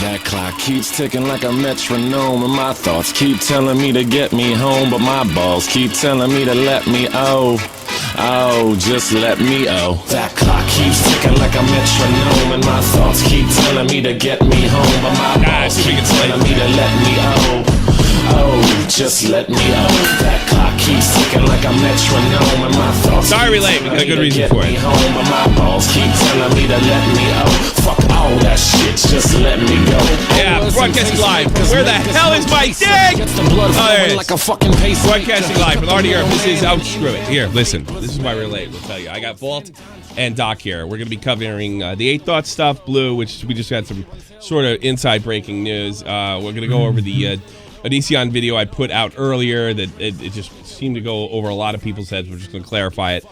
That clock keeps ticking like a metronome, and my thoughts keep telling me to get me home, but my balls keep telling me to let me just let me That clock keeps ticking like a metronome, and my thoughts keep telling me to get me home, but my balls keep telling me to let me just let me That clock keeps ticking like a metronome, and my thoughts. Sorry, we're late. We got a good reason for it. Home, but my balls keep telling me to let me Fuck all that shit, just let me go. Yeah, broadcasting live. Where the hell is my dick? Like a fucking pace. Broadcasting live from RDR. This is screw it. Here, listen. This is why we're late. We'll tell you. I got Vault and Doc here. We're going to be covering the 8 Thoughts stuff, Blue, which we just got some sort of inside breaking news. We're going to go over the Onision video I put out earlier that it just seemed to go over a lot of people's heads. We're just going to clarify it.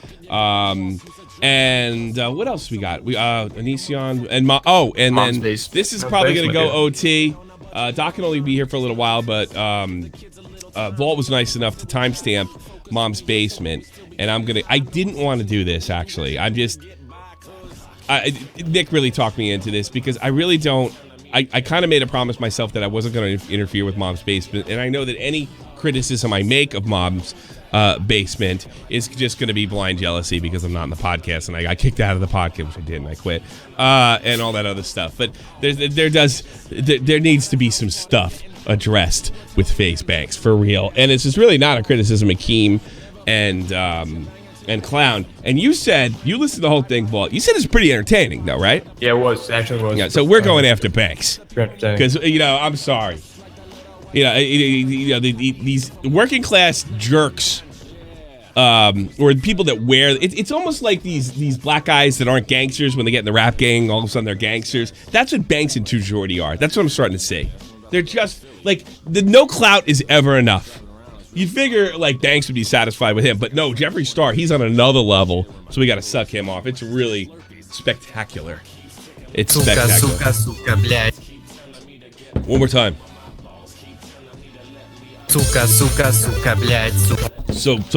And what else we got? We Onision and and then this is probably going to go OT. Doc can only be here for a little while, but Vault was nice enough to timestamp Mom's Basement, and I didn't want to do this actually. Nick really talked me into this because I really don't. I kind of made a promise myself that I wasn't going to interfere with Mom's Basement, and I know that any criticism I make of Mom's Basement is just going to be blind jealousy because I'm not in the podcast, and I got kicked out of the podcast, which I did, and I quit, and all that other stuff. But there needs to be some stuff addressed with FaZe Banks for real, and it's just really not a criticism of Keem and Clown. And you said you listened to the whole thing, Vault. You said it's pretty entertaining, though, right? Yeah, it was. Actually, it was. Yeah, so we're going after Banks because I'm sorry. These working class jerks, or people that wear it's almost like these black guys that aren't gangsters when they get in the rap gang. All of a sudden, they're gangsters. That's what Banks and Jordy are. That's what I'm starting to see. They're just like the no clout is ever enough. You'd figure like Banks would be satisfied with him, but no, Jeffree Star, he's on another level, so we got to suck him off. It's really spectacular. It's spectacular. One more time. So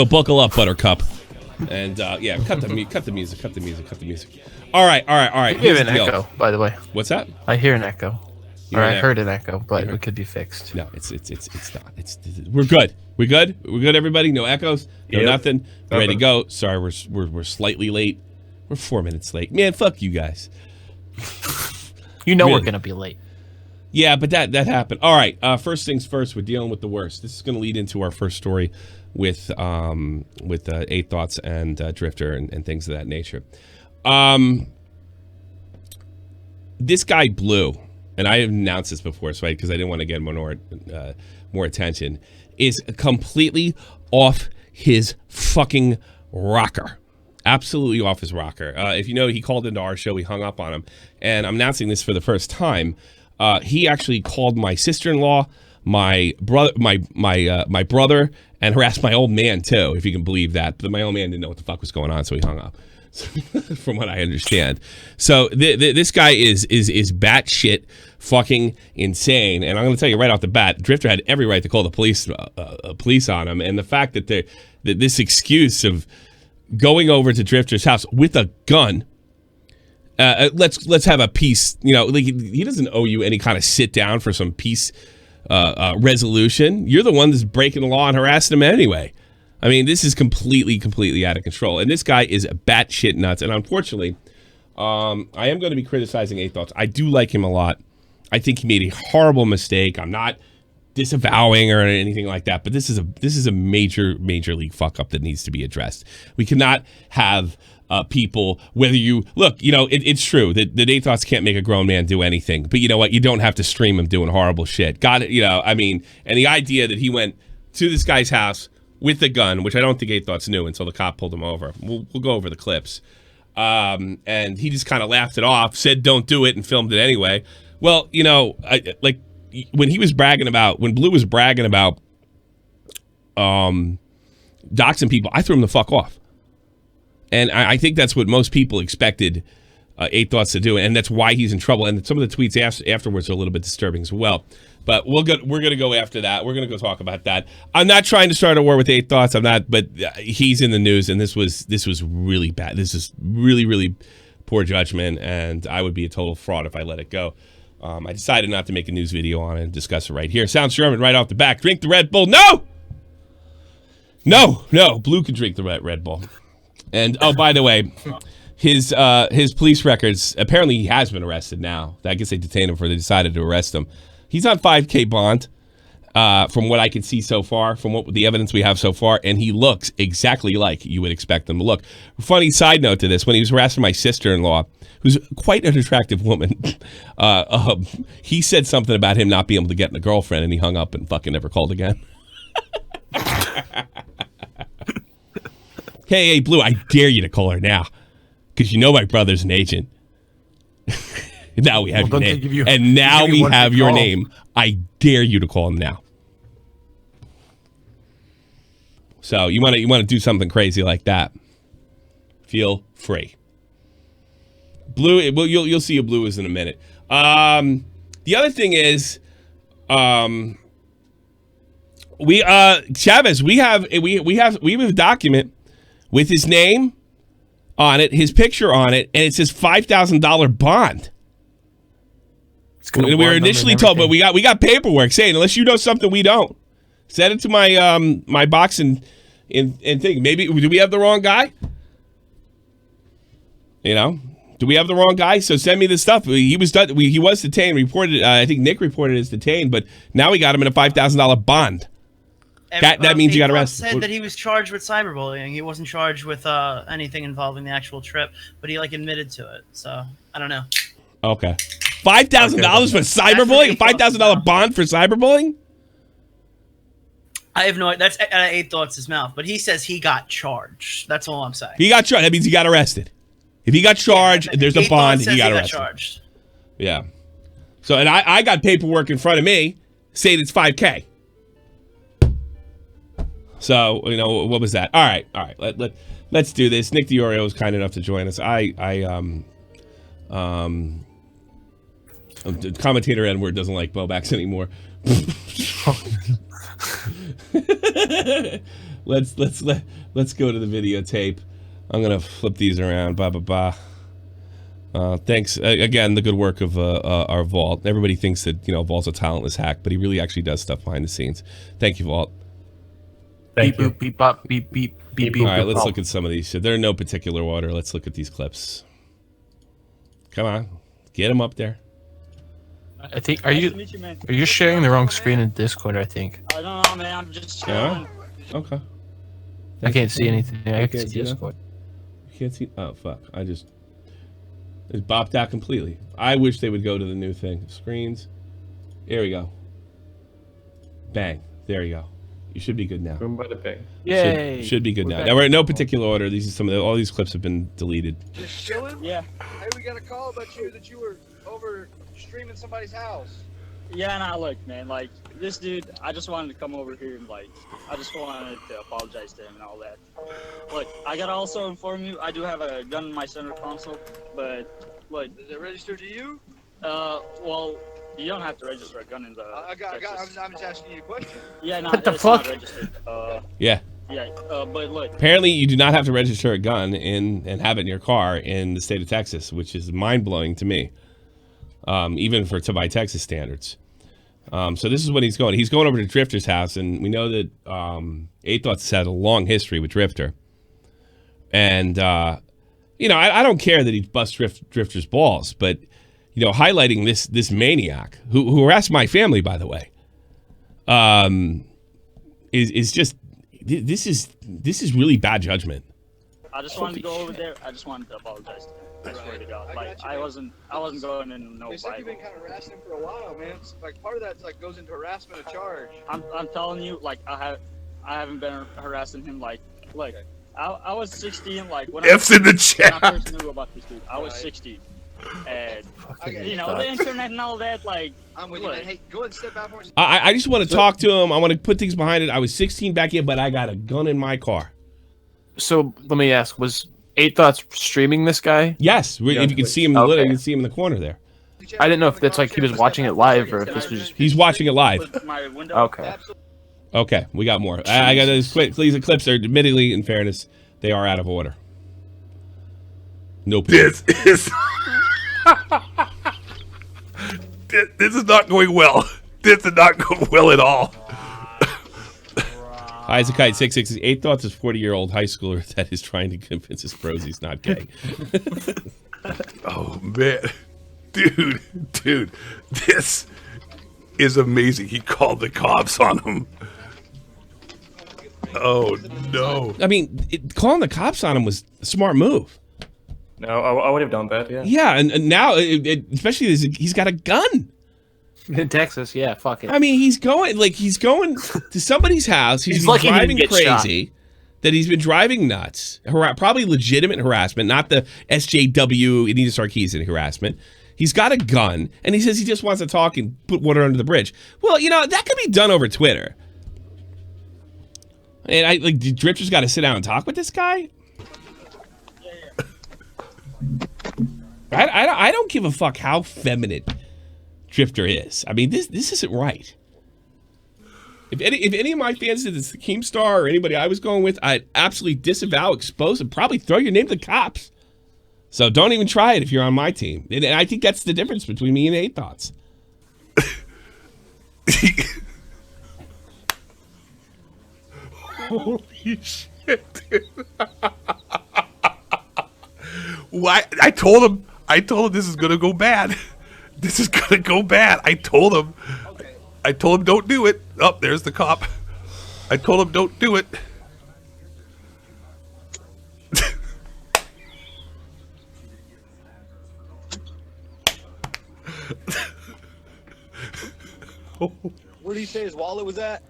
buckle up, Buttercup, and yeah, cut the music. All right. You hear an echo, by the way. What's that? I hear an echo. I heard an echo, but it could be fixed. No, it's not. We're good. We're good, everybody. No echoes. No nothing. We're ready to go. Sorry, we're slightly late. We're 4 minutes late. Man, fuck you guys. We're gonna be late. Yeah, but that happened. All right. First things first. We're dealing with the worst. This is going to lead into our first story with 8 Thoughts and Drifter and things of that nature. This guy Blue, and I have announced this before, so because I didn't want to get more attention, is completely off his fucking rocker. Absolutely off his rocker. If you know, he called into our show. We hung up on him, and I'm announcing this for the first time. He actually called my sister-in-law, my brother, my brother, and harassed my old man too, if you can believe that. But my old man didn't know what the fuck was going on, so he hung up. From what I understand, so this guy is batshit fucking insane, and I'm going to tell you right off the bat, Drifter had every right to call the police on him, and the fact that this excuse of going over to Drifter's house with a gun. Let's have a peace. Like he doesn't owe you any kind of sit down for some peace resolution. You're the one that's breaking the law and harassing him anyway. I mean, this is completely out of control. And this guy is batshit nuts. And unfortunately, I am going to be criticizing 8 Thoughts. I do like him a lot. I think he made a horrible mistake. I'm not disavowing or anything like that, but this is a major league fuck up that needs to be addressed. We cannot have people, whether you look, it's true that 8 Thoughts can't make a grown man do anything, but you know what? You don't have to stream him doing horrible shit. Got it? I mean, and the idea that he went to this guy's house with the gun, which I don't think 8 Thoughts knew until the cop pulled him over. We'll go over the clips. And he just kind of laughed it off, said don't do it, and filmed it anyway. Well, when he was bragging about, when Blue was bragging about doxing people, I threw him the fuck off. And I think that's what most people expected 8 Thoughts to do, and that's why he's in trouble. And some of the tweets afterwards are a little bit disturbing as well. But we're going to go after that. We're going to go talk about that. I'm not trying to start a war with 8 Thoughts. I'm not, but he's in the news, and this was really bad. This is really poor judgment, and I would be a total fraud if I let it go. I decided not to make a news video on it and discuss it right here. Sounds Sherman right off the back. Drink the Red Bull. No! No. Blue can drink the Red Bull. And, oh, by the way, his police records, apparently he has been arrested now. I guess they detained him before they decided to arrest him. He's on $5,000 bond. From what I can see so far, from what the evidence we have so far, and he looks exactly like you would expect him to look. Funny side note to this, when he was harassing my sister-in-law, who's quite an attractive woman, he said something about him not being able to get a girlfriend, and he hung up and fucking never called again. Hey, Blue, I dare you to call her now, because you know my brother's an agent. Now we have your name. And now we have your name. I dare you to call him now. So you want to do something crazy like that? Feel free. Blue, well, you'll see who Blue is in a minute. The other thing is, Chavez, we have a document with his name on it, his picture on it, and it says $5,000 bond. We were initially told, but we got paperwork saying unless you know something we don't. Send it to my my box and think. Maybe do we have the wrong guy? You know, do we have the wrong guy? So send me the stuff. He was detained. Reported. I think Nick reported as detained, but now we got him in a $5,000 bond. That means you got arrested. Said that he was charged with cyberbullying. He wasn't charged with anything involving the actual trip, but he admitted to it. So I don't know. Okay. $5,000 for cyberbullying? $5,000 bond for cyberbullying? I have no idea. That's Eight Thoughts' mouth, but he says he got charged. That's all I'm saying. He got charged. That means he got arrested. If he got charged, there's a bond, he got arrested. Charged. Yeah. So, and I got paperwork in front of me saying it's $5,000. So, you know, what was that? All right. Let's do this. Nick DiOrio was kind enough to join us. Commentator Edward doesn't like Bobacks anymore. Let's go to the videotape. I'm gonna flip these around. Thanks again. The good work of our Vault. Everybody thinks that Vault's a talentless hack, but he really actually does stuff behind the scenes. Thank you, Vault. Thank you. Beep, bop, beep, beep, beep, beep. All right, let's look at some of these. They're in no particular order. Let's look at these clips. Come on, get them up there. I think are you sharing the wrong screen in Discord? I think. I don't know, man. I'm just yeah. Okay. I can't see anything. I can't see Discord. You can't see. Oh fuck! It bopped out completely. I wish they would go to the new thing. Screens. There we go. Bang. There you go. You should be good now. Room by the ping. Yay! Should be good now. Now we're in no particular order. These are all these clips have been deleted. Just chilling? Yeah. Hey, we got a call about that you were over streaming somebody's house. Yeah, nah, look, man, like, this dude, I just wanted to come over here and, like, I just wanted to apologize to him and all that. Look, I gotta also inform you, I do have a gun in my center console, but, look. Is it registered to you? Well, you don't have to register a gun in the I'm just asking you a question. Yeah, no, what the it's fuck? not registered. Yeah. Yeah, but look. Apparently, you do not have to register a gun and have it in your car in the state of Texas, which is mind-blowing to me. Even by Texas standards. So this is what he's going. He's going over to Drifter's house, and we know that 8 Thoughts has had a long history with Drifter. And, I don't care that he busts Drifter's balls, but, highlighting this maniac, who harassed my family, by the way, is just, this is really bad judgment. I just wanted to go over there. I just wanted to apologize to him. I swear to God. Like, I wasn't going in no They said you've been kind of harassing him for a while, man. It's like part of that goes into harassment of charge. I'm telling you, like, I haven't been harassing him. Like, look, I was 16. Like when F's in the chat. When I first knew about this dude, I was 16, and the internet and all that. Like, I'm with you, man. Hey, go ahead and step out for me. I just want to talk to him. I want to put things behind it. I was 16 back in, but I got a gun in my car. So let me ask: was 8 Thoughts streaming this guy? Yes, if you can see him, you can see him in the corner there. I didn't know if that's like he was watching it live or if this was. He's watching it live. Okay. Okay, we got more. I got those clips. Are admittedly, in fairness, they are out of order. Nope. This is. This is not going well. This is not going well at all. Isaac Kite 666. 8 Thoughts is 40-year-old high schooler that is trying to convince his bros he's not gay. Oh man, dude, this is amazing. He called the cops on him. Oh no! I mean, calling the cops on him was a smart move. No, I would have done that. Yeah. Yeah, and now, especially he's got a gun. In Texas, yeah, fuck it. I mean, he's going to somebody's house. He's been lucky he driving didn't get crazy. That he's been driving nuts. Probably legitimate harassment, not the SJW Anita Sarkeesian harassment. He's got a gun, and he says he just wants to talk and put water under the bridge. Well, that could be done over Twitter. And Drifter's got to sit down and talk with this guy. I don't give a fuck how feminine Drifter is. I mean, this isn't right. If any of my fans did this, the Keemstar or anybody I was going with, I'd absolutely disavow, expose, and probably throw your name to the cops. So don't even try it if you're on my team. And I think that's the difference between me and 8 Thoughts. Holy shit, dude. Why? I told him this is gonna go bad. This is gonna go bad. I told him don't do it. Oh, there's the cop. I told him don't do it. Where do you say his wallet was at?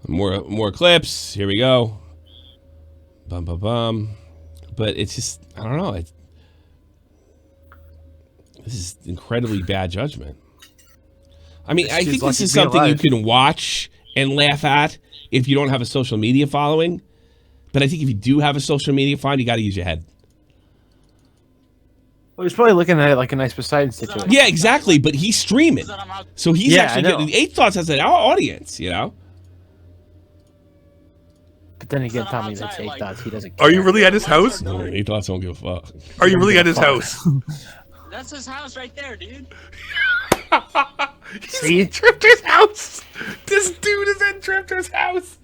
More clips. Here we go. Bum bum bum. But it's just, I don't know. This is incredibly bad judgment. I mean, I think this is something you can watch and laugh at if you don't have a social media following. But I think if you do have a social media following, you got to use your head. Well, he's probably looking at it like a nice Poseidon situation. Yeah, exactly. But he's streaming. So he's actually getting, 8 Thoughts has an audience, But then again, Tommy, that's 8 Thoughts. He doesn't care. Are you really at his house? No, 8 Thoughts don't give a fuck. Are you really at his house? That's his house right there, dude. See? Drifter's house. This dude is at Drifter's house.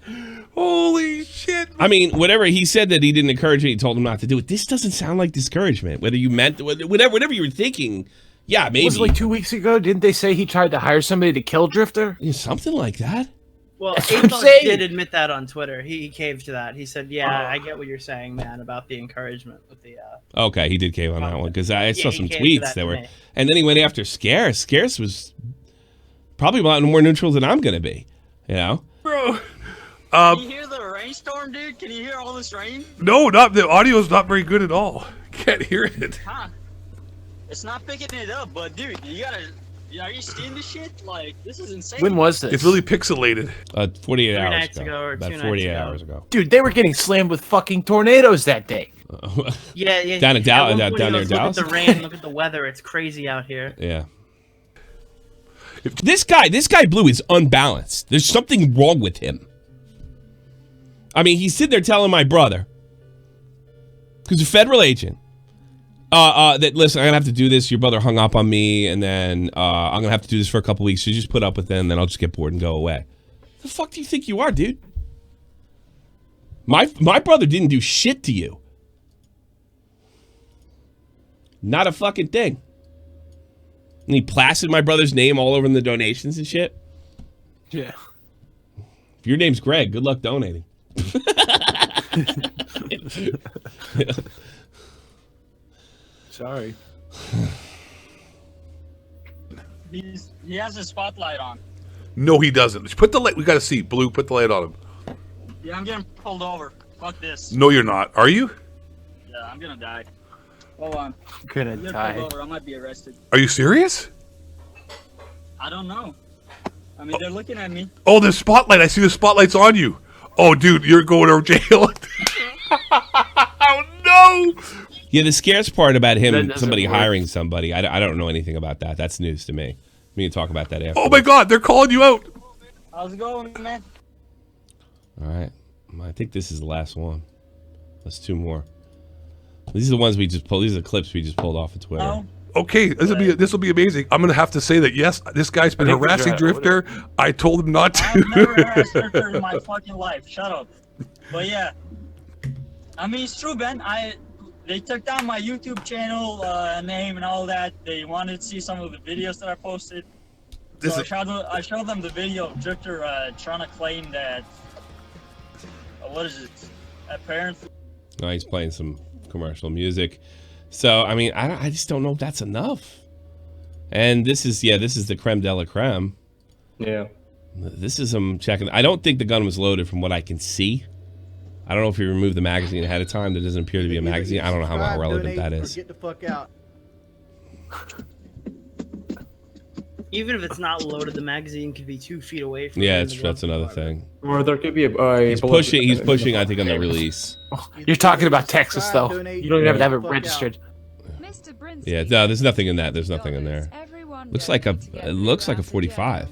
Holy shit. I mean, whatever he said that he didn't encourage me, he told him not to do it. This doesn't sound like discouragement. Whether you meant, whatever you were thinking, yeah, maybe. Was it like 2 weeks ago? Didn't they say he tried to hire somebody to kill Drifter? Yeah, something like that. Well, That's 8 what I'm Thoughts saying. did admit that on Twitter. He caved to that. He said, "Yeah, I get what you're saying, man, about the encouragement with the." Okay, he did cave on that one because I saw some he caved to tweets that that to were, me. and then he went after Scarce. Scarce was probably a lot more neutral than I'm gonna be, Bro. Can you hear the rainstorm, dude? Can you hear all this rain? No, not the audio's not very good at all. Can't hear it. Huh? It's not picking it up, but dude, you gotta. Are you seeing this shit? Like, this is insane. When was this? It's really pixelated. 48 3 hours nights ago. ago or About 2 48 nights ago. hours ago. Dude, they were getting slammed with fucking tornadoes that day. Yeah. Down in Dallas. At one point Down he there in goes, Dallas. Look at the rain. Look at the weather. It's crazy out here. Yeah. This guy Blue is unbalanced. There's something wrong with him. I mean, he's sitting there telling my brother, who's a federal agent, that listen, I'm gonna have to do this. Your brother hung up on me, and then I'm gonna have to do this for a couple weeks. So you just put up with it, and then I'll just get bored and go away. The fuck do you think you are, dude? My brother didn't do shit to you. Not a fucking thing. And he plastered my brother's name all over in the donations and shit. Yeah. If your name's Greg, good luck donating. Sorry. He has his spotlight on. No, he doesn't. Put the light. We gotta see. Blue, put the light on him. Yeah, I'm getting pulled over. Fuck this. No, you're not. Are you? Yeah, I'm gonna die. Hold on. Gonna I'm getting die. pulled over. I might be arrested. Are you serious? I don't know. I mean, they're looking at me. Oh, the spotlight. I see the spotlight's on you. Oh, dude, you're going to jail. Oh, no. Yeah, the scarce part about him, That doesn't somebody work. hiring somebody, I don't know anything about that. That's news to me. We can talk about that after. Oh, my God. They're calling you out. How's it going, man? All right. I think this is the last one. That's 2 more. These are the ones we just pulled. These are the clips we just pulled off of Twitter. No. Okay, this will be amazing. I'm gonna have to say that yes, this guy's been harassing Drifter. I told him not to. I've never harassed Drifter in my fucking life. Shut up. But yeah, I mean it's true, Ben. They took down my YouTube channel name and all that. They wanted to see some of the videos that I posted. So I showed them the video of Drifter trying to claim that. What is it? Apparently. No, he's playing some commercial music. So I mean, I just don't know if that's enough. And this is the creme de la creme. Yeah. This is him checking. I don't think the gun was loaded from what I can see. I don't know if he removed the magazine ahead of time. There doesn't appear to be a magazine. I don't know how relevant that is. Get the fuck out. Even if it's not loaded, the magazine could be 2 feet away from. Yeah, that's another thing. Or there could be a. He's pushing. I think on the release. You're talking about Texas, though. You don't even have to have it registered. Yeah, no, there's nothing in that. There's nothing in there. Looks like it looks like a 45.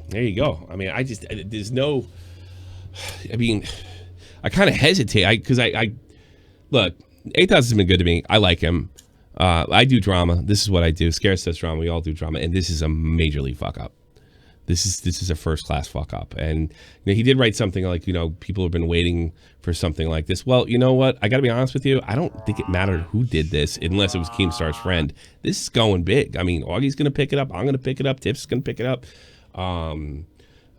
There you go. I mean, there's no. I mean, I kind of hesitate. Because I look. 8,000 has been good to me. I like him. I do drama. This is what I do. Scarce does drama. We all do drama, and this is a majorly fuck up. This is a first class fuck up. And he did write something like, people have been waiting for something like this. Well, you know what? I got to be honest with you. I don't think it mattered who did this unless it was Keemstar's friend. This is going big. I mean, Augie's going to pick it up. I'm going to pick it up. Tiff's going to pick it up. And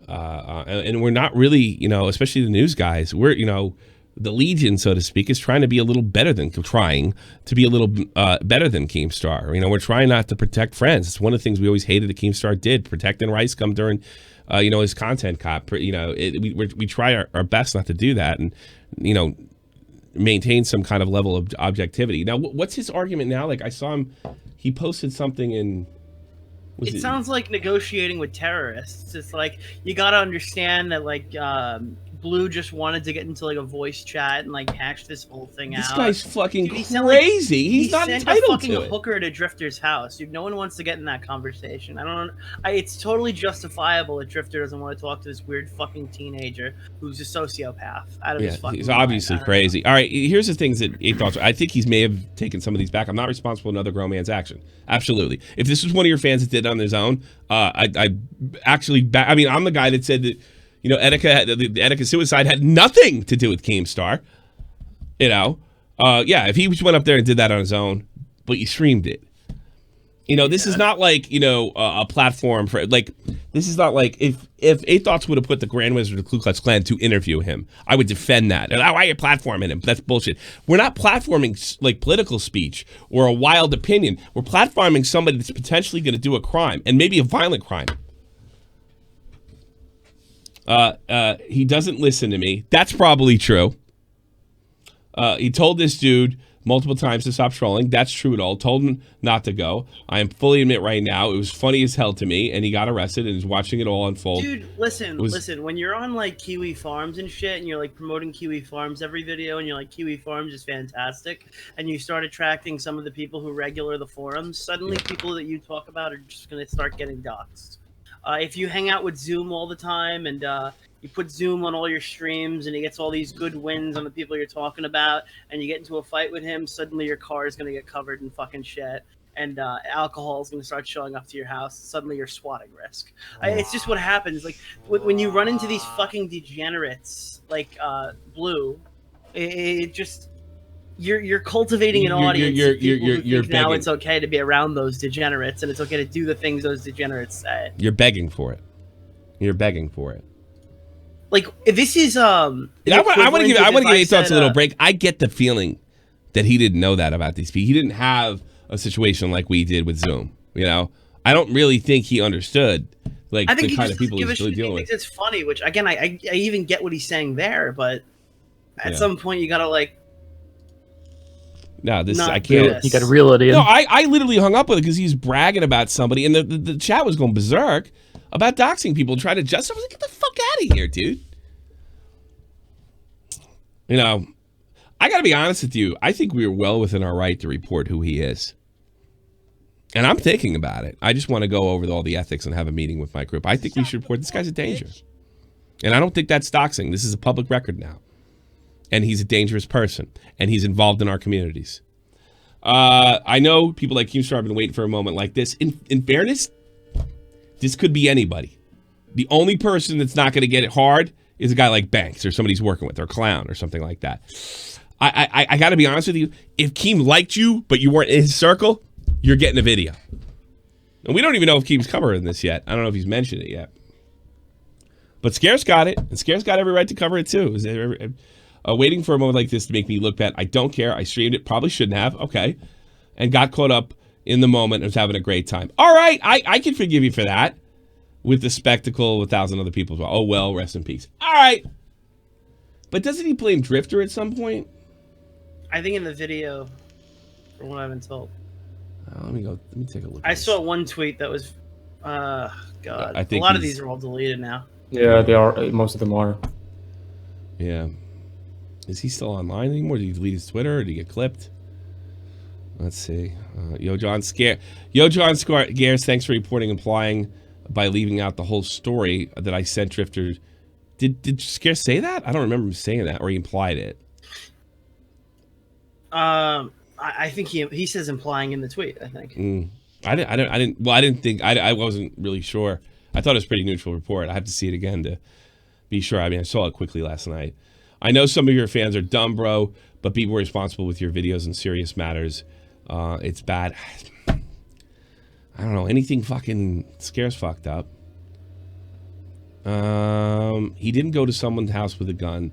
we're not really, especially the news guys. We're, the Legion, so to speak, is trying to be a little better than better than Keemstar. We're trying not to protect friends. It's one of the things we always hated that Keemstar did. Protecting Rice come during, his content cop. We try our best not to do that, and maintain some kind of level of objectivity. Now, what's his argument now? Like I saw him, he posted something in. It sounds like negotiating with terrorists. It's like you got to understand that Blue just wanted to get into a voice chat and hash this whole thing out. This guy's fucking crazy. He's not entitled to it. He sent a fucking hooker to Drifter's house. Dude, no one wants to get in that conversation. It's totally justifiable that Drifter doesn't want to talk to this weird fucking teenager who's a sociopath out of his fucking he's obviously crazy. All right, here's the things that 8 thoughts. I think he may have taken some of these back. I'm not responsible for another grown man's action. Absolutely. If this was one of your fans that did it on his own, I'm the guy that said that the Etika suicide had nothing to do with Keemstar. If he just went up there and did that on his own, but you streamed it. This is not a platform for this is not like if 8 Thoughts would have put the Grand Wizard of the Ku Klux Klan to interview him, I would defend that. And why are you platforming him? That's bullshit. We're not platforming political speech or a wild opinion. We're platforming somebody that's potentially going to do a crime, and maybe a violent crime. He doesn't listen to me. That's probably true. He told this dude multiple times to stop trolling. That's true at all. Told him not to go. I am fully admit right now, it was funny as hell to me, and he got arrested and is watching it all unfold. Dude, listen. When you're on Kiwi Farms and shit, and you're promoting Kiwi Farms every video, and you're Kiwi Farms is fantastic, and you start attracting some of the people who regular the forums, suddenly people that you talk about are just gonna start getting doxxed. If you hang out with Zoom all the time and you put Zoom on all your streams and he gets all these good wins on the people you're talking about and you get into a fight with him, suddenly your car is going to get covered in fucking shit and alcohol is going to start showing up to your house. Suddenly you're swatting risk. It's just what happens. When you run into these fucking degenerates like Blue, it just... You're cultivating an audience. You're now it's okay to be around those degenerates, and it's okay to do the things those degenerates say. You're begging for it. You're begging for it. If this is I want to give 8 Thoughts a little break. I get the feeling that he didn't know that about these people. He didn't have a situation like we did with Zoom. I don't really think he understood the kind of people he's really dealing with. I think it's funny, which again I even get what he's saying there, but at some point you gotta No, I can't. You got to reel it in. No, I literally hung up with it because he's bragging about somebody, and the chat was going berserk about doxing people, trying to justify. I was like, get the fuck out of here, dude. I got to be honest with you. I think we are well within our right to report who he is. And I'm thinking about it. I just want to go over all the ethics and have a meeting with my group. I think we should report this guy's a danger. And I don't think that's doxing. This is a public record now. and he's a dangerous person, and he's involved in our communities. I know people like Keemstar have been waiting for a moment like this. In fairness, this could be anybody. The only person that's not going to get it hard is a guy like Banks or somebody he's working with, or Clown or something like that. I got to be honest with you. If Keem liked you, but you weren't in his circle, you're getting a video. And we don't even know if Keem's covering this yet. I don't know if he's mentioned it yet. But Scare's got it, and Scare's got every right to cover it too. Waiting for a moment like this to make me look bad. I don't care. I streamed it. Probably shouldn't have. Okay. And got caught up in the moment and was having a great time. All right. I can forgive you for that. With the spectacle of 1,000 other people. Oh, well, rest in peace. All right. But doesn't he blame Drifter at some point? I think in the video, from what I've been told. Let me take a look. I saw one tweet that was, God. I think a lot of these are all deleted now. Yeah, they are. Most of them are. Yeah. Is he still online anymore? Did he delete his Twitter, or did he get clipped? Let's see. Yo, John Scares, thanks for reporting implying by leaving out the whole story that I sent Drifter. Did Scare say that? I don't remember him saying that, or he implied it. I think he says implying in the tweet, I think. I wasn't really sure. I thought it was a pretty neutral report. I have to see it again to be sure. I mean, I saw it quickly last night. I know some of your fans are dumb, bro, but be more responsible with your videos in serious matters. It's bad. I don't know. Anything fucking Scares fucked up. He didn't go to someone's house with a gun.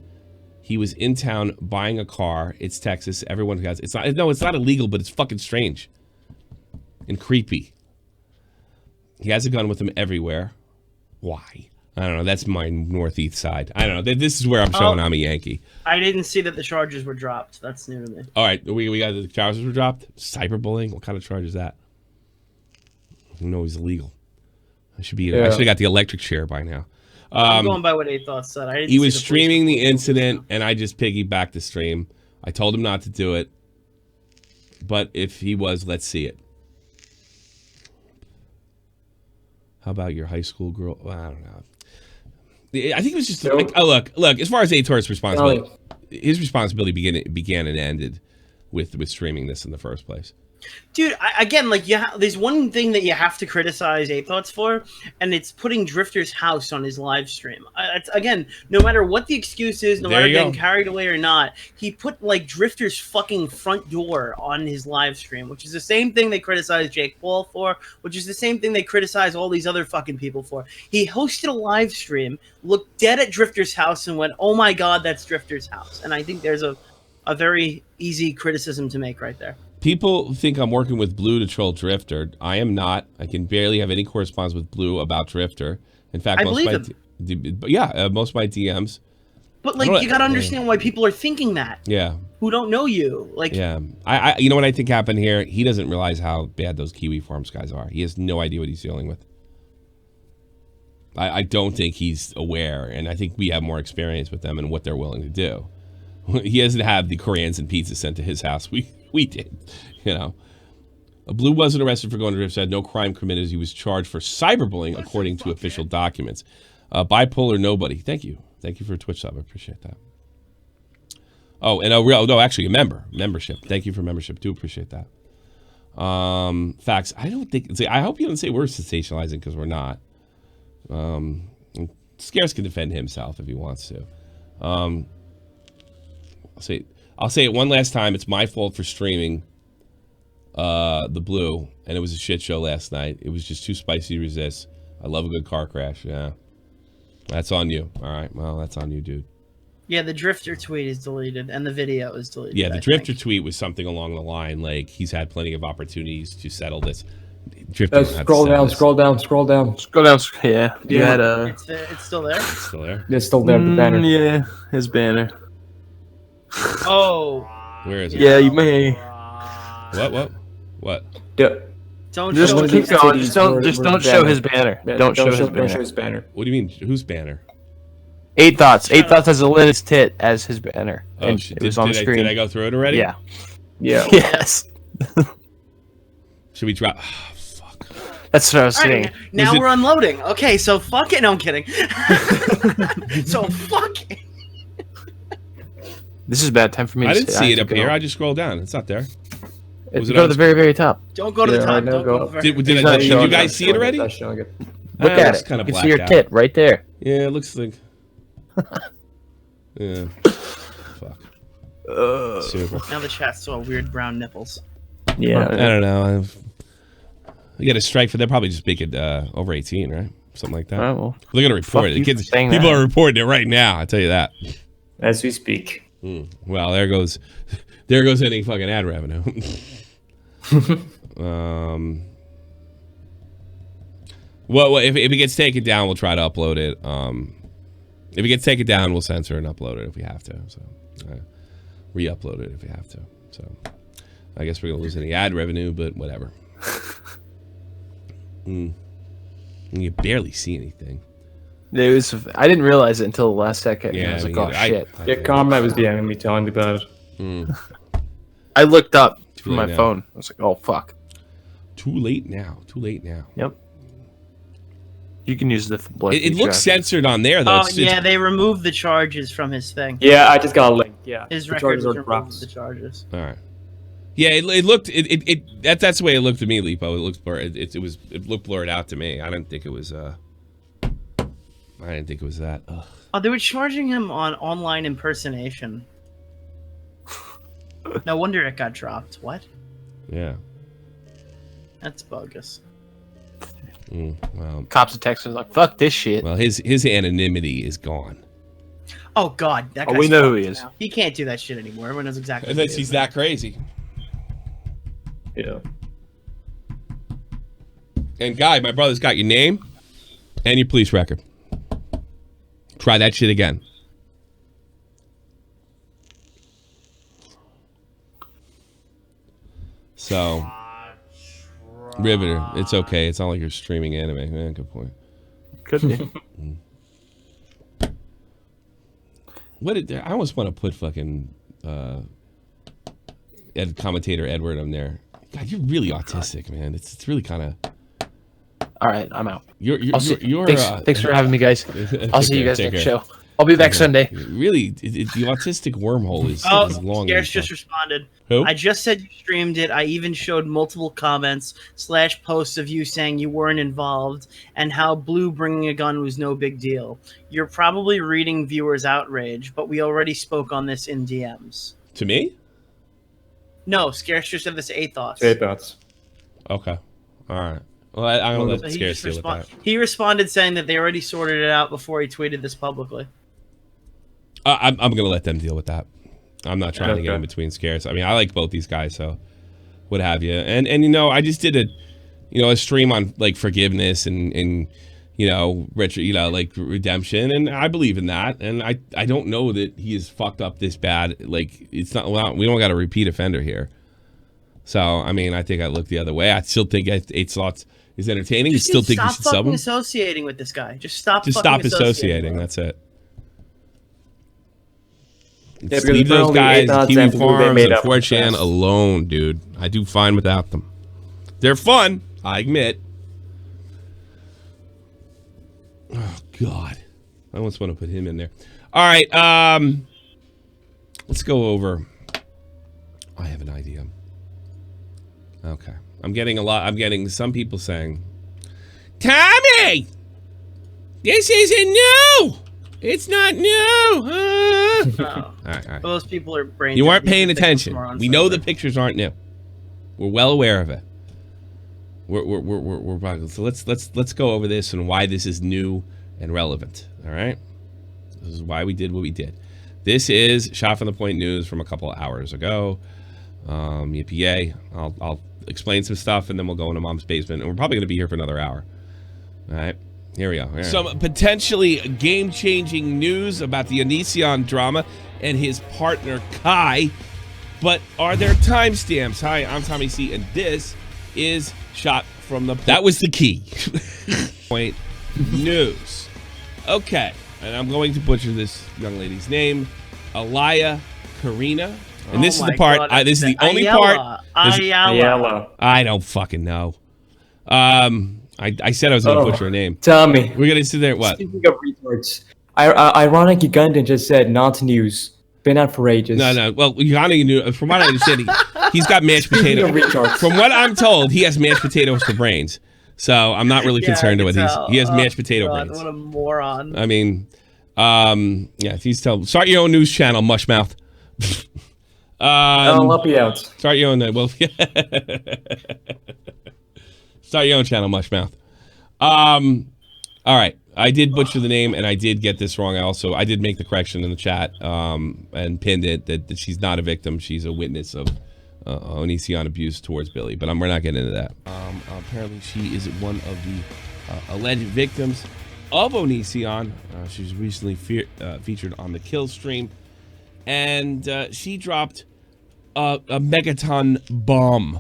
He was in town buying a car. It's Texas. Everyone has. It's not illegal, but it's fucking strange and creepy. He has a gun with him everywhere. Why? I don't know. That's my northeast side. I don't know. This is where I'm showing I'm a Yankee. I didn't see that the charges were dropped. That's new to me. All right. We got the charges were dropped. Cyberbullying. What kind of charge is that? No, he's illegal. I should have got the electric chair by now. I'm going by what A-Thought said. He was streaming the incident, and I just piggybacked the stream. I told him not to do it. But if he was, let's see it. How about your high school girl? Well, I don't know. I think it was just look. As far as A-Tor's responsibility, his responsibility began and ended with streaming this in the first place. Dude, again, there's one thing that you have to criticize A-Thoughts for, and it's putting Drifter's house on his live stream. Again, no matter what the excuse is, no matter getting carried away or not, he put Drifter's fucking front door on his live stream, which is the same thing they criticize Jake Paul for, which is the same thing they criticize all these other fucking people for. He hosted a live stream, looked dead at Drifter's house, and went, "Oh my God, that's Drifter's house." And I think there's a very easy criticism to make right there. People think I'm working with Blue to troll Drifter. I am not. I can barely have any correspondence with Blue about Drifter. In fact, most of my DMs. But you gotta understand why people are thinking that. Yeah. Who don't know you. Yeah. I you know what I think happened here? He doesn't realize how bad those Kiwi Farms guys are. He has no idea what he's dealing with. I don't think he's aware, and I think we have more experience with them and what they're willing to do. He doesn't have the Korans and pizza sent to his house. We did, you know. Blue wasn't arrested for going to Drift. Said no crime committed. He was charged for cyberbullying, according to official documents. Bipolar nobody. Thank you for a Twitch sub. I appreciate that. Oh, and actually a membership. Thank you for membership. Do appreciate that. Facts. I don't think. I hope you don't say we're sensationalizing, because we're not. Scares can defend himself if he wants to. I'll say it one last time. It's my fault for streaming the Blue, and it was a shit show last night. It was just too spicy to resist. I love a good car crash. Yeah, that's on you. All right, well, that's on you, dude. Yeah, the Drifter tweet is deleted, and the video is deleted. Yeah, the Drifter tweet was something along the line like he's had plenty of opportunities to settle this. Drifter, scroll down. Yeah, you had a. It's still there. It's still there. It's still there. The banner. Yeah, his banner. Oh. Where is it? Yeah, you may. What? Don't just show keep going. Just don't show his banner. Don't show his banner. What do you mean? Whose banner? 8Thoughts. 8Thoughts has a lit tit as his banner. Oh, and it was on the screen. Did I go through it already? Yeah. Yes. Should we drop? Oh, fuck. That's what I was saying. Right, now we're unloading. Okay, so fuck it. No, I'm kidding. So fuck it. This is a bad time for me. I to didn't say see it have up to here. go. I just scrolled down. It's not there. Was it Go to on the very, very top. Don't go to the Yeah, top. I know, Don't go go up. very Did It's not you showing guys it. see it already? That's showing it. Look at it's it. kinda You can see your blacked out. kit right there. Yeah, it looks like. Yeah. Fuck. Super. Now the chat's all weird brown nipples. Yeah. I don't know. You get a strike for that. Probably just make it over 18, right? Something like that. All right, well, They're gonna report it. The you kids, for saying people that. are reporting it right now. I tell you that. As we speak. Well, there goes any fucking ad revenue. Well, if it gets taken down, we'll try to upload it. If it gets taken down, we'll censor and upload it if we have to. So, re-upload it if we have to. So, I guess we're gonna lose any ad revenue, but whatever. You barely see anything. it was. I didn't realize it until the last second. Yeah, I was me like, oh neither. shit. Yeah, Combat was DMing me telling me about it. I looked up from late my now. phone. I was like, oh fuck. Too late now. Too late now. Yep. You can use the blood. It looks censored on there though. Oh It's- yeah, they removed the charges from his thing. Yeah, I just got a link. Yeah. His The record charges was are removed dropped. the charges. All right. Yeah, it looked that's the way it looked to me, Lipo. It looks blurred. It looked blurred out to me. I didn't think it was that. Ugh. Oh, they were charging him on online impersonation. No wonder it got dropped. What? Yeah. That's bogus. Well, Cops and Texans like, fuck this shit. well, his anonymity is gone. Oh God, that Oh, guy's we know who fucked he is. now. He can't do that shit anymore. Everyone knows exactly. Unless who he he's is. that crazy. Yeah. And Guy, my brother's got your name and your police record. Try that shit again. So, Riveter, it's okay. It's not like you're streaming anime. Man, good point. Could be. I almost want to put fucking commentator Edward on there. God, you're really autistic, man. It's really kind of. All right, I'm out. You're Thanks for having me, guys. I'll see you guys Take next care. show. I'll be back Sunday. Really, the autistic wormhole is long. Scarce just responded. Who? I just said you streamed it. I even showed multiple comments / posts of you saying you weren't involved and how Blue bringing a gun was no big deal. You're probably reading viewers' outrage, but we already spoke on this in DMs. To me? No, Scarce just said this to 8 Thoughts. 8 Thoughts. Okay. All right. Well, I'm gonna So let he Scarce just deal with that. he responded saying that they already sorted it out before he tweeted this publicly. I'm gonna let them deal with that. I'm not trying to get Okay. in between Scarce. I mean, I like both these guys, so what have you. And you know, I just did a stream on like forgiveness and like redemption, and I believe in that. And I don't know that he is fucked up this bad. Like it's not. Well, we don't got a repeat offender here. So I mean, I think I look the other way. I still think 8 Slots is entertaining. I still think you should sub him. Associating with this guy. Just stop. Just fucking stop associating. That's it. Yeah, Just because leave they're those only 8 guys, Thoughts Kiwi and Blue, they Farms, made and up 4chan fast. alone, dude. I do fine without them. They're fun, I admit. Oh, God. I almost want to put him in there. All right, let's go over. I have an idea. Okay. I'm getting some people saying, Tommy! This isn't new! It's not new! All right. Those people are brain. You weren't dead. paying These are things attention. from our own We know the server. pictures aren't new. We're well aware of it. We're so let's go over this and why this is new and relevant. All right. This is why we did what we did. This is shot from the point news from a couple of hours ago. Yippee yay! I'll explain some stuff and then we'll go into Mom's basement and we're probably going to be here for another hour. All right. Here we go. Some potentially game-changing news about the Onision drama and his partner Kai. But are there timestamps? Hi, I'm Tommy C, and this is shot from the. That was the key. Point news. Okay, and I'm going to butcher this young lady's name, Alaya Karina. And this is the part. This is the only part. Ayala. I don't fucking know. I said I was going to butcher her name. Tommy. We're going to sit there. What? Speaking of retards, ironic Ugandan just said not news. Been out for ages. No. Well, Yanni knew. From what I understand, he's got mashed potatoes. From what I'm told, he has mashed potatoes for brains. So I'm not really concerned with he has mashed potato brains. What a moron. I mean, yeah. He's start your own news channel, Mushmouth. I'll help you out. Start your own. Well, start your own channel, Mushmouth. All right. I did butcher the name, and I did get this wrong. I did make the correction in the chat and pinned it that she's not a victim. She's a witness of Onision abuse towards Billy. But we're not getting into that. Apparently, she is one of the alleged victims of Onision. She's recently featured on the Kill stream, and she dropped a megaton bomb.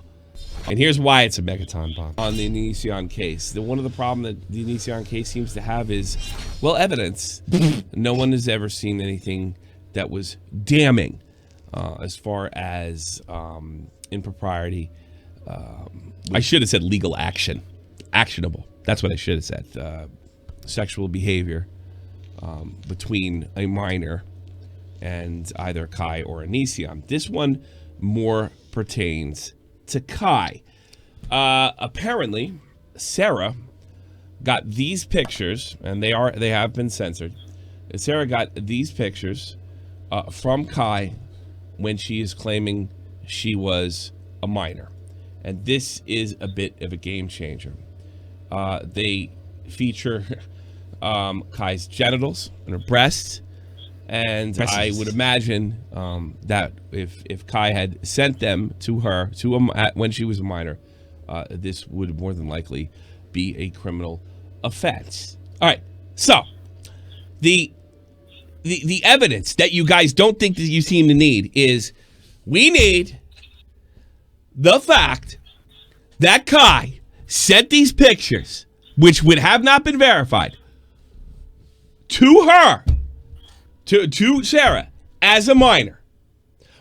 And here's why it's a megaton bomb on the Onision case. One of the problems that the Onision case seems to have is, well, evidence. No one has ever seen anything that was damning as far as impropriety. I should have said legal action. Actionable. That's what I should have said. Sexual behavior between a minor and either Kai or Onision. This one more pertains to Kai. Apparently, Sarah got these pictures, and they have been censored. Sarah got these pictures from Kai when she is claiming she was a minor, and this is a bit of a game changer. They feature Kai's genitals and her breasts. And I would imagine that if Kai had sent them to her when she was a minor, this would more than likely be a criminal offense. All right, so the evidence that you guys don't think that you seem to need is we need the fact that Kai sent these pictures, which would have not been verified, to her. To Sarah as a minor.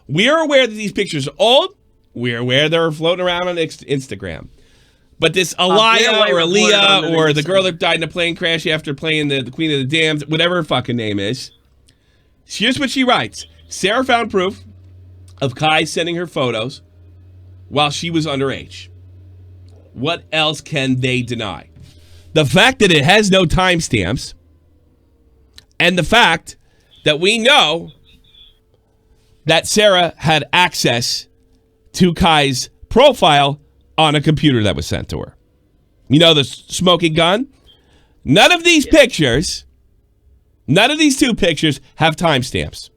We are aware that these pictures are old. We are aware they're floating around on Instagram. But this Aliyah or Aaliyah or the girl that died in a plane crash after playing the Queen of the Damned, whatever her fucking name is, here's what she writes. Sarah found proof of Kai sending her photos while she was underage. What else can they deny? The fact that it has no timestamps, and the fact that we know that Sarah had access to Kai's profile on a computer that was sent to her. You know, the smoking gun? None of these pictures, none of these two pictures have timestamps.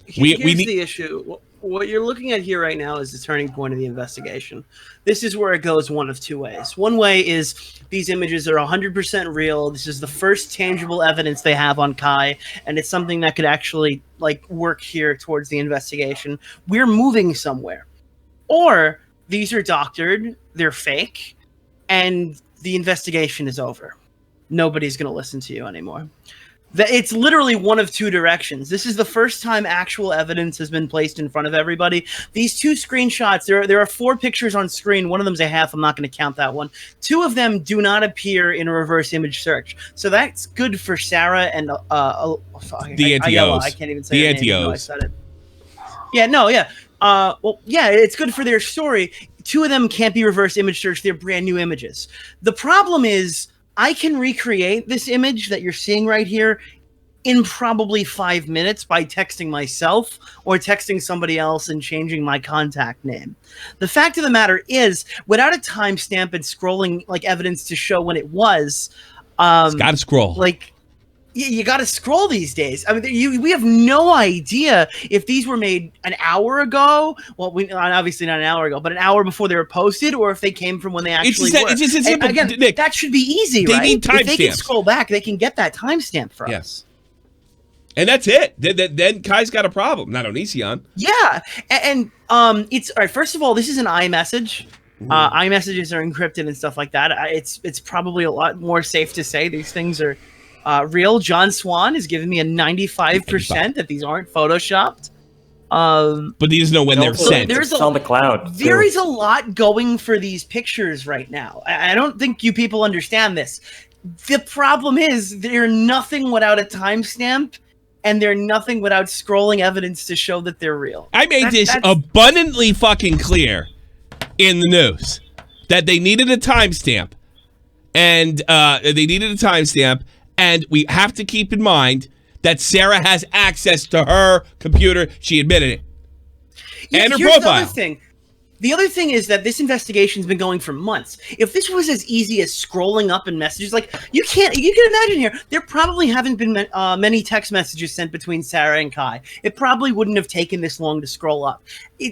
Here's the issue. What you're looking at here right now is the turning point of the investigation. This is where it goes one of two ways. One way is these images are 100% real. This is the first tangible evidence they have on Kai, and it's something that could actually work here towards the investigation. We're moving somewhere. Or these are doctored, they're fake, and the investigation is over. Nobody's going to listen to you anymore. It's literally one of two directions. This is the first time actual evidence has been placed in front of everybody. These two screenshots, there are 4 pictures on screen. One of them's a half. I'm not going to count that one. 2 of them do not appear in a reverse image search. So that's good for Sarah and the anti-O's. I can't even say the her name, even though I said it. Yeah, no, yeah. Well, yeah, it's good for their story. 2 of them can't be reverse image searched. They're brand new images. The problem is, I can recreate this image that you're seeing right here in probably 5 minutes by texting myself or texting somebody else and changing my contact name. The fact of the matter is, without a timestamp and scrolling evidence to show when it was, it's got to scroll. You got to scroll these days. I mean, we have no idea if these were made an hour ago. Well, obviously not an hour ago, but an hour before they were posted, or if they came from when they actually were. It's just simple. Again, Nick, that should be easy, they right? need timestamps. If they can scroll back, they can get that timestamp for us. And that's it. Then Kai's got a problem. Not Onision. Yeah, and it's all right. First of all, this is an iMessage. iMessages are encrypted and stuff like that. It's probably a lot more safe to say these things are real. John Swan is giving me a 95% that these aren't photoshopped. But he doesn't know when they're sent. It's on the cloud. There is a lot going for these pictures right now. I don't think you people understand this. The problem is they're nothing without a timestamp, and they're nothing without scrolling evidence to show that they're real. I made this abundantly fucking clear in the news that they needed a timestamp, and we have to keep in mind that Sarah has access to her computer. She admitted it. Yeah, And her here's profile. The other thing. The other thing is that this investigation's been going for months. If this was as easy as scrolling up in messages, like you can imagine here, there probably haven't been many text messages sent between Sarah and Kai. It probably wouldn't have taken this long to scroll up.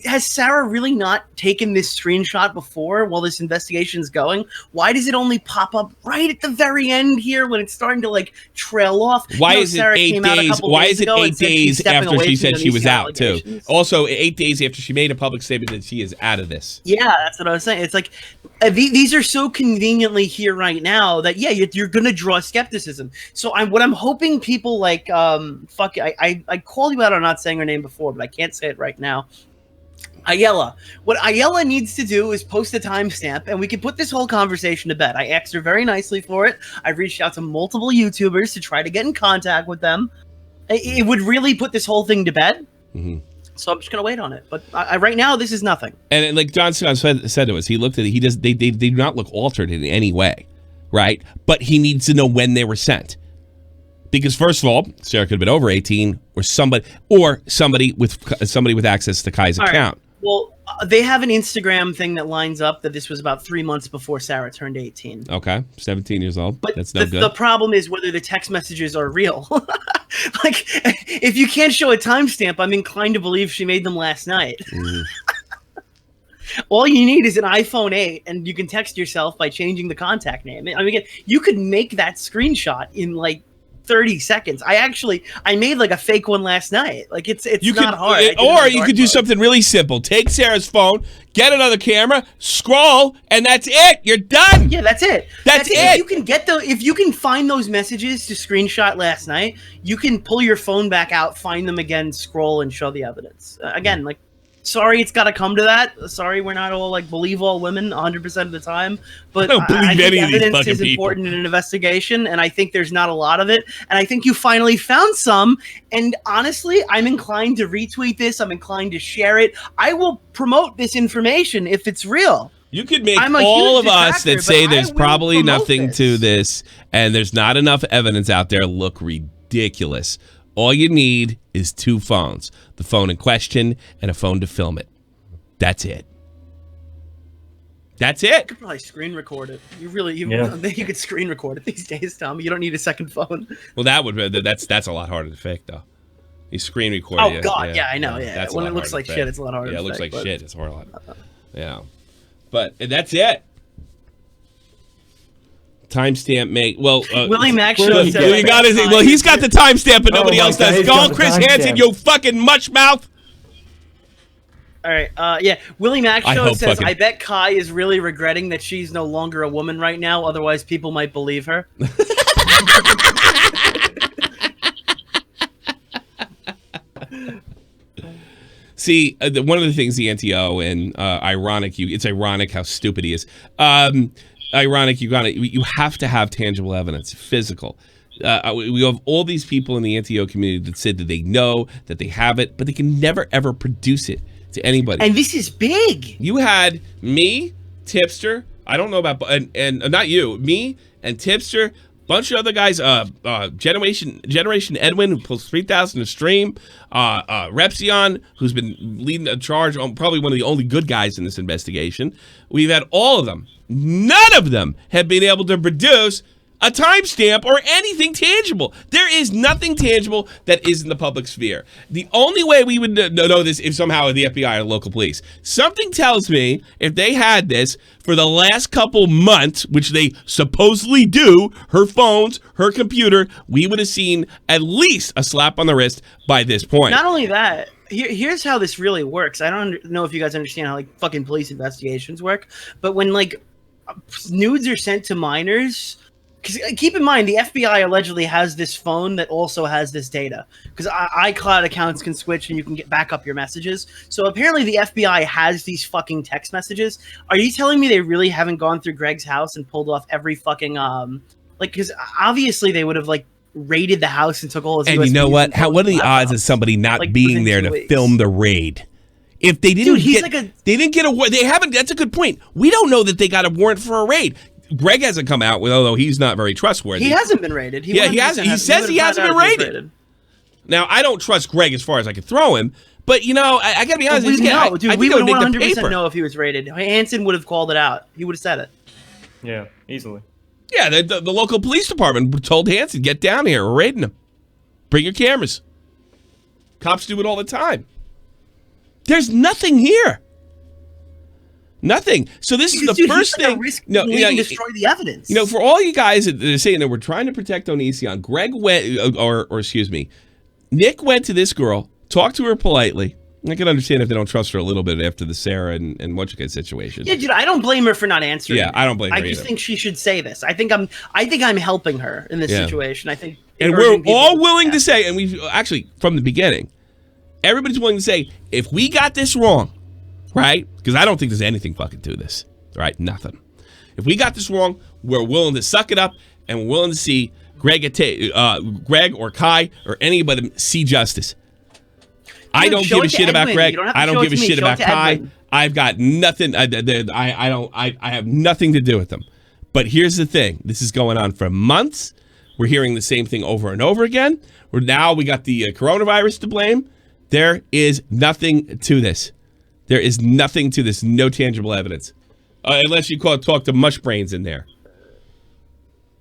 Has Sarah really not taken this screenshot before while this investigation's going? Why does it only pop up right at the very end here when it's starting to like trail off? Why is it 8 days? Why is it 8 days after she said she was out too? Also, 8 days after she made a public statement that she is out of this. Yeah, that's what I was saying. It's like these are so conveniently here right now that you're gonna draw skepticism. So what I'm hoping people like I called you out on not saying her name before, but I can't say it right now. Ayala. What Ayala needs to do is post a timestamp, and we can put this whole conversation to bed. I asked her very nicely for it. I've reached out to multiple YouTubers to try to get in contact with them. It would really put this whole thing to bed. Mm-hmm. So I'm just gonna wait on it. But right now, this is nothing. And like John said to us, he looked at it. They do not look altered in any way, right? But he needs to know when they were sent. Because first of all, Sarah could have been over 18, or somebody with access to Kai's account. Well, they have an Instagram thing that lines up that this was about 3 months before Sarah turned 18. Okay, 17 years old. But that's no good. The problem is whether the text messages are real. Like, if you can't show a timestamp, I'm inclined to believe she made them last night. Mm. All you need is an iPhone 8, and you can text yourself by changing the contact name. I mean, you could make that screenshot in like 30 seconds. I made like a fake one last night. Like it's not hard. Or you could do something really simple. Take Sarah's phone, get another camera, scroll, and that's it. You're done. Yeah, that's it. That's it. If you can find those messages to screenshot last night, you can pull your phone back out, find them again, scroll, and show the evidence. Again, like, sorry it's got to come to that. Sorry we're not all like believe all women 100% of the time. But I don't believe I think any of these evidence fucking is people. important in an investigation, and I think there's not a lot of it. And I think you finally found some. And honestly, I'm inclined to retweet this. I'm inclined to share it. I will promote this information if it's real. You could make all of us that say there's probably nothing to this and there's not enough evidence out there look ridiculous. All you need is 2 phones, the phone in question and a phone to film it. That's it. That's it. You could probably screen record it. You could screen record it these days, Tom. You don't need a second phone. Well, that's a lot harder to fake, though. You screen record. Oh God, yeah, I know. Yeah, That's when it looks like shit, it's a lot harder. Yeah, it to looks fake, like shit. It's hard. Yeah, but that's it. Timestamp mate. Well, Willie Mack show he's got the timestamp, but nobody else does. Go on, Chris Hansen, you fucking much mouth. All right. Yeah. Willie Mack show says, "I bet Kai is really regretting that she's no longer a woman right now. Otherwise, people might believe her." See, one of the things the NTO and it's ironic how stupid he is. Ironic, you have to have tangible evidence, physical. We have all these people in the NTO community that said that they know that they have it, but they can never ever produce it to anybody. And this is big. You had me, Tipster. I don't know about and not you, me and Tipster. Bunch of other guys, Generation Edwin, who pulls 3,000 a stream, Repsion, who's been leading a charge on probably one of the only good guys in this investigation. We've had all of them. None of them have been able to produce a timestamp or anything tangible. There is nothing tangible that is in the public sphere. The only way we would know this if somehow the FBI or local police. Something tells me if they had this for the last couple months, which they supposedly do, her phones, her computer, we would have seen at least a slap on the wrist by this point. Not only that, here's how this really works. I don't know if you guys understand how like fucking police investigations work, but when like nudes are sent to minors, because keep in mind, the FBI allegedly has this phone that also has this data. Because iCloud accounts can switch and you can get back up your messages. So apparently the FBI has these fucking text messages. Are you telling me they really haven't gone through Greg's house and pulled off every fucking, because obviously they would have, like, raided the house and took all his. And you know USBs what? and What are the odds laptops. of somebody not Like, being within there 2 to weeks. film the raid? If they didn't Dude, he's get, like they didn't get a warrant. They haven't. That's a good point. We don't know that they got a warrant for a raid. Greg hasn't come out with, although he's not very trustworthy. He hasn't been raided. Yeah, he hasn't. He says he hasn't been raided. Now, I don't trust Greg as far as I could throw him, but you know, I gotta be honest. We know, I dude. think We it would would make the 100% paper. know if he was raided. Hansen would have called it out. He would have said it. Yeah, easily. Yeah, the local police department told Hanson, get down here. We're raiding them. Bring your cameras. Cops do it all the time. There's nothing here. Nothing. So this is the Dude, first he's like a thing. risk No, to destroy the evidence. You know, for all you guys that are saying that we're trying to protect Onision, Greg went, or excuse me, Nick went to this girl, talked to her politely. I can understand if they don't trust her a little bit after the Sarah and what you get situation. Yeah, dude, I don't blame her for not answering. Yeah, I don't blame her I just either. think she should say this. I think I'm helping her in this Yeah. situation. I think, And we're all willing to say, and we actually from the beginning, everybody's willing to say, if we got this wrong, right? Because I don't think there's anything fucking to this, right? Nothing. If we got this wrong, we're willing to suck it up, and we're willing to see Greg or Kai or anybody see justice. I don't give a shit about Greg. I don't give a shit about Kai. I've got nothing. I have nothing to do with them. But here's the thing: this is going on for months. We're hearing the same thing over and over again. We got the coronavirus to blame. There is nothing to this. There is nothing to this. No tangible evidence, unless you talk to mush brains in there.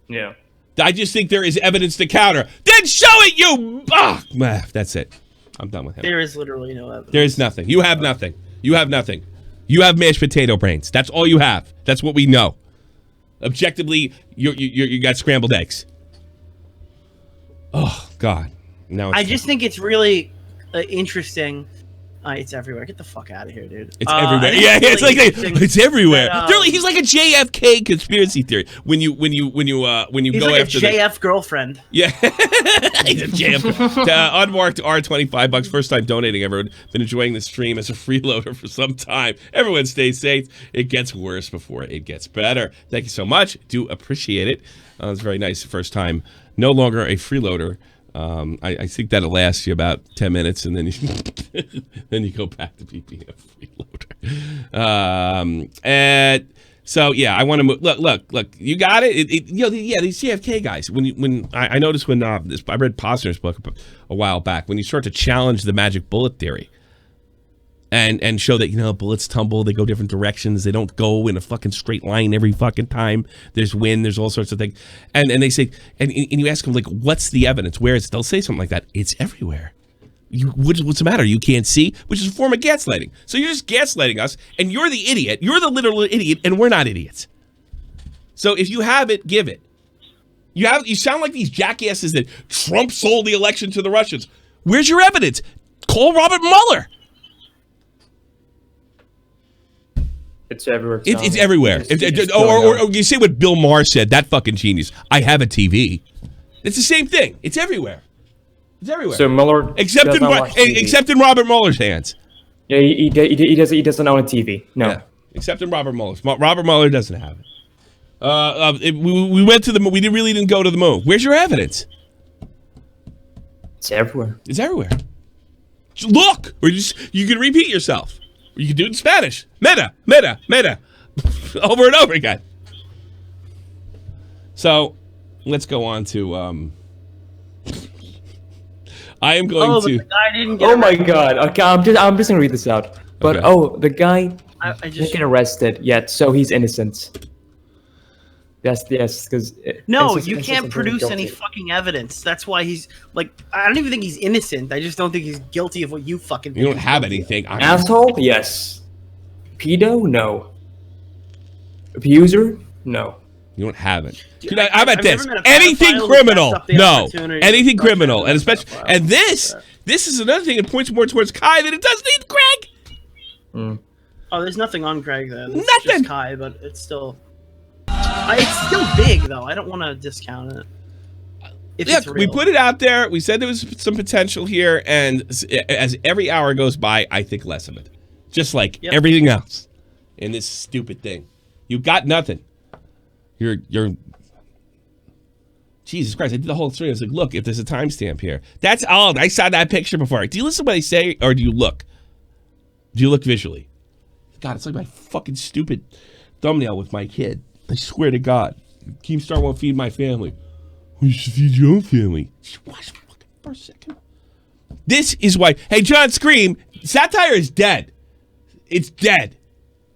Yeah. I just think there is evidence to counter. Then show it, you. That's it. I'm done with him. There is literally no evidence. There is nothing. You have nothing. You have nothing. You have mashed potato brains. That's all you have. That's what we know. Objectively, you got scrambled eggs. Oh God! No, I just think it's really interesting. It's everywhere. Get the fuck out of here, dude. It's everywhere. Yeah, it's like it's everywhere. He's like a JFK conspiracy theory. When you He's go like after a JF girlfriend. Yeah, he's a JF. Unmarked R, $25. First time donating. Everyone been enjoying the stream as a freeloader for some time. Everyone stay safe. It gets worse before it gets better. Thank you so much. Do appreciate it. It's very nice. First time. No longer a freeloader. I think that'll last you about 10 minutes, and then you go back to being a freeloader. And so yeah, I want to move. Look. You got it. These JFK guys. When I noticed when I read Posner's book a while back, when you start to challenge the magic bullet theory. And show that, bullets tumble, they go different directions, they don't go in a fucking straight line every fucking time. There's wind, there's all sorts of things. And they say, and you ask them, like, what's the evidence? Where is it? They'll say something like that. It's everywhere. What's the matter? You can't see? Which is a form of gaslighting. So you're just gaslighting us, and you're the idiot. You're the literal idiot, and we're not idiots. So if you have it, give it. You sound like these jackasses that Trump sold the election to the Russians. Where's your evidence? Call Robert Mueller. It's everywhere. It's everywhere. Or you say what Bill Maher said, that fucking genius. I have a TV. It's the same thing. It's everywhere. It's everywhere. So Mueller except in Robert Mueller's hands. Yeah, he doesn't own a TV. No. Yeah. Except in Robert Mueller's. Robert Mueller doesn't have it. We went to the moon. We really didn't go to the moon. Where's your evidence? It's everywhere. It's everywhere. Look, or you can repeat yourself. You can do it in Spanish. Meta. Over and over again. So, let's go on to, I am going to... But the guy didn't get Oh my god. Okay, I'm just gonna read this out. But, Okay. the guy I didn't just... get arrested yet, so he's innocent. Yes, because... No, you can't produce any fucking evidence. That's why he's, like, I don't even think he's innocent. I just don't think he's guilty of what you fucking You don't have anything. Asshole? Yes. Pedo? No. Abuser? No. You don't have it. Dude, How about I've this? never met a Anything pedophile who criminal? passed up the No. opportunity Anything to criminal, touch and a especially, pedophile. and this is another thing that points more towards Kai than it does need Greg. Oh, there's nothing on Craig there. It's Nothing! just Kai, but it's still... it's still big, though. I don't want to discount it. If it's Look, we real. put it out there. We said there was some potential here, and as every hour goes by, I think less of it. Just like everything else in this stupid thing. You got nothing. You're Jesus Christ, I did the whole stream. I was like, look, if there's a timestamp here. That's all. I saw that picture before. Do you listen to what I say, or do you look? Do you look visually? God, it's like my fucking stupid thumbnail with my kid. I swear to God. Keemstar won't feed my family. Well, you should feed your own family. Just watch fucking for a second. This is why. Hey, John Scream, satire is dead. It's dead.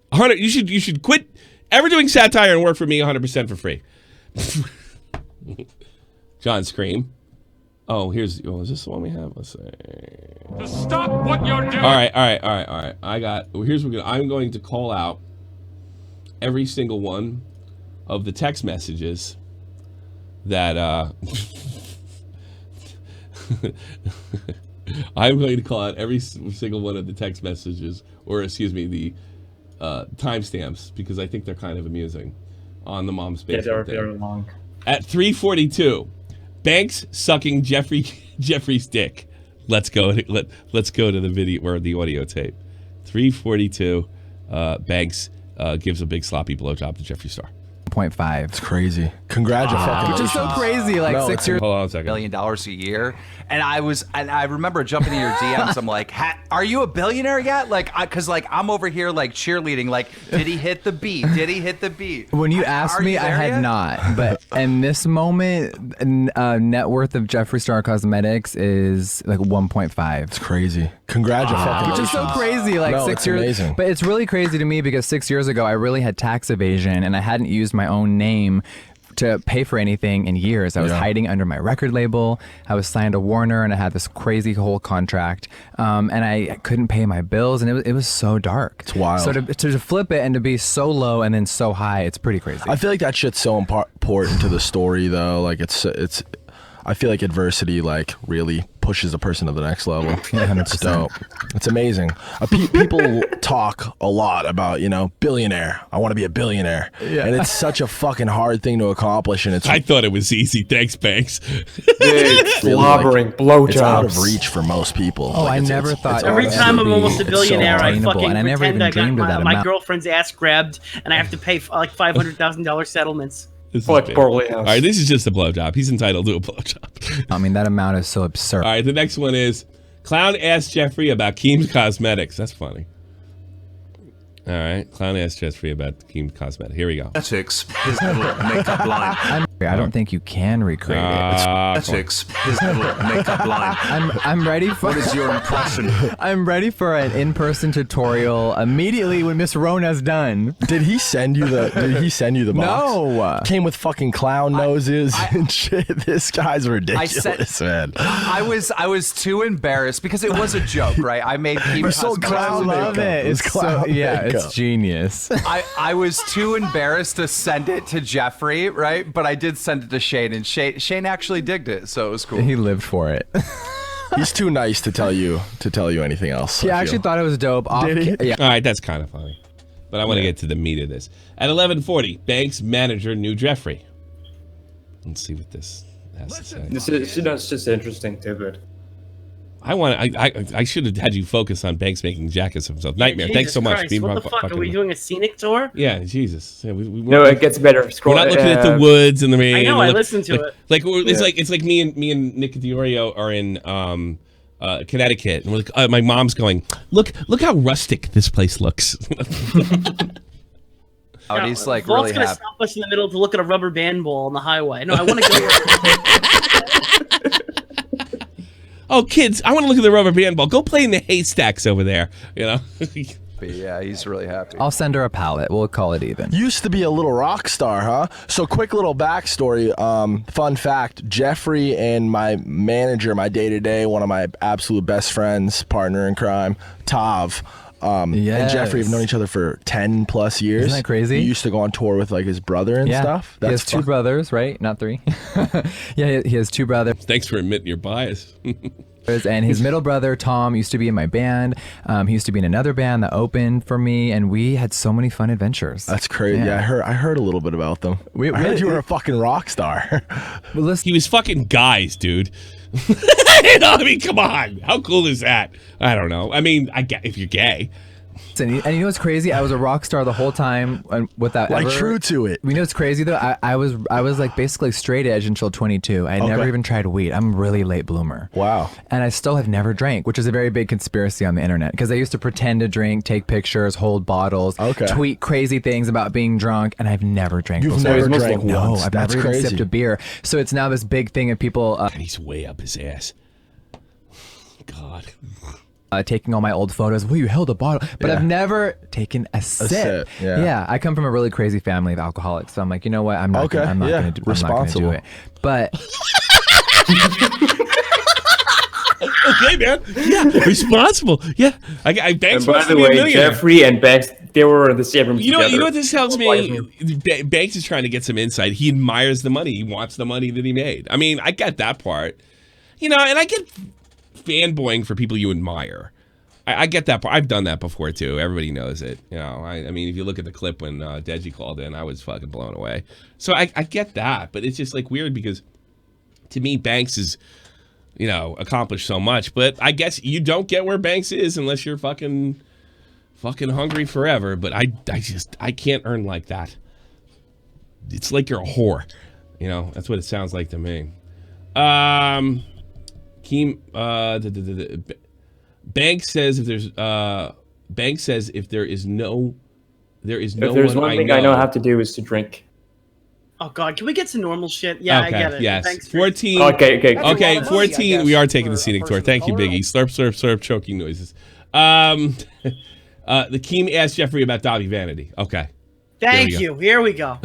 100. You should quit ever doing satire and work for me 100% for free. John Scream. Oh, is this the one we have? Let's see. Stop what you're doing. All right. I'm going to call out every single one of the text messages that I'm going to call out every single one of the text messages, or excuse me, the timestamps, because I think they're kind of amusing on the mom's Facebook. Yeah, they're very long. At 3:42, Banks sucking Jeffree's dick. Let's go to the video or the audio tape. 3:42, Banks gives a big sloppy blowjob to Jeffree Star. 0.5. It's crazy. Congratulations. Which is so crazy. Like No, 6 years. Hold on a second. $1 million a year, and I remember jumping in your DMs. I'm like, are you a billionaire yet? Like, cause like I'm over here like cheerleading. Like, did he hit the beat? Did he hit the beat? When you asked me, I had not. But in this moment, net worth of Jeffree Star Cosmetics is like 1.5. It's crazy. Congratulations. Which is so crazy. Like No, 6 it's years. amazing. But it's really crazy to me because 6 years ago, I really had tax evasion and I hadn't used my own name to pay for anything in years. I was hiding under my record label. I was signed to Warner and I had this crazy whole contract. And I couldn't pay my bills and it was so dark. It's wild. So to flip it and to be so low and then so high, it's pretty crazy. I feel like that shit's so important to the story, though. Like it's. I feel like adversity like really pushes a person to the next level. Yeah, 100%. It's dope. It's amazing. People talk a lot about, billionaire. I want to be a billionaire. Yeah. And it's such a fucking hard thing to accomplish. And I thought it was easy. Thanks, Banks. Slobbering, blowjobs. It's out of reach for most people. Oh, I never thought. Every time I'm almost a billionaire, I fucking and I never pretend even I got dreamed of that my amount. girlfriend's ass grabbed, and I have to pay like $500,000 settlements. All right, this is just a blowjob. He's entitled to a blowjob. I mean, that amount is so absurd. All right, the next one is Clown asked Jeffree about Keem's Cosmetics. That's funny. All right, Clown asked Jeffree about Keem's Cosmetics. Here we go. His little makeup line. I don't think you can recreate it. His little makeup line. I'm ready for. What is your impression? I'm ready for an in-person tutorial immediately when Miss Rona's done. Did he send you the? Box? No. Came with fucking clown noses and shit. This guy's ridiculous, man. I was too embarrassed because it was a joke, right? I made Keem I love it. It's so, it's genius. I was too embarrassed to send it to Jeffree, right? But I did send it to Shane, and Shane actually digged it, so it was cool. He lived for it. He's too nice to tell you anything else. He actually thought it was dope. Did he? Yeah. All right, that's kind of funny. But I want to get to the meat of this. At 11:40, Banks' manager knew Jeffree. Let's see what this has to say. That's just interesting tidbit. I should have had you focus on Banks making jackets of himself. Nightmare. Jesus Thanks so much. Christ, what the fuck? Are we doing a scenic tour? Yeah, Jesus. Yeah, No, it gets better. We're not looking at the woods and the rain. I know. I listened to it. It's like me and Nick Diorio are in Connecticut, and we're like, my mom's going, look how rustic this place looks. He's like Vault's really gonna happy. stop us in the middle to look at a rubber band ball on the highway. No, I want to go. Oh, kids, I want to look at the rubber band ball. Go play in the haystacks over there. But yeah, he's really happy. I'll send her a palette. We'll call it even. Used to be a little rock star, huh? So quick little backstory. Fun fact, Jeffree and my manager, my day-to-day, one of my absolute best friends, partner in crime, Tav, and Jeffree have known each other for 10 plus years. Isn't that crazy? He used to go on tour with like his brother and stuff. He has two brothers, right? Not three. Yeah, he has two brothers. Thanks for admitting your bias. And his middle brother, Tom, used to be in my band. He used to be in another band that opened for me, and we had so many fun adventures. That's crazy. Yeah, I heard a little bit about them. I heard you were a fucking rock star. He was fucking guys, dude. I mean, come on. How cool is that? I don't know. I mean, if you're gay. And you know what's crazy? I was a rock star the whole time without Like ever, true to it. You know what's crazy though? I was like basically straight edge until 22. I never even tried weed. I'm a really late bloomer. Wow. And I still have never drank, which is a very big conspiracy on the internet because I used to pretend to drink, take pictures, hold bottles, tweet crazy things about being drunk, and I've never drank. You've before. never drank No, once. I've That's never even crazy. sipped a beer. So it's now this big thing of people. And he's way up his ass. God. Taking all my old photos. Well, you held a bottle, but I've never taken a sip. Yeah. I come from a really crazy family of alcoholics, so I'm like, you know what? I'm not. Okay, I'm not yeah, gonna do responsible. it. But Okay, man. Yeah, responsible. Yeah, I Banks And by wants the to be a way, millionaire. Jeffree and Banks, they were in the same room You know together. what this tells me? Banks is trying to get some insight. He admires the money. He wants the money that he made. I mean, I get that part. You know, and I get fanboying for people you admire. I get that part. I've done that before too. Everybody knows it. You know, I mean, if you look at the clip when Deji called in, I was fucking blown away. So I get that, but it's just like weird because to me, Banks is, you know, accomplished so much. But I guess you don't get where Banks is unless you're fucking hungry forever. But I can't earn like that. It's like you're a whore. You know, that's what it sounds like to me. Banks says if there's If there's one thing I know how to do is to drink. Oh God, can we get some normal shit? Yeah, okay, I get it. Yes. Thanks, 14. Okay. 14. We are taking the scenic tour. Thank you, Biggie. Slurp, slurp, slurp, choking noises. The Keem asked Jeffree about Dahvie Vanity. Okay. Thank you. Here we go.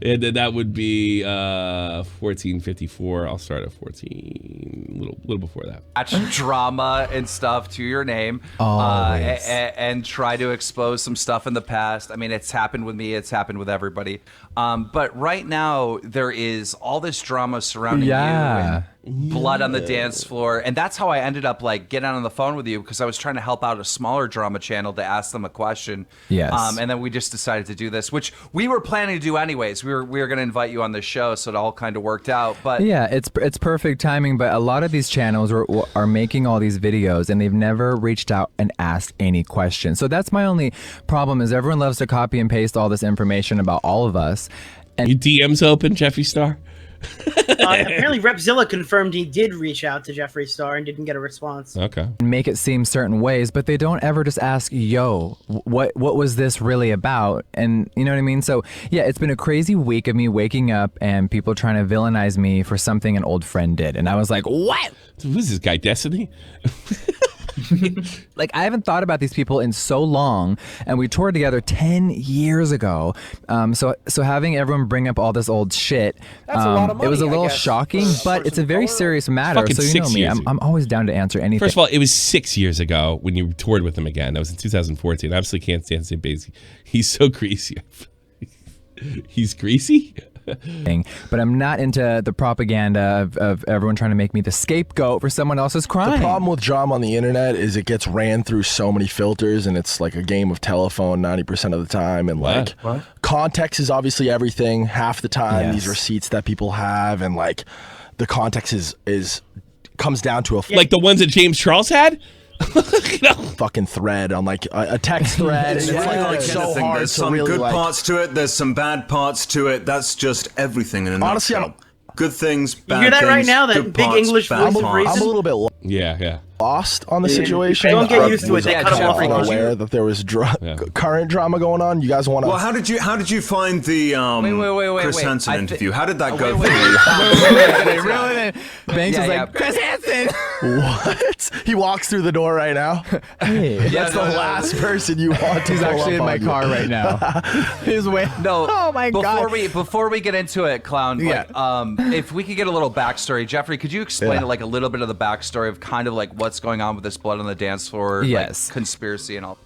And then that would be 1454. I'll start at 14, a little before that. Attach drama and stuff to your name, and try to expose some stuff in the past. I mean, it's happened with me. It's happened with everybody. But right now, there is all this drama surrounding you and blood on the dance floor. And that's how I ended up like getting on the phone with you, because I was trying to help out a smaller drama channel to ask them a question. Yes. And then we just decided to do this, which we were planning to do anyways. We were going to invite you on the show, so it all kind of worked out. But yeah, it's perfect timing. But a lot of these channels are making all these videos, and they've never reached out and asked any questions. So that's my only problem, is everyone loves to copy and paste all this information about all of us. And you DMs open, Jeffree Star? Apparently Repzilla confirmed he did reach out to Jeffree Star and didn't get a response. Okay. Make it seem certain ways, but they don't ever just ask, yo, what was this really about? And you know what I mean? So yeah, it's been a crazy week of me waking up and people trying to villainize me for something an old friend did. And I was like, what? Who's this guy, Destiny? Like, I haven't thought about these people in so long, and we toured together 10 years ago. So having everyone bring up all this old shit, That's a lot of money, it was a I little guess, shocking, but it's a very serious matter. Fucking So you know 6 me, years I'm always down to answer anything. First of all, it was 6 years ago when you toured with him again. That was in 2014. I absolutely can't stand St. Basie. He's so greasy. He's greasy? But I'm not into the propaganda of everyone trying to make me the scapegoat for someone else's crime. The problem with drama on the internet is it gets ran through so many filters, and it's like a game of telephone 90% of the time. And like, context is obviously everything. Half the time, these receipts that people have, and like, the context is comes down to like the ones that James Charles had. Fucking thread on like a text thread. And it's like so anything, hard there's to some really good like, parts to it. There's some bad parts to it. That's just everything in a honestly, nutshell. Good things, bad You hear that things, right now? That good big parts, English bad voice of parts. I'm a little bit yeah. lost on the situation. Don't get used to it. They cut them off. Aware that there was current drama going on. You guys want to? Well, how did you find the wait, Chris Hansen interview? How did that go? Wait. Banks is like, Chris Hansen. What? He walks through the door right now. Hey, that's the last person you want to. He's actually in my car right now. He's way. No. Oh my god. Before we get into it, clown. Like, if we could get a little backstory, Jeffree, could you explain like a little bit of the backstory of kind of like what's going on with this blood on the dance floor, like conspiracy and all?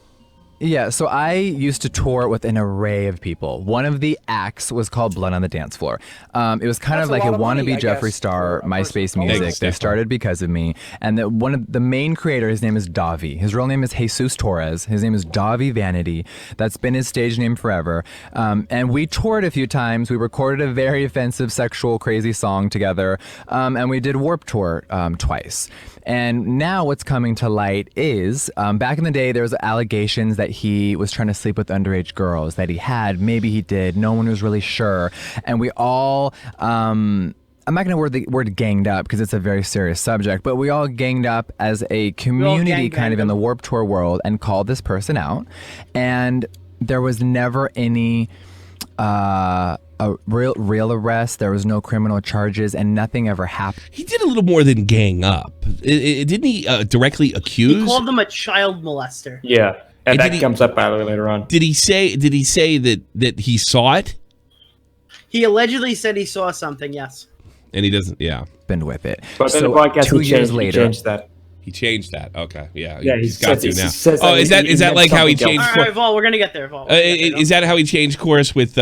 Yeah, so I used to tour with an array of people. One of the acts was called Blood on the Dance Floor. It was kind of like a wannabe Jeffree Star MySpace music. They started because of me. And one of the main creator, his name is Dahvie. His real name is Jesus Torres. His name is Dahvie Vanity. That's been his stage name forever. And we toured a few times. We recorded a very offensive, sexual, crazy song together. And we did Warped Tour twice. And now what's coming to light is, back in the day, there was allegations that he was trying to sleep with underage girls, that he had, maybe he did, no one was really sure. And we all, I'm not going to word ganged up because it's a very serious subject, but we all ganged up as a community kind of in the Warped Tour world and called this person out. And there was never any a real arrest. There was no criminal charges, and nothing ever happened. He did a little more than gang up. Didn't he directly accuse? He called them a child molester. Yeah, and that comes up later on. Did he say that he saw it? He allegedly said he saw something. Yes. And he doesn't. Yeah. Been with it. But then the podcast 2 years later, he changed that. He changed that. Okay. Yeah. Yeah, he's got to now. Oh, is that like how he changed? All right, Vol, we're gonna get there. Vol. Is that how he changed course with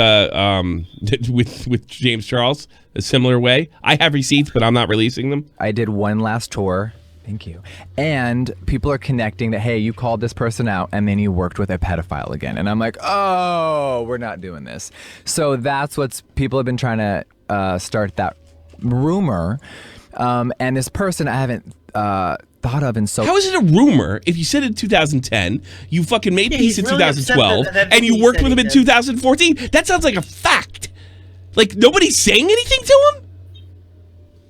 James Charles? A similar way. I have receipts, but I'm not releasing them. I did one last tour. Thank you. And people are connecting that, hey, you called this person out and then you worked with a pedophile again. And I'm like, oh, we're not doing this. So that's what's people have been trying to start that rumor. And this person I haven't thought of in so. How is it a rumor if you said it in 2010, you fucking made peace in really 2012, that and you worked with him in 2014? That sounds like a fact. Like nobody's saying anything to him?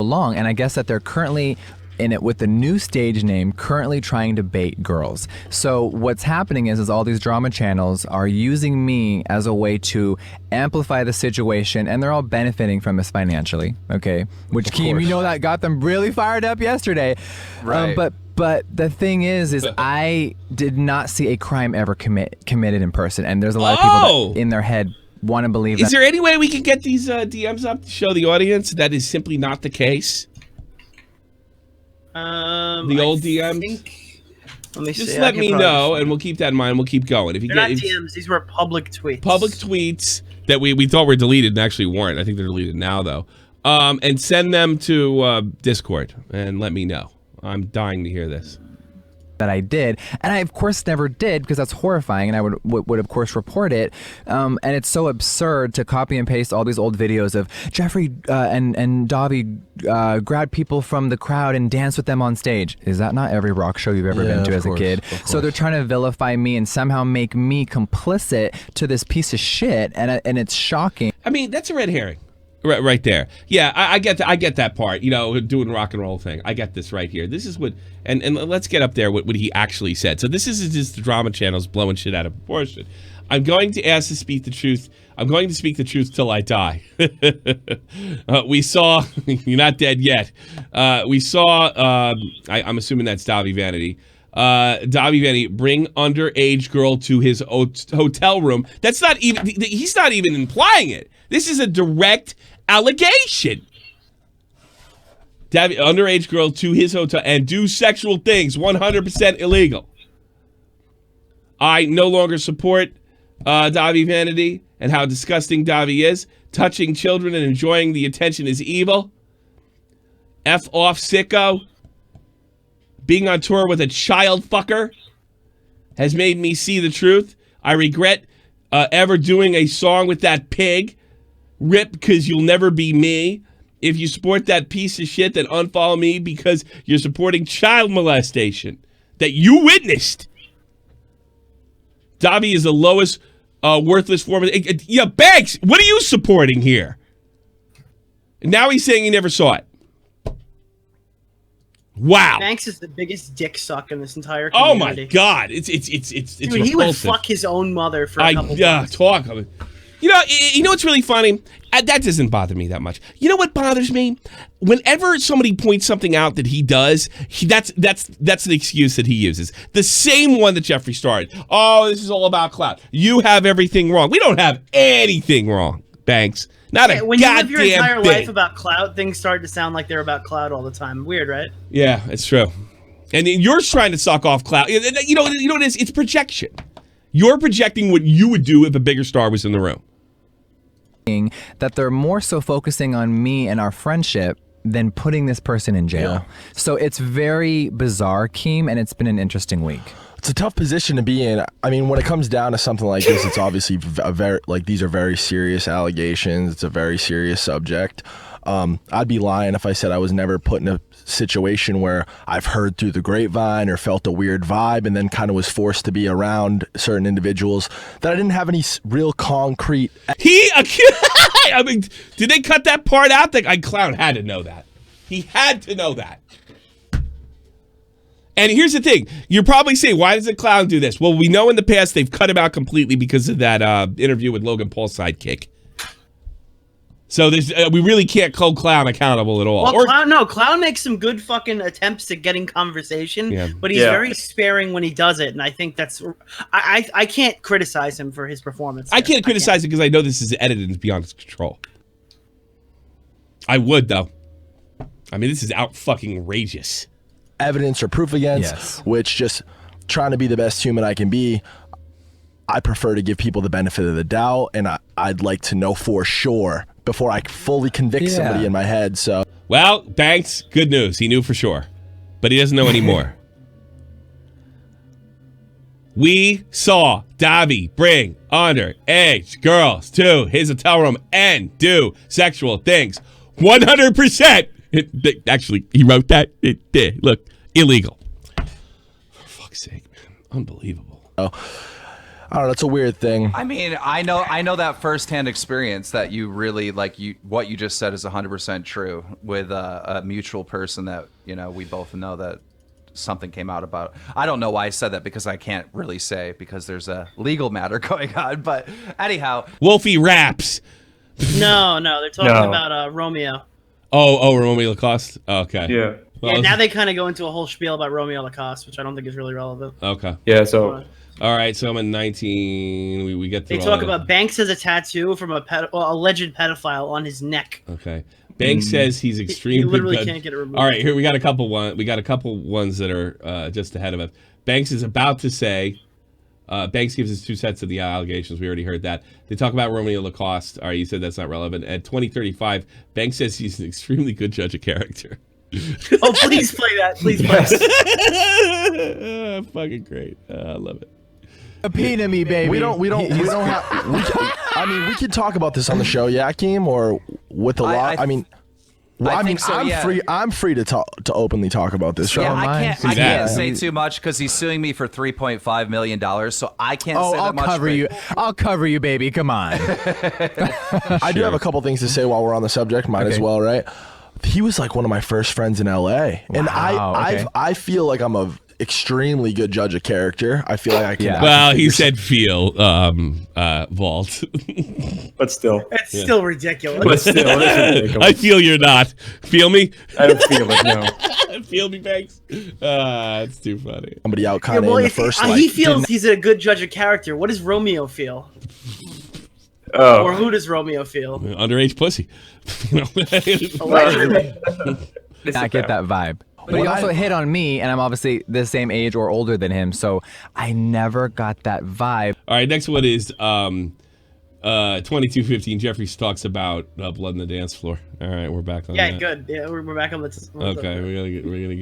Long, and I guess that they're currently in it with the new stage name, currently trying to bait girls. So what's happening is all these drama channels are using me as a way to amplify the situation, and they're all benefiting from this financially, okay? Which, Keem, you know that got them really fired up yesterday. Right. But the thing is I did not see a crime ever committed in person, and there's a lot of people that in their head want to believe that. Is there any way we can get these DMs up to show the audience that is simply not the case? The old DMs. Let me just see. let me know, and we'll keep that in mind. We'll keep going. If you They're not DMs; these were public tweets. Public tweets that we thought were deleted and actually weren't. I think they're deleted now, though. And send them to Discord and let me know. I'm dying to hear this. That I did, and I of course never did because that's horrifying, and I would of course report it. And it's so absurd to copy and paste all these old videos of Jeffree and Dahvie grab people from the crowd and dance with them on stage. Is that not every rock show you've ever been to as a kid? So they're trying to vilify me and somehow make me complicit to this piece of shit, and it's shocking. I mean, that's a red herring. Right there. Yeah, I get that. I get that part. You know, doing rock and roll thing. I get this right here. This is what, and let's get up there what he actually said. So this is just the drama channels blowing shit out of proportion. I'm going to ask to speak the truth. I'm going to speak the truth till I die. We saw, you're not dead yet. We saw, I'm assuming that's Dahvie Vanity. Dahvie Vanity bring underage girl to his hotel room. That's not even, he's not even implying it. This is a direct allegation. Underage girl to his hotel and do sexual things, 100% illegal. I no longer support Dahvie Vanity and how disgusting Dahvie is. Touching children and enjoying the attention is evil. F off, sicko. Being on tour with a child fucker has made me see the truth. I regret ever doing a song with that pig. Rip, because you'll never be me. If you support that piece of shit, then unfollow me because you're supporting child molestation that you witnessed. Dahvie is the lowest worthless form of... Yeah, Banks, what are you supporting here? And now he's saying he never saw it. Wow. Banks is the biggest dick suck in this entire community. Oh my God. It's Dude, he would fuck his own mother for a couple months. Talk of it. You know what's really funny? That doesn't bother me that much. You know what bothers me? Whenever somebody points something out that he does, that's the excuse that he uses. The same one that Jeffree started. Oh, this is all about clout. You have everything wrong. We don't have anything wrong, Banks. Not a goddamn thing. When you live your entire life about clout, things start to sound like they're about clout all the time. Weird, right? Yeah, it's true. And you're trying to suck off clout. You know what it is? It's projection. You're projecting what you would do if a bigger star was in the room. That they're more so focusing on me and our friendship than putting this person in jail. Yeah. So it's very bizarre, Keem, and it's been an interesting week. It's a tough position to be in. I mean, when it comes down to something like this, it's obviously these are very serious allegations. It's a very serious subject. I'd be lying if I said I was never put in a situation where I've heard through the grapevine or felt a weird vibe and then kind of was forced to be around certain individuals that I didn't have any real concrete. I mean, did they cut that part out? That clown had to know that. He had to know that. And here's the thing. You're probably saying, why does the clown do this? Well, we know in the past they've cut him out completely because of that interview with Logan Paul's sidekick. So there's, we really can't hold Clown accountable at all. Well, Clown makes some good fucking attempts at getting conversation, but he's very sparing when he does it, and I think that's... I can't criticize him for his performance. I can't criticize it because I know this is edited and it's beyond his control. I would, though. I mean, this is out-fucking-rageous. Evidence or proof against, which just trying to be the best human I can be, I prefer to give people the benefit of the doubt, and I'd like to know for sure before I fully convict somebody in my head. So, well, Banks, good news. He knew for sure, but he doesn't know anymore. We saw Dahvie bring underage girls to his hotel room and do sexual things. 100%. Actually, he wrote that. It did. Look, illegal. For fuck's sake, man. Unbelievable. Oh. I don't know. It's a weird thing. I mean, I know that firsthand experience that you really like. What you just said is 100% true with a mutual person that we both know that something came out about. I don't know why I said that because I can't really say because there's a legal matter going on. But anyhow, Wolfie raps. No, they're talking about Romeo. Oh, Romeo Lacoste. Okay. Yeah. Well, Yeah. Now they kind of go into a whole spiel about Romeo Lacoste, which I don't think is really relevant. Okay. Yeah. So. All right, so I'm in 19. We get through. They talk about Banks has a tattoo from a alleged pedophile on his neck. Okay. Banks says he's extremely He literally good. can't get it removed. All right, here we got a couple ones that are just ahead of us. Banks is about to say. Banks gives us 2 sets of the allegations. We already heard that. They talk about Romeo Lacoste. All right, you said that's not relevant. At 2035, Banks says he's an extremely good judge of character. Oh, please play that. Please play that. Fucking great. I love it. Subpoena me, baby. We don't have. I mean, we could talk about this on the show, Yakim, or with the law. I mean, I'm free to openly talk about this. Yeah, I can't say too much because he's suing me for $3.5 million, so I can't say that much. I'll cover you, baby. Come on. I do have a couple things to say while we're on the subject. Might as well, right? He was like one of my first friends in LA, and I feel like I'm a extremely good judge of character. I feel like I can. Yeah. Well, he said feel Vault. But still. It's still ridiculous. But still, it's ridiculous. I feel you're not. Feel me? I don't feel it, no. Feel me, Banks? It's too funny. Somebody out kind of in the first he feels he's a good judge of character. What does Romeo feel? Oh. Or who does Romeo feel? Underage pussy. I get that vibe. But he also hit on me, and I'm obviously the same age or older than him, so I never got that vibe. All right, next one is 2215. Jeffree talks about blood on the dance floor. All right, we're back on that. Yeah, good. Yeah, we're back on the... Okay,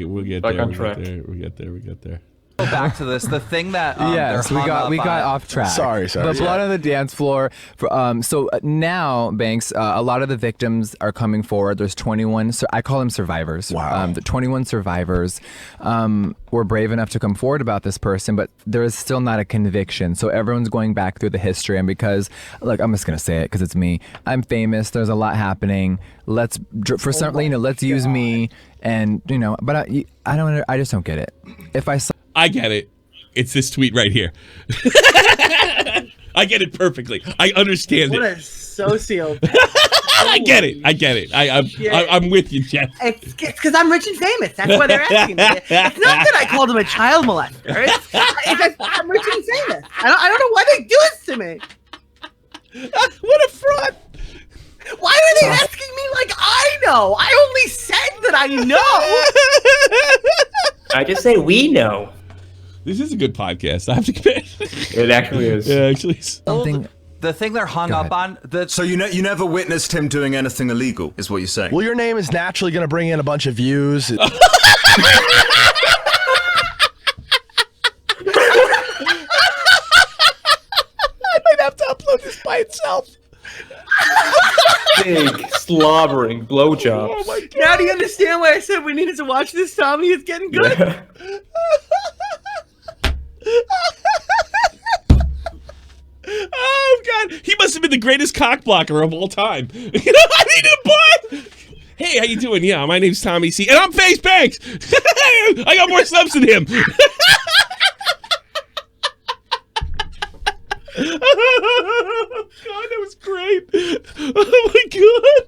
we'll get back there. on track. We get there. Go back to this. The thing that yes, we got off track. Sorry. The blood on the dance floor. So now, Banks, a lot of the victims are coming forward. There's 21. So I call them survivors. Wow. The 21 survivors were brave enough to come forward about this person, but there is still not a conviction. So everyone's going back through the history, and because, look, I'm just gonna say it because it's me. I'm famous. There's a lot happening. Let's use me, and but I just don't get it. If I get it. It's this tweet right here. I get it perfectly. I understand What it. a sociopath. I get it. I'm with you, Jeff. It's because I'm rich and famous. That's why they're asking me. It's not that I called him a child molester. It's that I'm rich and famous. I don't know why they do this to me. What a fraud. Why are they asking me like I know? I only said that I know. I just say we know. This is a good podcast. I have to admit. It actually is. Yeah, actually. Something. The thing they're hung up on. So you never witnessed him doing anything illegal, is what you're saying? Well, your name is naturally going to bring in a bunch of views. I might have to upload this by itself. Big slobbering blowjob. Oh my God. Now do you understand why I said we needed to watch this, Tommy? It's getting good. Yeah. Oh God, he must have been the greatest cock blocker of all time. I needed a butt. Hey, how you doing? Yeah, my name's Tommy C, and I'm Face Banks. I got more subs than him. Oh God, that was great. Oh my God.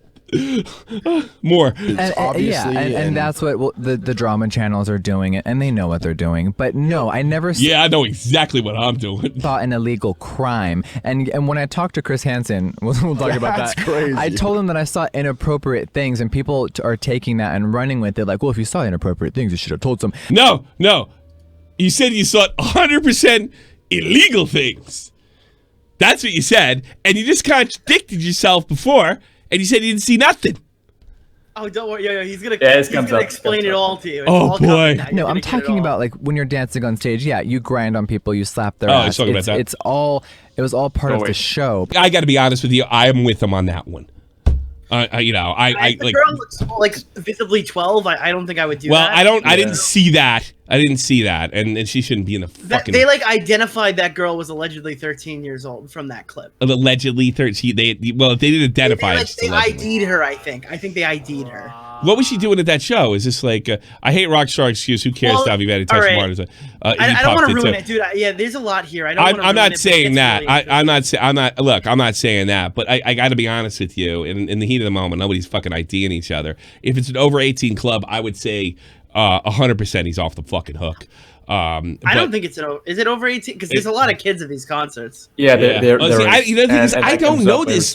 More. And that's what the drama channels are doing, and they know what they're doing. But no, I never. Yeah, I know exactly what I'm doing. Thought an illegal crime, and when I talked to Chris Hansen, we'll talk about that. That's crazy. I told him that I saw inappropriate things, and people are taking that and running with it. Like, well, if you saw inappropriate things, you should have told some. No. You said you saw 100% illegal things. That's what you said, and you just contradicted yourself before. And you said you didn't see nothing. Oh, don't worry. Yeah, he's gonna explain it all to you. It's Oh all boy. No, I'm talking about like when you're dancing on stage. Yeah, you grind on people, you slap their ass. Talking about that. It was all part of the show. I got to be honest with you. I am with him on that one. I the like. girl looks like visibly 12. I don't think I would do Well, that. I didn't see that. And she shouldn't be in the fucking. They like identified that girl was allegedly 13 years old from that clip. Allegedly 13. They didn't identify. They ID'd her. I think they ID'd her. What was she doing at that show? Is this like I hate Rockstar excuse? Who cares? Dahvie Vanity touched Martyrs. I don't want to ruin it, dude. Yeah, there's a lot here. I'm not saying that. I'm not saying that. But I got to be honest with you. In the heat of the moment, nobody's fucking IDing each other. If it's an over 18 club, I would say 100% he's off the fucking hook. I don't think it's is it over 18? Because there's a lot of kids at these concerts. Yeah, I don't know this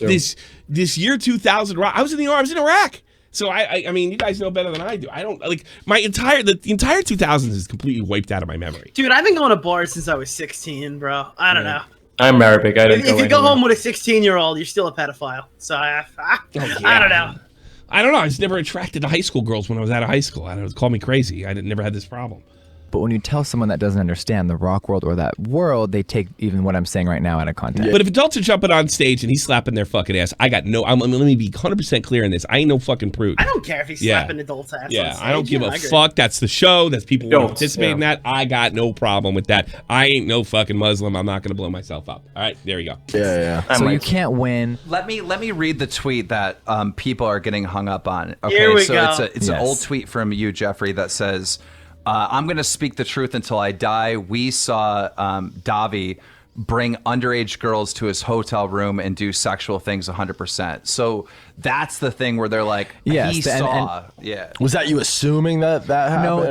year 2000. I was in Iraq. So I mean, you guys know better than I do. I don't like the entire 2000s is completely wiped out of my memory. Dude, I've been going to bars since I was 16, bro. I don't know. I'm Arabic. If you go home with a 16-year-old, you're still a pedophile. So I don't know. I don't know. I was never attracted to high school girls when I was out of high school. I don't know. Call me crazy. I never had this problem. But when you tell someone that doesn't understand the rock world or that world, they take even what I'm saying right now out of context. But if adults are jumping on stage and he's slapping their fucking ass, let me be 100% clear in this. I ain't no fucking prude. I don't care if he's slapping adults' ass. Yeah, I don't give a fuck. That's the show. That's people who participate in that. I got no problem with that. I ain't no fucking Muslim. I'm not going to blow myself up. All right, there you go. Yeah. So you can't win. Let me read the tweet that people are getting hung up on. Okay, Here we so go. it's an old tweet from you, Jeffree, that says, I'm going to speak the truth until I die. We saw Dahvie bring underage girls to his hotel room and do sexual things 100%. So that's the thing where they're like, he saw. Yeah. Was that you assuming that happened? No.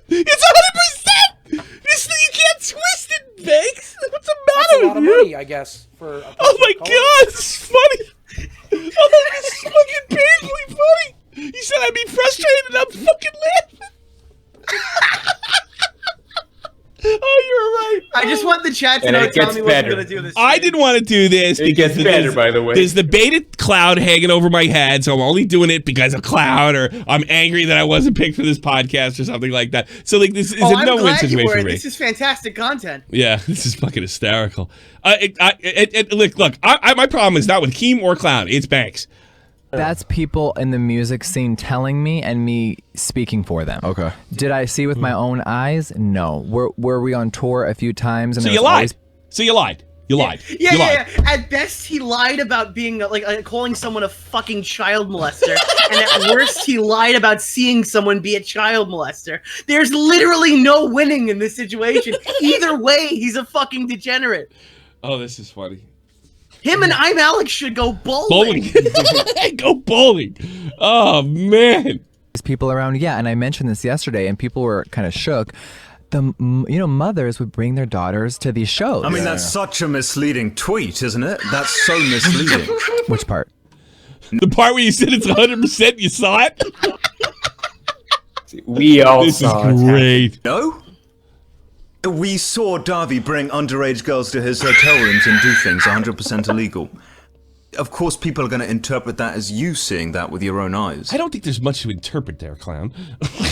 It's 100%. This thing, you can't twist it, Banks. What's the matter with you? Money, I guess. Oh my God, this is funny. Oh, this is fucking painfully funny. You said I'd be frustrated and I'm fucking laughing. Oh, you're right. I just want the chat to know Tommy wasn't going to do this. I didn't want to do this. It gets better, by the way. There's the baited cloud hanging over my head, so I'm only doing it because of cloud, or I'm angry that I wasn't picked for this podcast or something like that. So like this is a no-win situation for me. This is fantastic content. Yeah, this is fucking hysterical. Look, my problem is not with Keem or Cloud. It's Banks. That's people in the music scene telling me and me speaking for them. Okay. Did I see with my own eyes? No. Were we on tour a few times? And so you lied. You lied. Yeah. At best, he lied about being calling someone a fucking child molester, and at worst, he lied about seeing someone be a child molester. There's literally no winning in this situation. Either way, he's a fucking degenerate. Oh, this is funny. Him and I'm Alex should go bowling. Go bowling. Oh, man. There's people around, yeah, and I mentioned this yesterday, and people were kind of shook. Mothers would bring their daughters to these shows. I mean, that's such a misleading tweet, isn't it? That's so misleading. Which part? The part where you said it's 100%, you saw it? We all This saw is it. great. No? We saw Dahvie bring underage girls to his hotel rooms and do things 100% illegal. Of course, people are going to interpret that as you seeing that with your own eyes. I don't think there's much to interpret there, clown.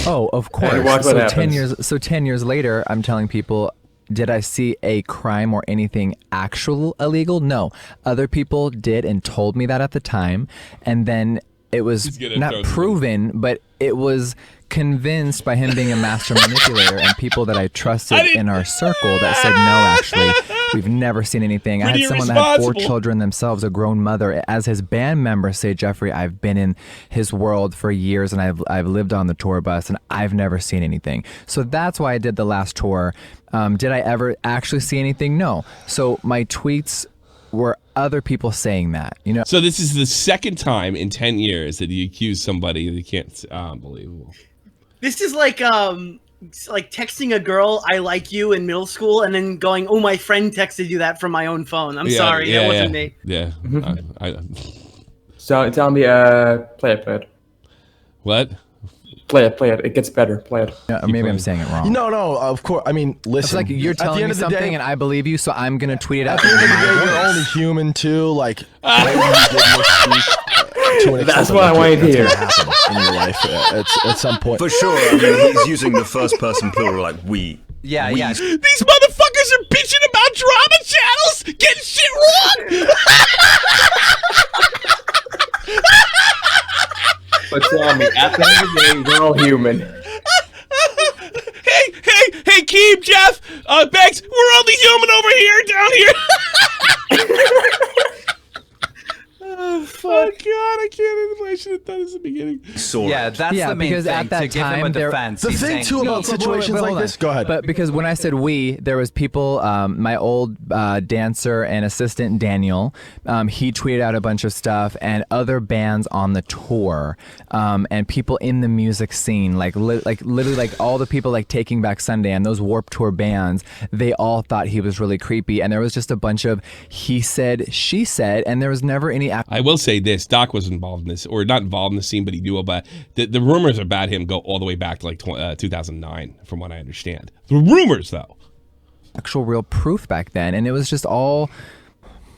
Oh, of course. watch what So happens. 10 years later, I'm telling people, did I see a crime or anything actual illegal? No. Other people did and told me that at the time, and then it was not proven, but it was convinced by him being a master manipulator and people that I trusted in our circle that said, no, actually, we've never seen anything. I had someone that had 4 children themselves, a grown mother, as his band member say, Jeffree, I've been in his world for years and I've lived on the tour bus and I've never seen anything. So that's why I did the last tour. Did I ever actually see anything? No. So my tweets were other people saying that, you know. So this is the second time in 10 years that you accuse somebody that you can't. Unbelievable. This is like texting a girl "I like you" in middle school, and then going, "Oh, my friend texted you that from my own phone. I'm sorry, that wasn't me." Yeah. So tell me, play it. What? Play it. It gets better. Play it. Yeah, or maybe I'm saying it wrong. No, of course. I mean, listen. It's like you're telling me something and I believe you, so I'm gonna tweet it out. At the end of the day, you're only human too. Like, maybe you did misspeak to an extent. That's what I wanted to hear. That's gonna happen in your life at some point. For sure. I mean, he's using the first person plural, like we. Yeah. These motherfuckers are bitching about drama channels, getting shit wrong. But tell me, at the end of the day, we're all human. Hey, Keeb, Jeff, Bex, we're only human over here, down here. Oh, fuck. God, I can't believe I should have done this at the beginning. Yeah, that's the main because thing. at that to give him a time, defense. The he's thing saying, too about situations like this. Go ahead. But because when I said we, there was people. My old dancer and assistant Daniel, he tweeted out a bunch of stuff, and other bands on the tour, and people in the music scene, like literally like all the people like Taking Back Sunday and those Warped Tour bands. They all thought he was really creepy, and there was just a bunch of he said, she said, and there was never any. I will say this: Doc was involved in this, or not involved in the scene, but he knew about the rumors about him go all the way back to like 2009, from what I understand. The rumors, though, actual real proof back then, and it was just all.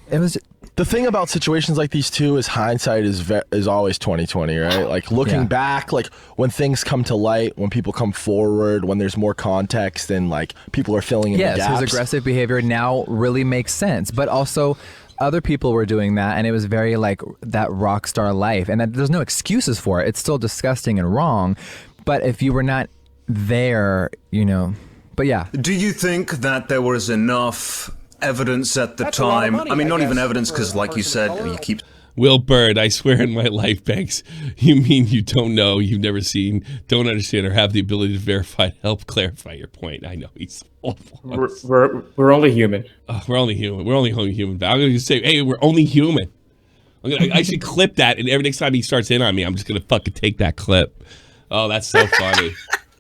It was. The thing about situations like these too is hindsight is always 20/20, right? Like looking back, like when things come to light, when people come forward, when there's more context, and like people are filling in the gaps. Yes, his aggressive behavior now really makes sense, but also. Other people were doing that, and it was very like that rock star life, and that there's no excuses for it. It's still disgusting and wrong, but if you were not there, you know. But yeah. Do you think that there was enough evidence at the time? I mean, not even evidence, because like you said, you keep. Will Bird, I swear in my life, Banks, you mean you don't know, you've never seen, don't understand, or have the ability to verify, help clarify your point. I know, he's awful. We're only human. We're only human. We're only human. I'm going to say, hey, we're only human. I should clip that, and every next time he starts in on me, I'm just going to fucking take that clip. Oh, that's so funny.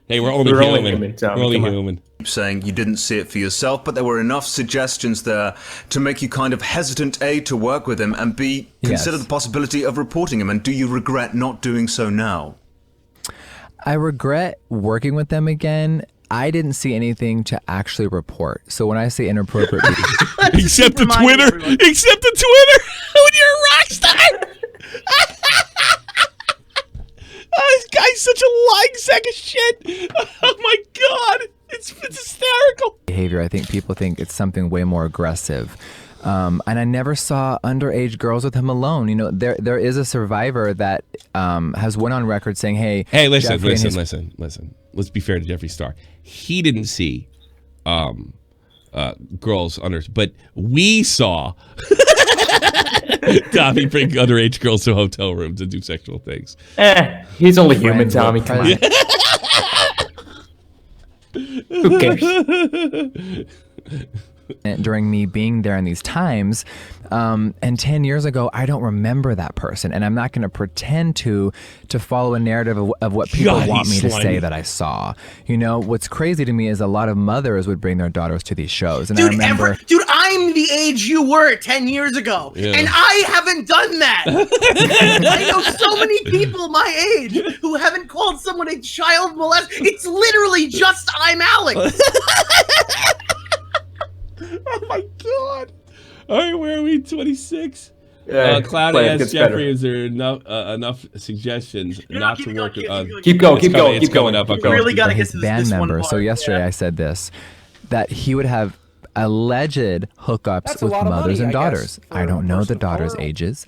Hey, we're only human. We're only human. Saying you didn't see it for yourself, but there were enough suggestions there to make you kind of hesitant, A, to work with him, and B, consider the possibility of reporting him. And do you regret not doing so now? I regret working with them again. I didn't see anything to actually report. So when I say inappropriate, except the Twitter, when you're a rock star. Oh, this guy's such a lying sack of shit. Oh my God. It's hysterical. Behavior, I think people think it's something way more aggressive. And I never saw underage girls with him alone. You know, there is a survivor that has went on record saying, hey, listen. Let's be fair to Jeffree Star. He didn't see girls under, but we saw Dahvie bring underage girls to hotel rooms and do sexual things. He's only human, Tommy. Come on. Who cares? during me being there in these times. And 10 years ago, I don't remember that person. And I'm not going to pretend to follow a narrative of what people want me to say that I saw. You know, what's crazy to me is a lot of mothers would bring their daughters to these shows. And I remember... Dude, I'm the age you were 10 years ago. Yeah. And I haven't done that. I know so many people my age who haven't called someone a child molester. It's literally just I'm Alex. Oh my god! All right, where are we? 26. Yeah, Cloud play, it asked gets Jeffree, better. "Is there enough suggestions not to work on?" Keep going, keep going, It's keep going. coming up. Keep Okay. going. Really gotta his get to band this one member. part. So yesterday I said this, that he would have alleged hookups That's a with lot of mothers money, and I daughters. guess, for I don't a know person the of daughters' color. ages.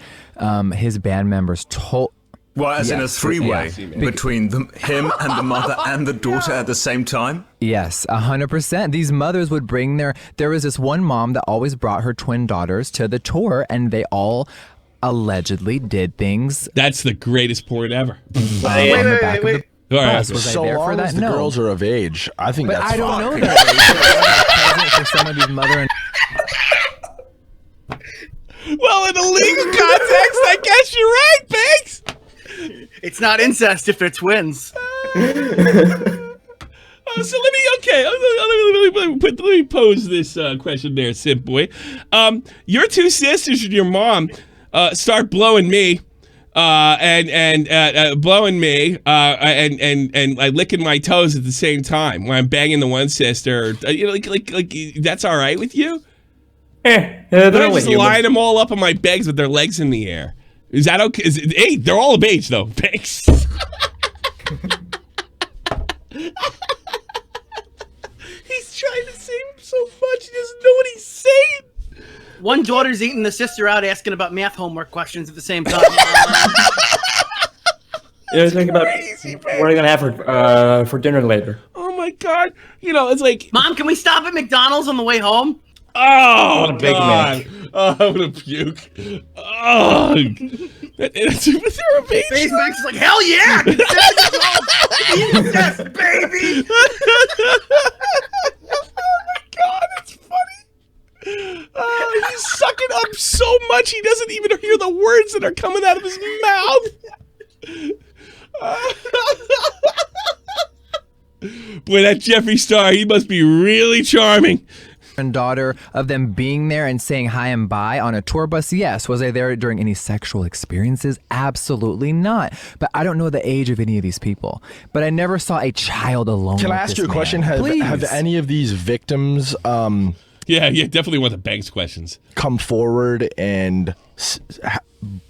His band members told... Well, as in a Yes, three-way yeah. between him and the mother and the daughter at the same time? Yes, 100%. These mothers would bring there was this one mom that always brought her twin daughters to the tour, and they all allegedly did things. That's the greatest porn ever. On the back of the All right. bus. Was I So there for long that? as the No. girls are of age, I think But that's I don't fine. know that. For some of these mother and Well, in a legal context, I guess you're right, Banks. It's not incest if they're twins. So let me pose this question there, Simp Boy. Your two sisters and your mom start blowing me, and blowing me, and like licking my toes at the same time when I'm banging the one sister. You know, like that's all right with you? They're But I only just human. line them all up on my bags with their legs in the air. Is that okay? Hey, they're all of age though. Banks. He's trying to save him so much he doesn't know what he's saying. One daughter's eating the sister out, asking about math homework questions at the same time. Think about what are you gonna have for dinner later. Oh my god! You know, it's like, Mom, can we stop at McDonald's on the way home? oh a Big god! Oh, I'm gonna puke. Oh, they're a baby. Face Max is like, hell yeah! Incest, baby! God, it's funny. He's sucking up so much he doesn't even hear the words that are coming out of his mouth. Boy, that Jeffree Star, he must be really charming. and daughter of them being there and saying hi and bye on a tour bus? Yes. Was I there during any sexual experiences? Absolutely not. But I don't know the age of any of these people. But I never saw a child alone. Can I with ask this you a man. question? Have any of these victims Yeah, definitely want the Banks questions. come forward and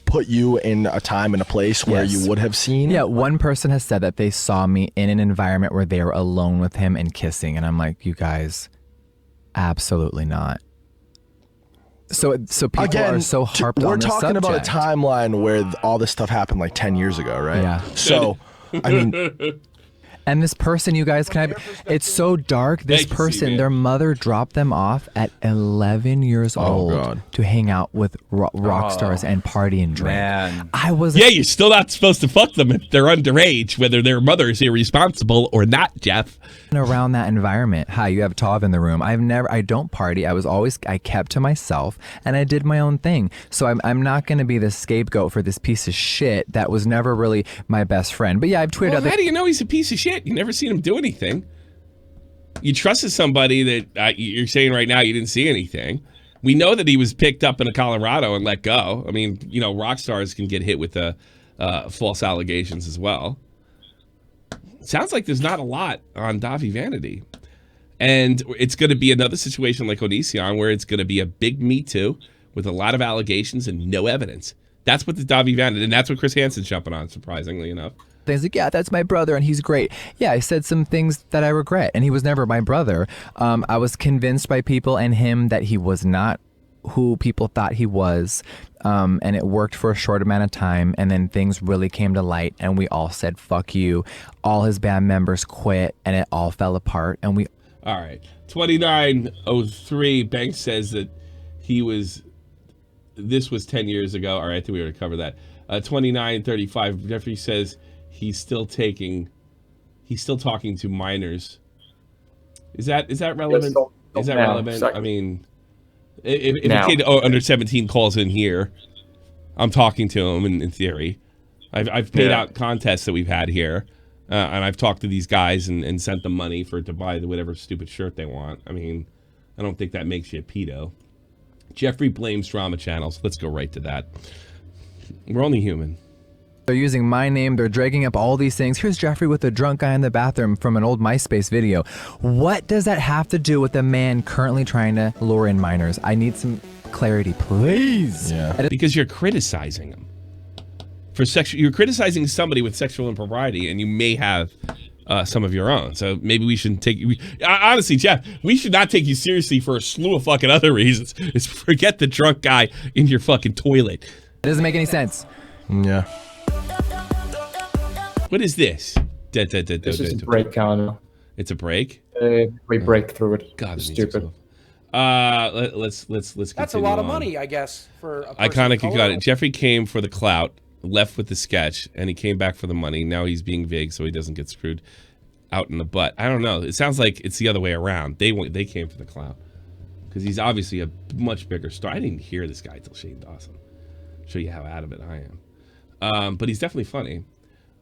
put you in a time and a place where Yes. you would have seen? Yeah, one person has said that they saw me in an environment where they were alone with him and kissing, and I'm like, you guys, absolutely not. So people Again, are so harped we're on this talking about a subject. timeline where all this stuff happened like 10 years ago, right? Yeah. So, I mean, And this person, you guys, it's so dark. This Thank you, person, C-Man. their mother dropped them off at 11 years old God. to hang out with rock stars and party and drink. Man. I was Yeah, you're still not supposed to fuck them if they're underage, whether their mother is irresponsible or not, Jeff. around that environment. Hi, you have Tav in the room. I don't party. I kept to myself and I did my own thing. So I'm not going to be the scapegoat for this piece of shit that was never really my best friend. But yeah, I've tweeted Well, other how do you know he's a piece of shit? You never seen him do anything. You trusted somebody that you're saying right now you didn't see anything. We know that he was picked up in Colorado and let go. I mean, rock stars can get hit with false allegations as well. Sounds like there's not a lot on Dahvie Vanity. And it's going to be another situation like Onision where it's going to be a big Me Too with a lot of allegations and no evidence. That's what the Dahvie Vanity, and that's what Chris Hansen's jumping on, surprisingly enough. things like, yeah, that's my brother and he's great. Yeah, I said some things that I regret, and he was never my brother. I was convinced by people and him that he was not who people thought he was, and it worked for a short amount of time, and then things really came to light and we all said fuck you. All his band members quit and it all fell apart, and we All right. 2903, Banks says that this was 10 years ago. All right, I think we already covered that. 2935, Jeffree says he's still talking to minors. Is that relevant? Is that No, relevant? sorry. I mean, if a Now. kid under 17 calls in here, I'm talking to him in theory. I've paid out contests that we've had here, and I've talked to these guys and sent them money to buy whatever stupid shirt they want. I mean, I don't think that makes you a pedo. Jeffree blames drama channels. Let's go right to that. We're only human. They're using my name. They're dragging up all these things. Here's Jeffree with a drunk guy in the bathroom from an old MySpace video. What does that have to do with a man currently trying to lure in minors? I need some clarity, please. Yeah. Because you're criticizing them for sexual. You're criticizing somebody with sexual impropriety, and you may have some of your own. So maybe we shouldn't take. Honestly, Jeff, we should not take you seriously for a slew of fucking other reasons. Is forget the drunk guy in your fucking toilet. It doesn't make any sense. Yeah. What is this? This is a break calendar. It's a break. We break through it. God, It's the music's stupid. Let's That's a continue lot of on. money, I guess, for a person Iconic, of you color. got it. Jeffree came for the clout, left with the sketch, and he came back for the money. Now he's being vague so he doesn't get screwed out in the butt. I don't know. It sounds like it's the other way around. They came for the clout because he's obviously a much bigger star. I didn't hear this guy till Shane Dawson. Show you how out of it I am. But he's definitely funny.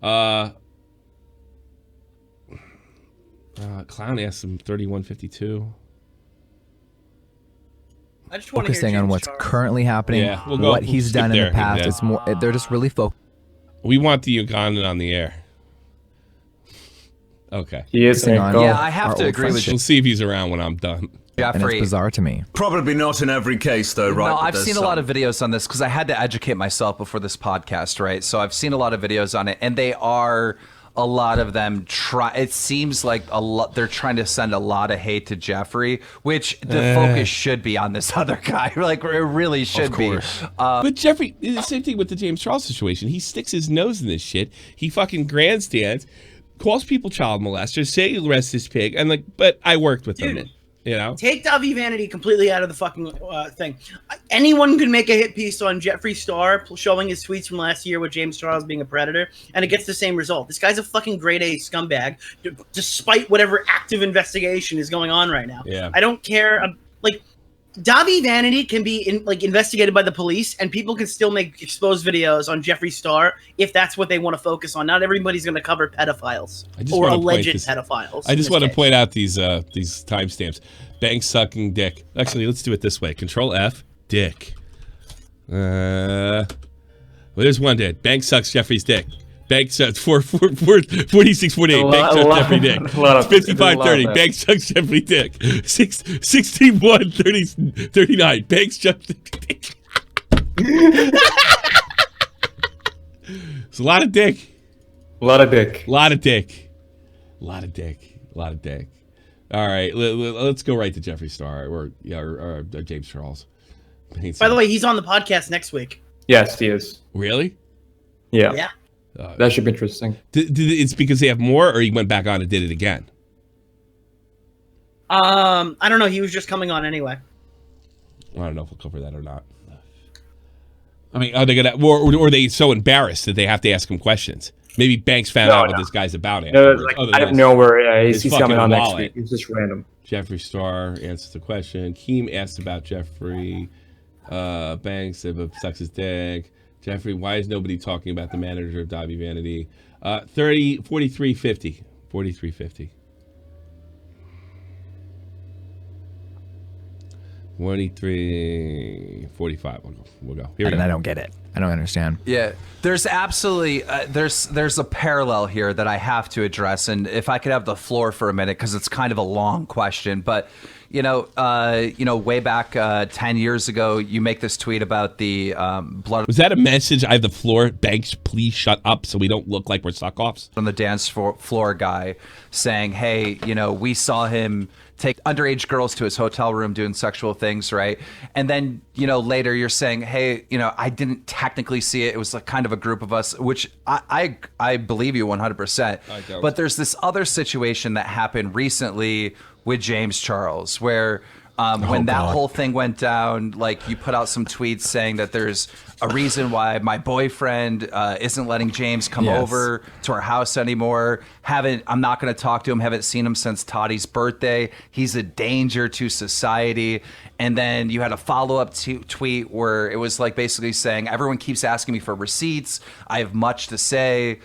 Clown asked him 3152. I just want to hear Focusing on James what's Charles. current happening, Yeah, we'll go- what he's skip done in there. the past. Yeah. It's more. They're just really focused. We want the Ugandan on the air. Okay. He is Focusing on Yeah, I have our to old agree with friendship. We'll see if he's around when I'm done. And it's Jeffree. bizarre to me. Probably not in every case, though, right? No, But I've there's seen a lot of videos on this because I had to educate myself before this podcast, right? So I've seen a lot of videos on it, and they are a lot of them it seems like a lot they're trying to send a lot of hate to Jeffree, which the focus should be on this other guy. Like it really should be. But Jeffree, the same thing with the James Charles situation. He sticks his nose in this shit. He fucking grandstands, calls people child molesters, say he arrests his pig, and like, but I worked with him. You know, Take Dahvie Vanity completely out of the fucking thing. Anyone could make a hit piece on Jeffree Star showing his tweets from last year with James Charles being a predator, and it gets the same result. This guy's a fucking grade A scumbag, despite whatever active investigation is going on right now. Yeah. I don't care. Like, Dahvie Vanity can be investigated by the police, and people can still make exposed videos on Jeffree Star if that's what they want to focus on. Not everybody's going to cover pedophiles or alleged pedophiles. I just want to point out these timestamps. Bank sucking dick. Actually, let's do it this way. Control F, dick. Well, there's one dead. Bank sucks Jeffree's dick. Bank sucks 46, 48. Bank sucks Jeffree dick. 55, 30. Bank sucks Jeffree dick. 61, 30, 39. Bank sucks dick. It's a lot of dick. A lot of dick. A lot of dick. A lot of dick. A lot of dick. All right, let's go right to Jeffree Star or James Charles. By the way, he's on the podcast next week. Yes, he is. Really? Yeah. Yeah. That should be interesting. It's because they have more, or he went back on and did it again? I don't know. He was just coming on anyway. I don't know if we'll cover that or not. I mean, are they gonna, or are they so embarrassed that they have to ask him questions? Maybe Banks found out what this guy's about. No, like, out of nowhere, he's coming on next week. It's just random. Jeffree Star answers the question. Keem asked about Jeffree. Banks sucks his dick. Jeffree, why is nobody talking about the manager of Dahvie Vanity? 4350. 4350. 2345. We'll go. Here we go. I don't get it. I don't understand. Yeah, there's absolutely there's a parallel here that I have to address, and if I could have the floor for a minute, because it's kind of a long question, but way back 10 years ago, you make this tweet about the blood. Was that a message? I have the floor. Banks, please shut up so we don't look like we're suck-offs. From the dance floor guy saying, hey, we saw him take underage girls to his hotel room doing sexual things, right? And then, later you're saying, hey, I didn't technically see it. It was like kind of a group of us, which I believe you 100%. But there's this other situation that happened recently with James Charles, where When that whole thing went down, like you put out some tweets saying that there's a reason why my boyfriend isn't letting James come over to our house anymore. I'm not going to talk to him. Haven't seen him since Toddy's birthday. He's a danger to society. And then you had a follow-up tweet where it was like basically saying, everyone keeps asking me for receipts. I have much to say.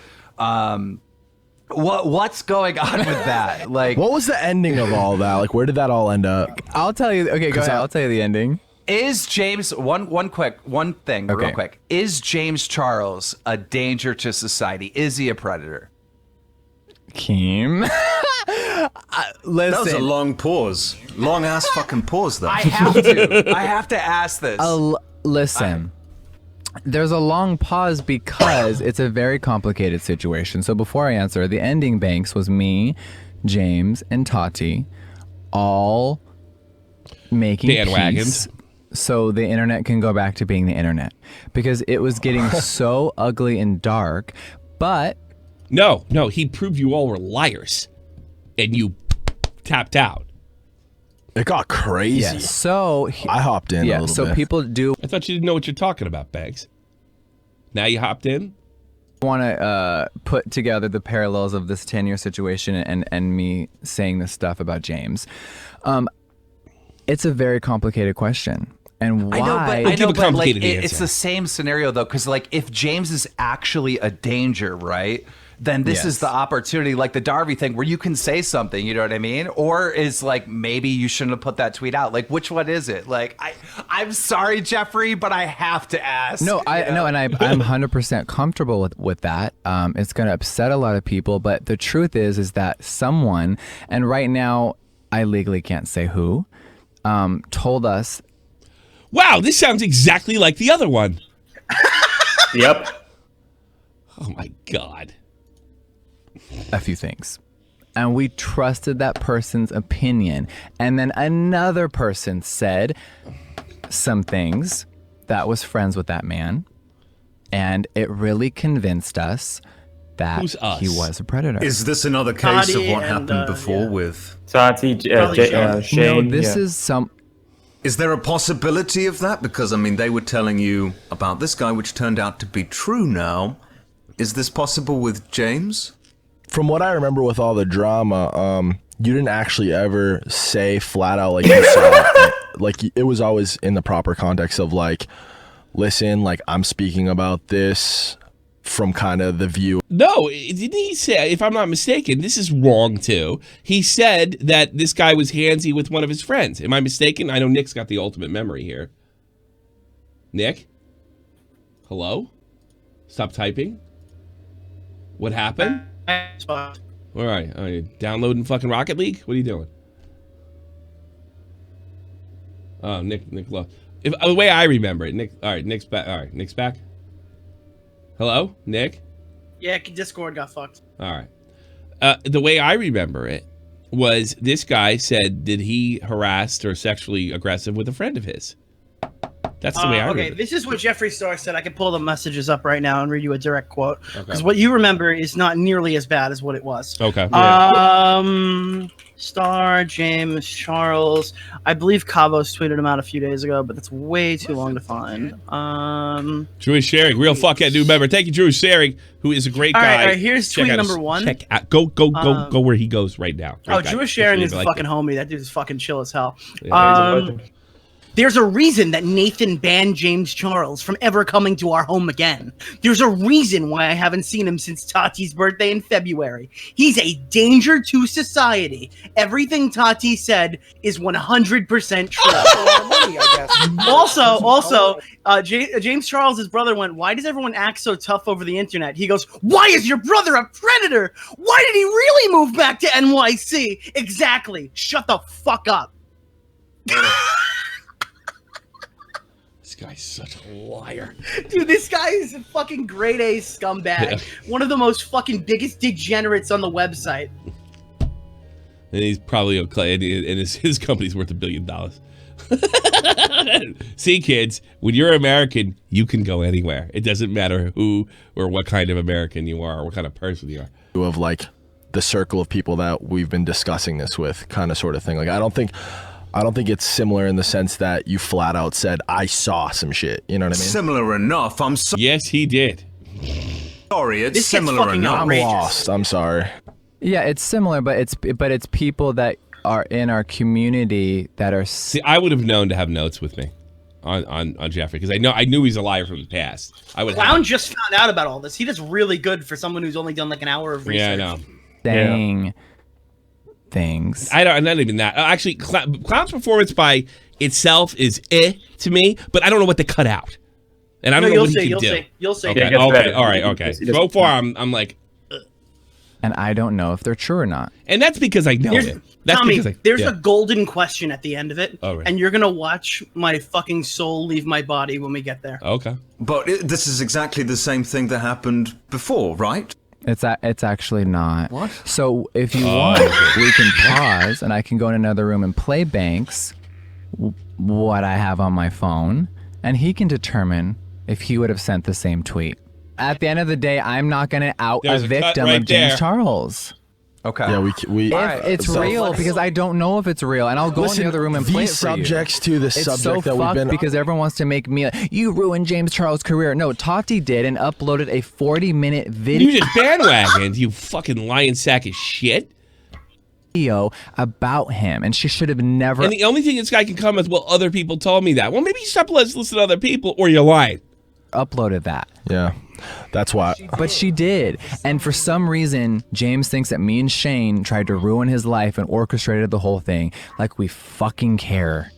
What's going on with that? Like, what was the ending of all that? Like, where did that all end up? I'll tell you. Okay, go ahead. I'll tell you the ending. Is James one thing real quick? Is James Charles a danger to society? Is he a predator? Keem. Listen. That was a long pause. Long ass fucking pause, though. I have to ask this. Listen. There's a long pause because it's a very complicated situation. So before I answer, the ending banks was me, James, and Tati all making peace so the internet can go back to being the internet, because it was getting so ugly and dark. But no, he proved you all were liars and you tapped out. It got crazy. Yeah, so I hopped in a little bit. People do. I thought you didn't know what you're talking about, Banks. Now you hopped in? Want to put together the parallels of this 10-year situation and me saying this stuff about James. It's a very complicated question. And why? I know, but like, it's the same scenario, though, because like if James is actually a danger, right? Then this is the opportunity, like the Dahvie thing, where you can say something, you know what I mean? Or is like, maybe you shouldn't have put that tweet out. Like, which one is it? Like, I'm sorry, Jeffree, but I have to ask. No, and I'm 100% comfortable with that. It's going to upset a lot of people, but the truth is that someone, and right now I legally can't say who, told us. Wow, this sounds exactly like the other one. Yep. Oh my God. A few things. And we trusted that person's opinion. And then another person said some things that was friends with that man. And it really convinced us that he was a predator. Is this another case of what happened before with Tati, Shane? No, this is some... Is there a possibility of that? Because, I mean, they were telling you about this guy, which turned out to be true now. Is this possible with James? From what I remember with all the drama, you didn't actually ever say flat out like you saw it. Like, it was always in the proper context of like, listen, like I'm speaking about this from kind of the view. No, didn't he say, if I'm not mistaken, this is wrong too. He said that this guy was handsy with one of his friends. Am I mistaken? I know Nick's got the ultimate memory here. Nick? Hello? Stop typing. What happened? All right. Are you downloading fucking Rocket League? What are you doing? Oh, Nick left. The way I remember it, Nick. All right, Nick's back. All right, Nick's back. Hello, Nick. Yeah, Discord got fucked. All right. The way I remember it was this guy said that he harassed or sexually aggressive with a friend of his. That's the way I remember. Okay, this is what Jeffree Star said. I can pull the messages up right now and read you a direct quote. Because what you remember is not nearly as bad as what it was. Okay. Star, James, Charles. I believe Cabos tweeted him out a few days ago, but that's way too long to find. Drew Sharing, real fuckhead new member. Thank you, Drew Sharing, who is a great guy. All right, here's tweet number one. Check out, go where he goes right now. Great guy. Drew Sharing is a fucking homie. That dude is fucking chill as hell. Yeah, there's a reason that Nathan banned James Charles from ever coming to our home again. There's a reason why I haven't seen him since Tati's birthday in February. He's a danger to society. Everything Tati said is 100% true. Also, James Charles' brother went, "Why does everyone act so tough over the internet?" He goes, "Why is your brother a predator? Why did he really move back to NYC?" Exactly. Shut the fuck up. This guy's such a liar. Dude, this guy is a fucking grade A scumbag. Yeah. One of the most fucking biggest degenerates on the website. And he's probably okay, and his company's worth $1 billion. See, kids, when you're American, you can go anywhere. It doesn't matter who or what kind of American you are or what kind of person you are. Of like the circle of people that we've been discussing this with, kind of sort of thing. Like, I don't think I don't think it's similar in the sense that you flat out said, I saw some shit. You know what I mean? Similar enough. I'm Yes, he did. sorry. It's This gets similar fucking enough. I'm lost. I'm sorry. Yeah, it's similar, but it's people that are in our community that are. See, I would have known to have notes with me on Jeffree because I knew he's a liar from the past. I would. Clown just found out about all this. He does really good for someone who's only done like an hour of research. Yeah, I know. Saying things. Not even that. Actually, Clown's performance by itself is to me, but I don't know what to cut out, and I don't know what he can do. You'll see. Okay, Yeah, okay, all right, okay. So far, I'm like, And I don't know if they're true or not. and that's because I know it. That's Tommy, because there's a golden question at the end of it, Oh, right. and you're gonna watch my fucking soul leave my body when we get there. Okay. But this is exactly the same thing that happened before, right? It's actually not. What? So if you want, we can pause and I can go in another room and play Banks what I have on my phone, and he can determine if he would have sent the same tweet. At the end of the day, I'm not going to out There's a a cut victim right of James there. Charles. Okay. Yeah, we If it's real, because I don't know if it's real, and I'll go Listen, in the other room and play it these for you. subjects to the It's subject so that we've fucked been because everyone wants to make me you ruined James Charles' career. No, Tati did and uploaded a 40-minute video. You just bandwagoned, you fucking lying sack of shit. About him, and she should have never. And the only thing this guy can come with, well, other people told me that. Well, maybe you stop listening to other people, or you're lying. Uploaded that. Yeah, that's why. But she did. And for some reason, James thinks that me and Shane tried to ruin his life and orchestrated the whole thing. Like we fucking care.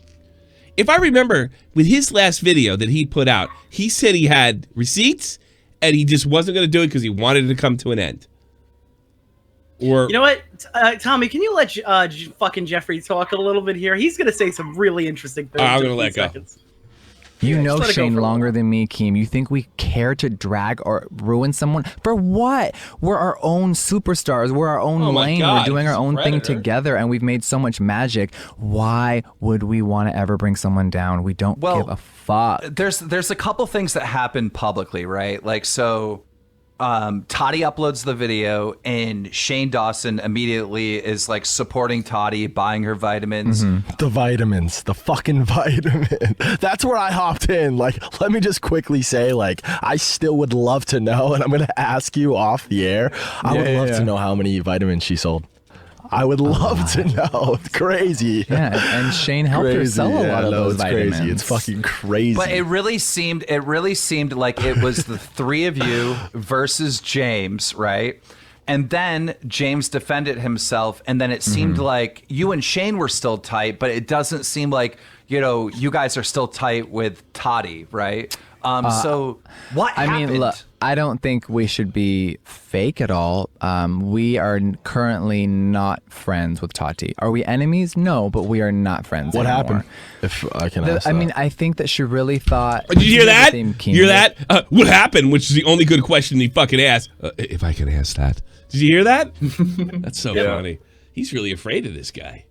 If I remember, with his last video that he put out, he said he had receipts, and he just wasn't going to do it because he wanted it to come to an end. Or You know what, Tommy? Can you let fucking Jeffree talk a little bit here? He's gonna say some really interesting things. I'm in gonna a let few go. seconds. You know just let it go Shane for a longer than me, Keem. You think we care to drag or ruin someone? For what? We're our own superstars. We're our own Oh my lane. God, We're doing our he's a own thing predator. together, and we've made so much magic. Why would we want to ever bring someone down? We don't give a fuck. There's a couple things that happen publicly, right? Like, so Toddy uploads the video, and Shane Dawson immediately is like supporting Toddy, buying her vitamins. The vitamins, the fucking vitamin. That's where I hopped in. Like, let me just quickly say, like, I still would love to know, and I'm gonna ask you off the air. I would love to know how many vitamins she sold. I would love to know. It's crazy. Yeah, and Shane helped her sell a lot of those it's vitamins. crazy. It's fucking crazy. But it really seemed like it was the three of you versus James, right? And then James defended himself, and then it seemed like you and Shane were still tight, but it doesn't seem like, you guys are still tight with Toddy, right? So what happened? I mean, look, I don't think we should be fake at all. We are currently not friends with Tati. Are we enemies? No, but we are not friends what anymore. happened? If I can ask I that. mean, I think that she really thought. Did you hear that? You You hear that? What happened? Which is the only good question he fucking asked. If I can ask that. Did you hear that? That's so funny. He's really afraid of this guy.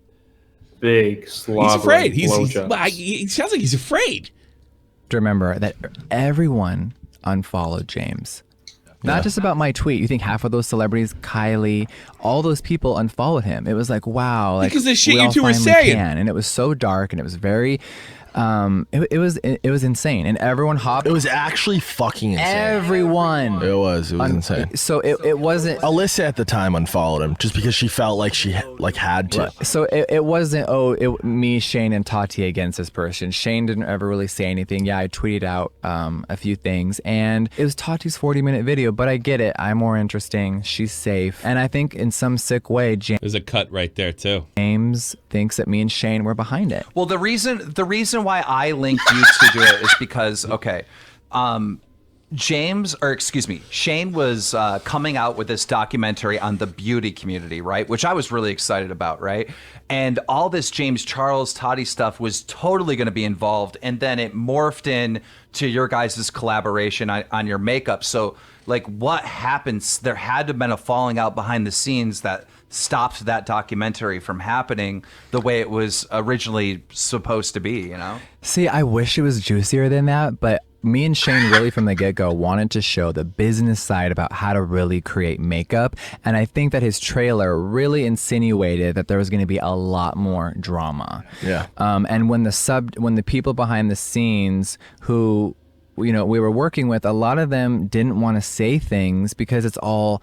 Big He's afraid. He blowjobs. sounds like he's afraid. To remember that everyone unfollowed James. Not just about my tweet. You think half of those celebrities, Kylie, all those people unfollowed him. It was like, wow. Like, Because the shit we you all two were finally saying. can. And it was so dark, and it was very, it was insane. And everyone hopped. It was actually fucking insane. Everyone. It was insane. So it wasn't. Alyssa at the time unfollowed him just because she felt like she had to. So it wasn't, me, Shane, and Tati against this person. Shane didn't ever really say anything. Yeah, I tweeted out a few things, and it was Tati's 40-minute video, but I get it. I'm more interesting. She's safe. And I think in some sick way, There's a cut right there, too. James thinks that me and Shane were behind it. Well, the reason why I linked you to do it is because, Shane was coming out with this documentary on the beauty community, right? Which I was really excited about, right? And all this James Charles, Toddy stuff was totally going to be involved. And then it morphed in to your guys' collaboration on your makeup. So, like, what happens? There had to have been a falling out behind the scenes that stopped that documentary from happening the way it was originally supposed to be, See, I wish it was juicier than that, but me and Shane really from the get-go wanted to show the business side about how to really create makeup, and I think that his trailer really insinuated that there was going to be a lot more drama. Yeah. And when the people behind the scenes who we were working with, a lot of them didn't want to say things because it's all,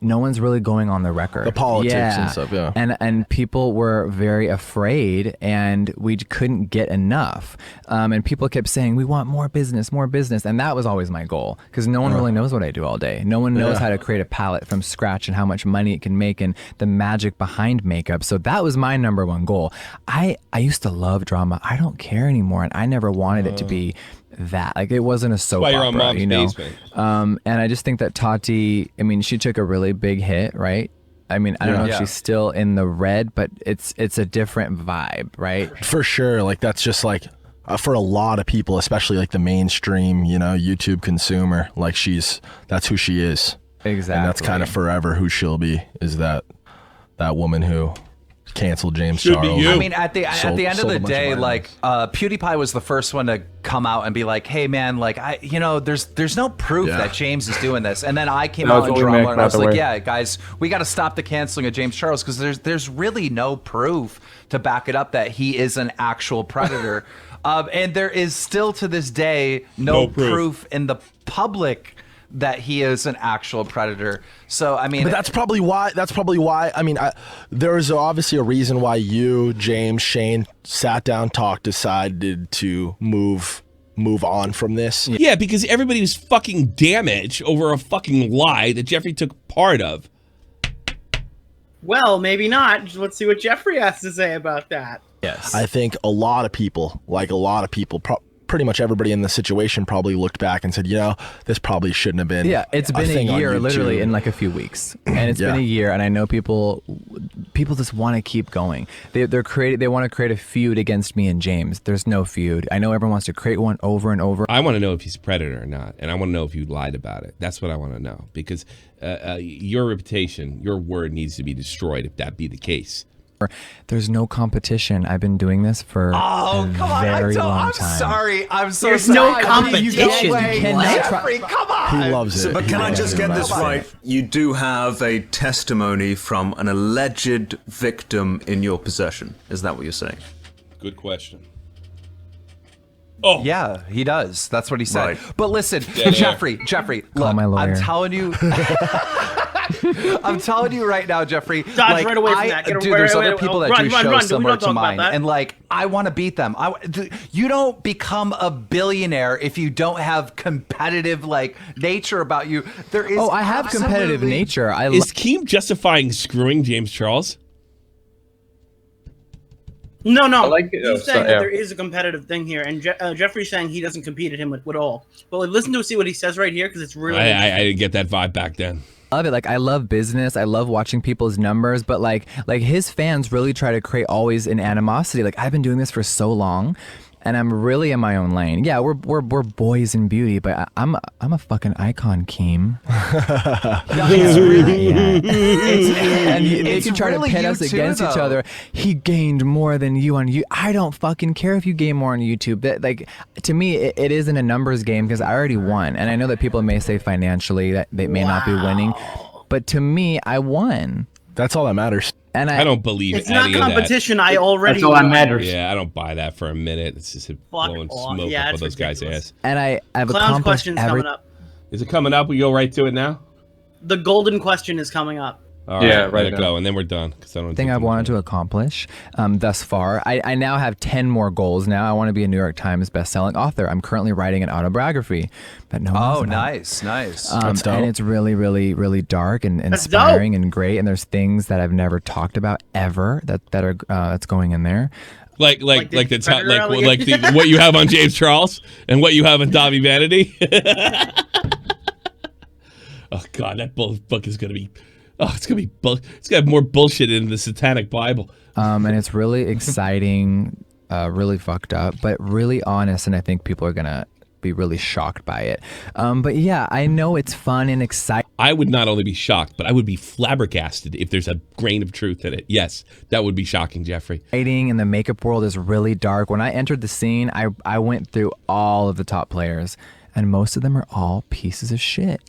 no one's really going on the record. The politics and stuff, yeah. And people were very afraid, and we couldn't get enough. And people kept saying, we want more business. And that was always my goal, because no one really knows what I do all day. No one knows how to create a palette from scratch and how much money it can make and the magic behind makeup. So that was my number one goal. I used to love drama. I don't care anymore, and I never wanted it to be that. Like, it wasn't a soap You're opera, on Mom's you know. Basement. And I just think that Tati, I mean, she took a really big hit, right? I mean, I don't know if she's still in the red, but it's a different vibe, right? For sure. Like, that's just like for a lot of people, especially like the mainstream, YouTube consumer, like that's who she is. Exactly. And that's kind of forever who she'll be, is that woman who canceled James Star. I mean, at the end of the day, like PewDiePie was the first one to come out and be like, "Hey, man, like there's no proof that James is doing this." And then I came out in drama and I was like, "Yeah, guys, we got to stop the canceling of James Charles because there's really no proof to back it up that he is an actual predator." And there is still to this day no proof in the public that he is an actual predator. So I mean, but that's probably why. I mean, there is obviously a reason why you, James, Shane sat down, talked, decided to move on from this. Yeah, because everybody was fucking damaged over a fucking lie that Jeffree took part of. Well, maybe not. Let's see what Jeffree has to say about that. Yes, I think a lot of people, pretty much everybody in the situation probably looked back and said, this probably shouldn't have been. Yeah, it's been a year, literally, in like a few weeks, and it's been a year, and I know people just want to keep going. They want to create a feud against me and James. There's no feud. I know everyone wants to create one over and over. I want to know if he's a predator or not, and I want to know if you lied about it. That's what I want to know, because your reputation, your word needs to be destroyed if that be the case. There's no competition. I've been doing this for a very long time. I'm so There's sorry. no competition. Jeffree, come on. He loves it. But can I just get this right? You do have a testimony from an alleged victim in your possession. Is that what you're saying? Good question. Oh. Yeah, he does. That's what he said. Right. But listen, Jeffree, look, my lawyer. I'm telling you. I'm telling you right now, Jeffree. Dodge right away from that. Dude, there's other people that do shows similar to mine, and like, I want to beat them. You don't become a billionaire if you don't have competitive nature about you. There is. I have competitive nature. Is Keem justifying screwing James Charles? No. He's saying that there is a competitive thing here, and Jeffree's saying he doesn't compete at him at all. But listen to see what he says right here, because it's really. I didn't get that vibe back then. Love it. Like, I love business. I love watching people's numbers, but like his fans really try to create always an animosity. Like, I've been doing this for so long, and I'm really in my own lane. Yeah, we're boys in beauty, but I'm a fucking icon, Keem. And they can try to pit us against each other. He gained more than you on you. I don't fucking care if you gain more on YouTube. That, to me, it isn't a numbers game, because I already won. And I know that people may say financially that they may not be winning, but to me, I won. That's all that matters. And I don't believe it's any not competition. Of that. I already. That's all that matters. Yeah, I don't buy that for a minute. It's just blowing smoke up of those guys' ass. And I have Clown's accomplished question's coming up. Is it coming up? We go right to it now. The golden question is coming up. All right, let it go, and then we're done. Thing I've wanted to accomplish thus far. I now have 10 more goals. Now I want to be a New York Times best-selling author. I'm currently writing an autobiography that no one knows about. Nice. And it's really, really, really dark and inspiring and great. And there's things that I've never talked about ever that are that's going in there. Like what you have on James Charles and what you have on Dahvie Vanity. Oh God, that book is gonna be. Oh, it's gonna have more bullshit in the Satanic Bible. And it's really exciting, really fucked up, but really honest. And I think people are gonna be really shocked by it. But yeah, I know it's fun and exciting. I would not only be shocked, but I would be flabbergasted if there's a grain of truth in it. Yes, that would be shocking, Jeffree. Writing in the makeup world is really dark. When I entered the scene, I went through all of the top players, and most of them are all pieces of shit.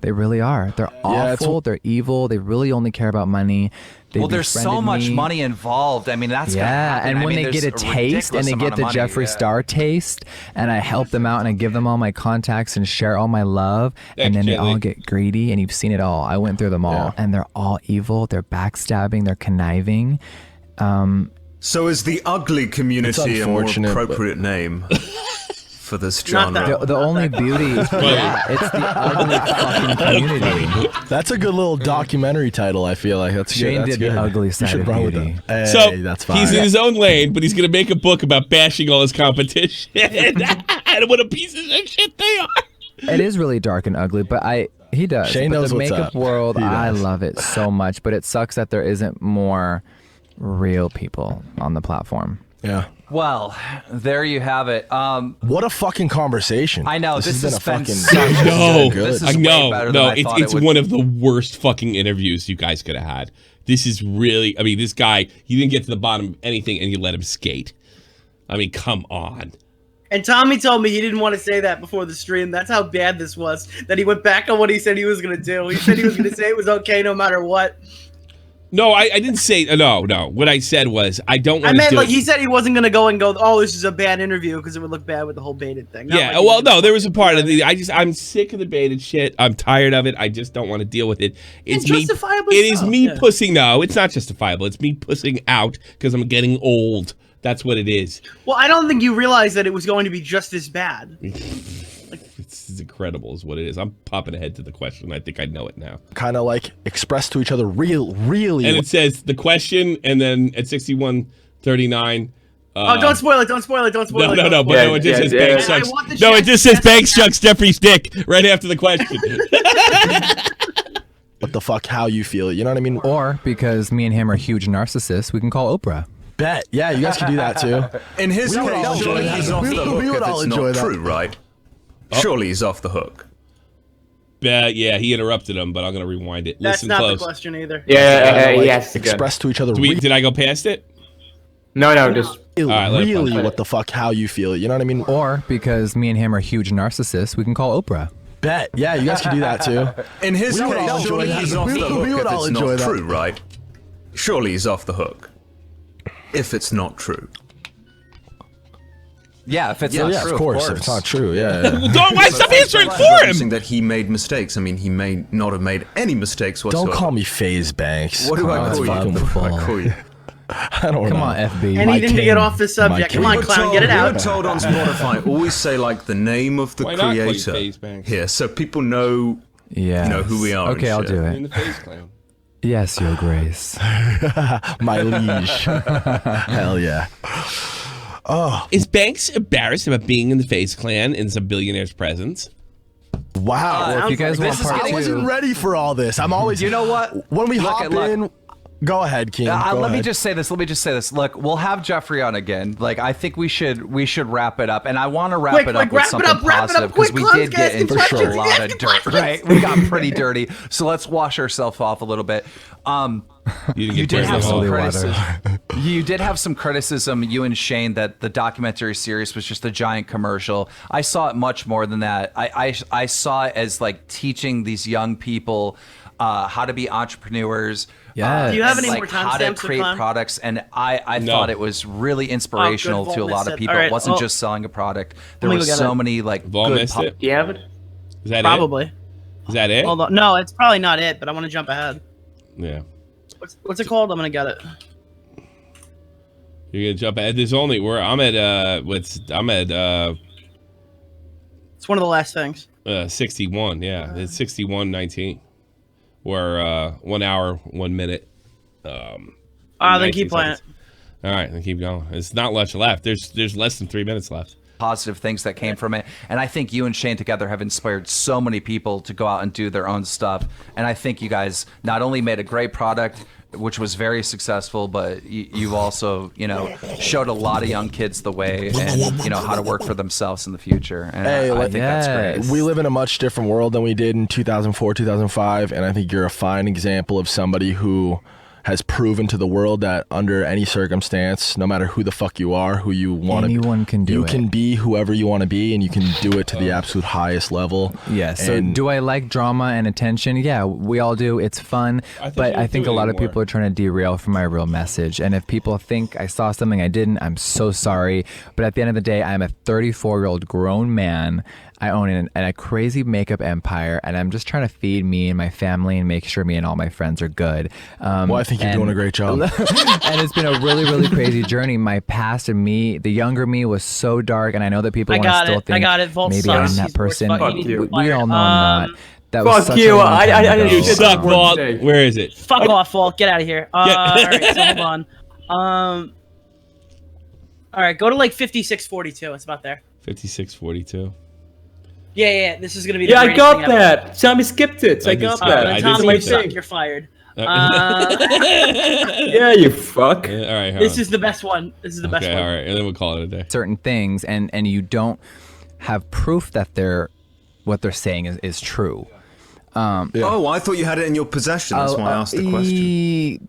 They really are. They're awful. They're evil. They really only care about money. They Well, there's so much money involved. I mean, that's gonna happen. And when I mean, they get a there's taste and they get the Jeffree Star taste, and I help them out and I give them all my contacts and share all my love, and then they all get greedy. And you've seen it all. I went through them all, and they're all evil. They're backstabbing. They're conniving. So is the ugly community a more appropriate name for this genre? The only beauty, it's the ugly fucking community. That's a good little documentary title. I feel like that's Shane good. did the ugly side of beauty. Hey, So that's fine. he's in his own lane, but he's gonna make a book about bashing all his competition and what a pieces of shit they are. It is really dark and ugly, but he does. Shane but knows the what's makeup up. world, He I does. love it so much, but it sucks that there isn't more real people on the platform. Yeah. Well, there you have it. What a fucking conversation. I know, This this has has been been a such fucking- No, This is I way know. better than No, I thought it's it would one of the worst fucking interviews you guys could have had. This is really, I mean, this guy, he didn't get to the bottom of anything and you let him skate. I mean, come on. And Tommy told me he didn't want to say that before the stream. That's how bad this was. That he went back on what he said he was going to do. He said he was going to say it was okay no matter what. No, I didn't say, no. What I said was, I don't want I to meant do like it. he said he wasn't going to go and go, oh, this is a bad interview because it would look bad with the whole baited thing. Not Yeah, like he well, was no, gonna- there was a part of the. I'm sick of the baited shit. I'm tired of it. I just don't want to deal with it. It's me. justifiably It is so, me yeah. pussing. No, it's not justifiable. It's me pussing out because I'm getting old. That's what it is. Well, I don't think you realized that it was going to be just as bad. It's incredible, is what it is. I'm popping ahead to the question. I think I know it now. Kind of like express to each other really. And it says the question, and then at 61:39. Oh, don't spoil it! Don't spoil it! Don't spoil it! No, don't but spoil no, it it. just says I Banks sucks. want the No, it chef just says to Banks sucks Jeffree's dick right after the question. What the fuck? How you feel? You know what I mean? Or because me and him are huge narcissists, we can call Oprah. Bet. Yeah, you guys can do that too. In his We would all case, enjoy surely that. he's off the hook We would if all it's enjoy not that. true, right? Surely he's off the hook. Yeah, he interrupted him, but I'm gonna rewind it. That's Listen not close. the question either. Yes. Express to each other. Did I go past it? No, just right, let it really play. what the fuck? How you feel? You know what I mean? Or because me and him are huge narcissists, we can call Oprah. Bet. Yeah, you guys can do that too. In his We would all case, enjoy surely that. he's off the We hook would if all it's enjoy not that. true, right? Surely he's off the hook. If it's not true. Yeah, if it's Yeah, not yeah, true, of course. If it's not true, yeah. Don't why stop answering for him? Saying that he made mistakes. I mean, he may not have made any mistakes whatsoever. Don't call me FaZe Banks. What do I Oh, call you? that's What do I fucking call you? I don't know. Come on, FB. Anything to get off the subject. Come on, We were clown, told- get it We out. were told on Spotify, always say like the name of the Why not call you creator FaZe Banks? here, so people know, Yeah. you know who we are. Okay, and I'll shit. do In it. the FaZe clan. Yes, Your Grace. My liege. Hell yeah. Is Banks embarrassed about being in the FaZe clan in some billionaire's presence? Wow. Well, if you guys want part I wasn't two, ready for all this. I'm always. You know what? When we Look hop at- look. in, go ahead, King. Go Let me ahead. just say this. Look, we'll have Jeffree on again. Like, I think we should wrap it up, and I want to wrap Quick, it up quick, with wrap it something up, wrap it up, positive because quick, we Clown's did get asking into questions, a he's lot of asking dirt. questions. Right, we got pretty dirty. So let's wash ourselves off a little bit. You did have some holy water. criticism. You did have some criticism, you and Shane, that the documentary series was just a giant commercial. I saw it much more than that. I saw it as like teaching these young people how to be entrepreneurs. Yeah. Do you have and, any like, more how to timestamps, create Clown? products? And I No. thought it was really inspirational Vault to a lot missed of it. people. All right, It wasn't well, just selling a product. There me were go get so it. many like Vol good missed it? do you have it? Is that Probably. it? Is that it? Hold on. No, it's probably not it, but I want to jump ahead. Yeah. What's it called? I'm gonna get it. You're gonna jump ahead. There's only I'm at It's one of the last things. 61. Yeah, it's 61:19. We're 1 hour 1 minute. Then 19 keep playing seconds. All right, then keep going. It's not much left. There's less than 3 minutes left. positive things that came from it. And I think you and Shane together have inspired so many people to go out and do their own stuff. And I think you guys not only made a great product, which was very successful, but you've also, you know, showed a lot of young kids the way and, you know, how to work for themselves in the future. And I think that's great. We live in a much different world than we did in 2004, 2005, and I think you're a fine example of somebody who has proven to the world that under any circumstance, no matter who the fuck you are, who you want to, anyone can do it. You can be whoever you want to be, and you can do it to the absolute highest level. Yeah. So do I like drama and attention? Yeah, we all do. It's fun, but I think a lot of people are trying to derail from my real message. And if people think I saw something I didn't, I'm so sorry. But at the end of the day, I'm a 34-year-old grown man. I own a crazy makeup empire, and I'm just trying to feed me and my family and make sure me and all my friends are good. Well, I think you're doing a great job. And it's been a really, really crazy journey. My past and me, the younger me, was so dark, and I know that people want to still think maybe I'm that person. We all know I'm not. That was such a long time ago. You suck, Walt. Where is it? Fuck off, Walt. Get out of here. All right, so hold on. All right, go to like 5642. It's about there. 5642. Yeah. This is gonna be. The I got that. Sammy skipped it. I got that. Tommy, you suck. You're fired. Yeah, you fuck. Yeah, all right. This is the best one. This is the best one. All right, and then we'll call it a day. Certain things, and you don't have proof that what they're saying is true. Oh, I thought you had it in your possession. That's why I asked the question.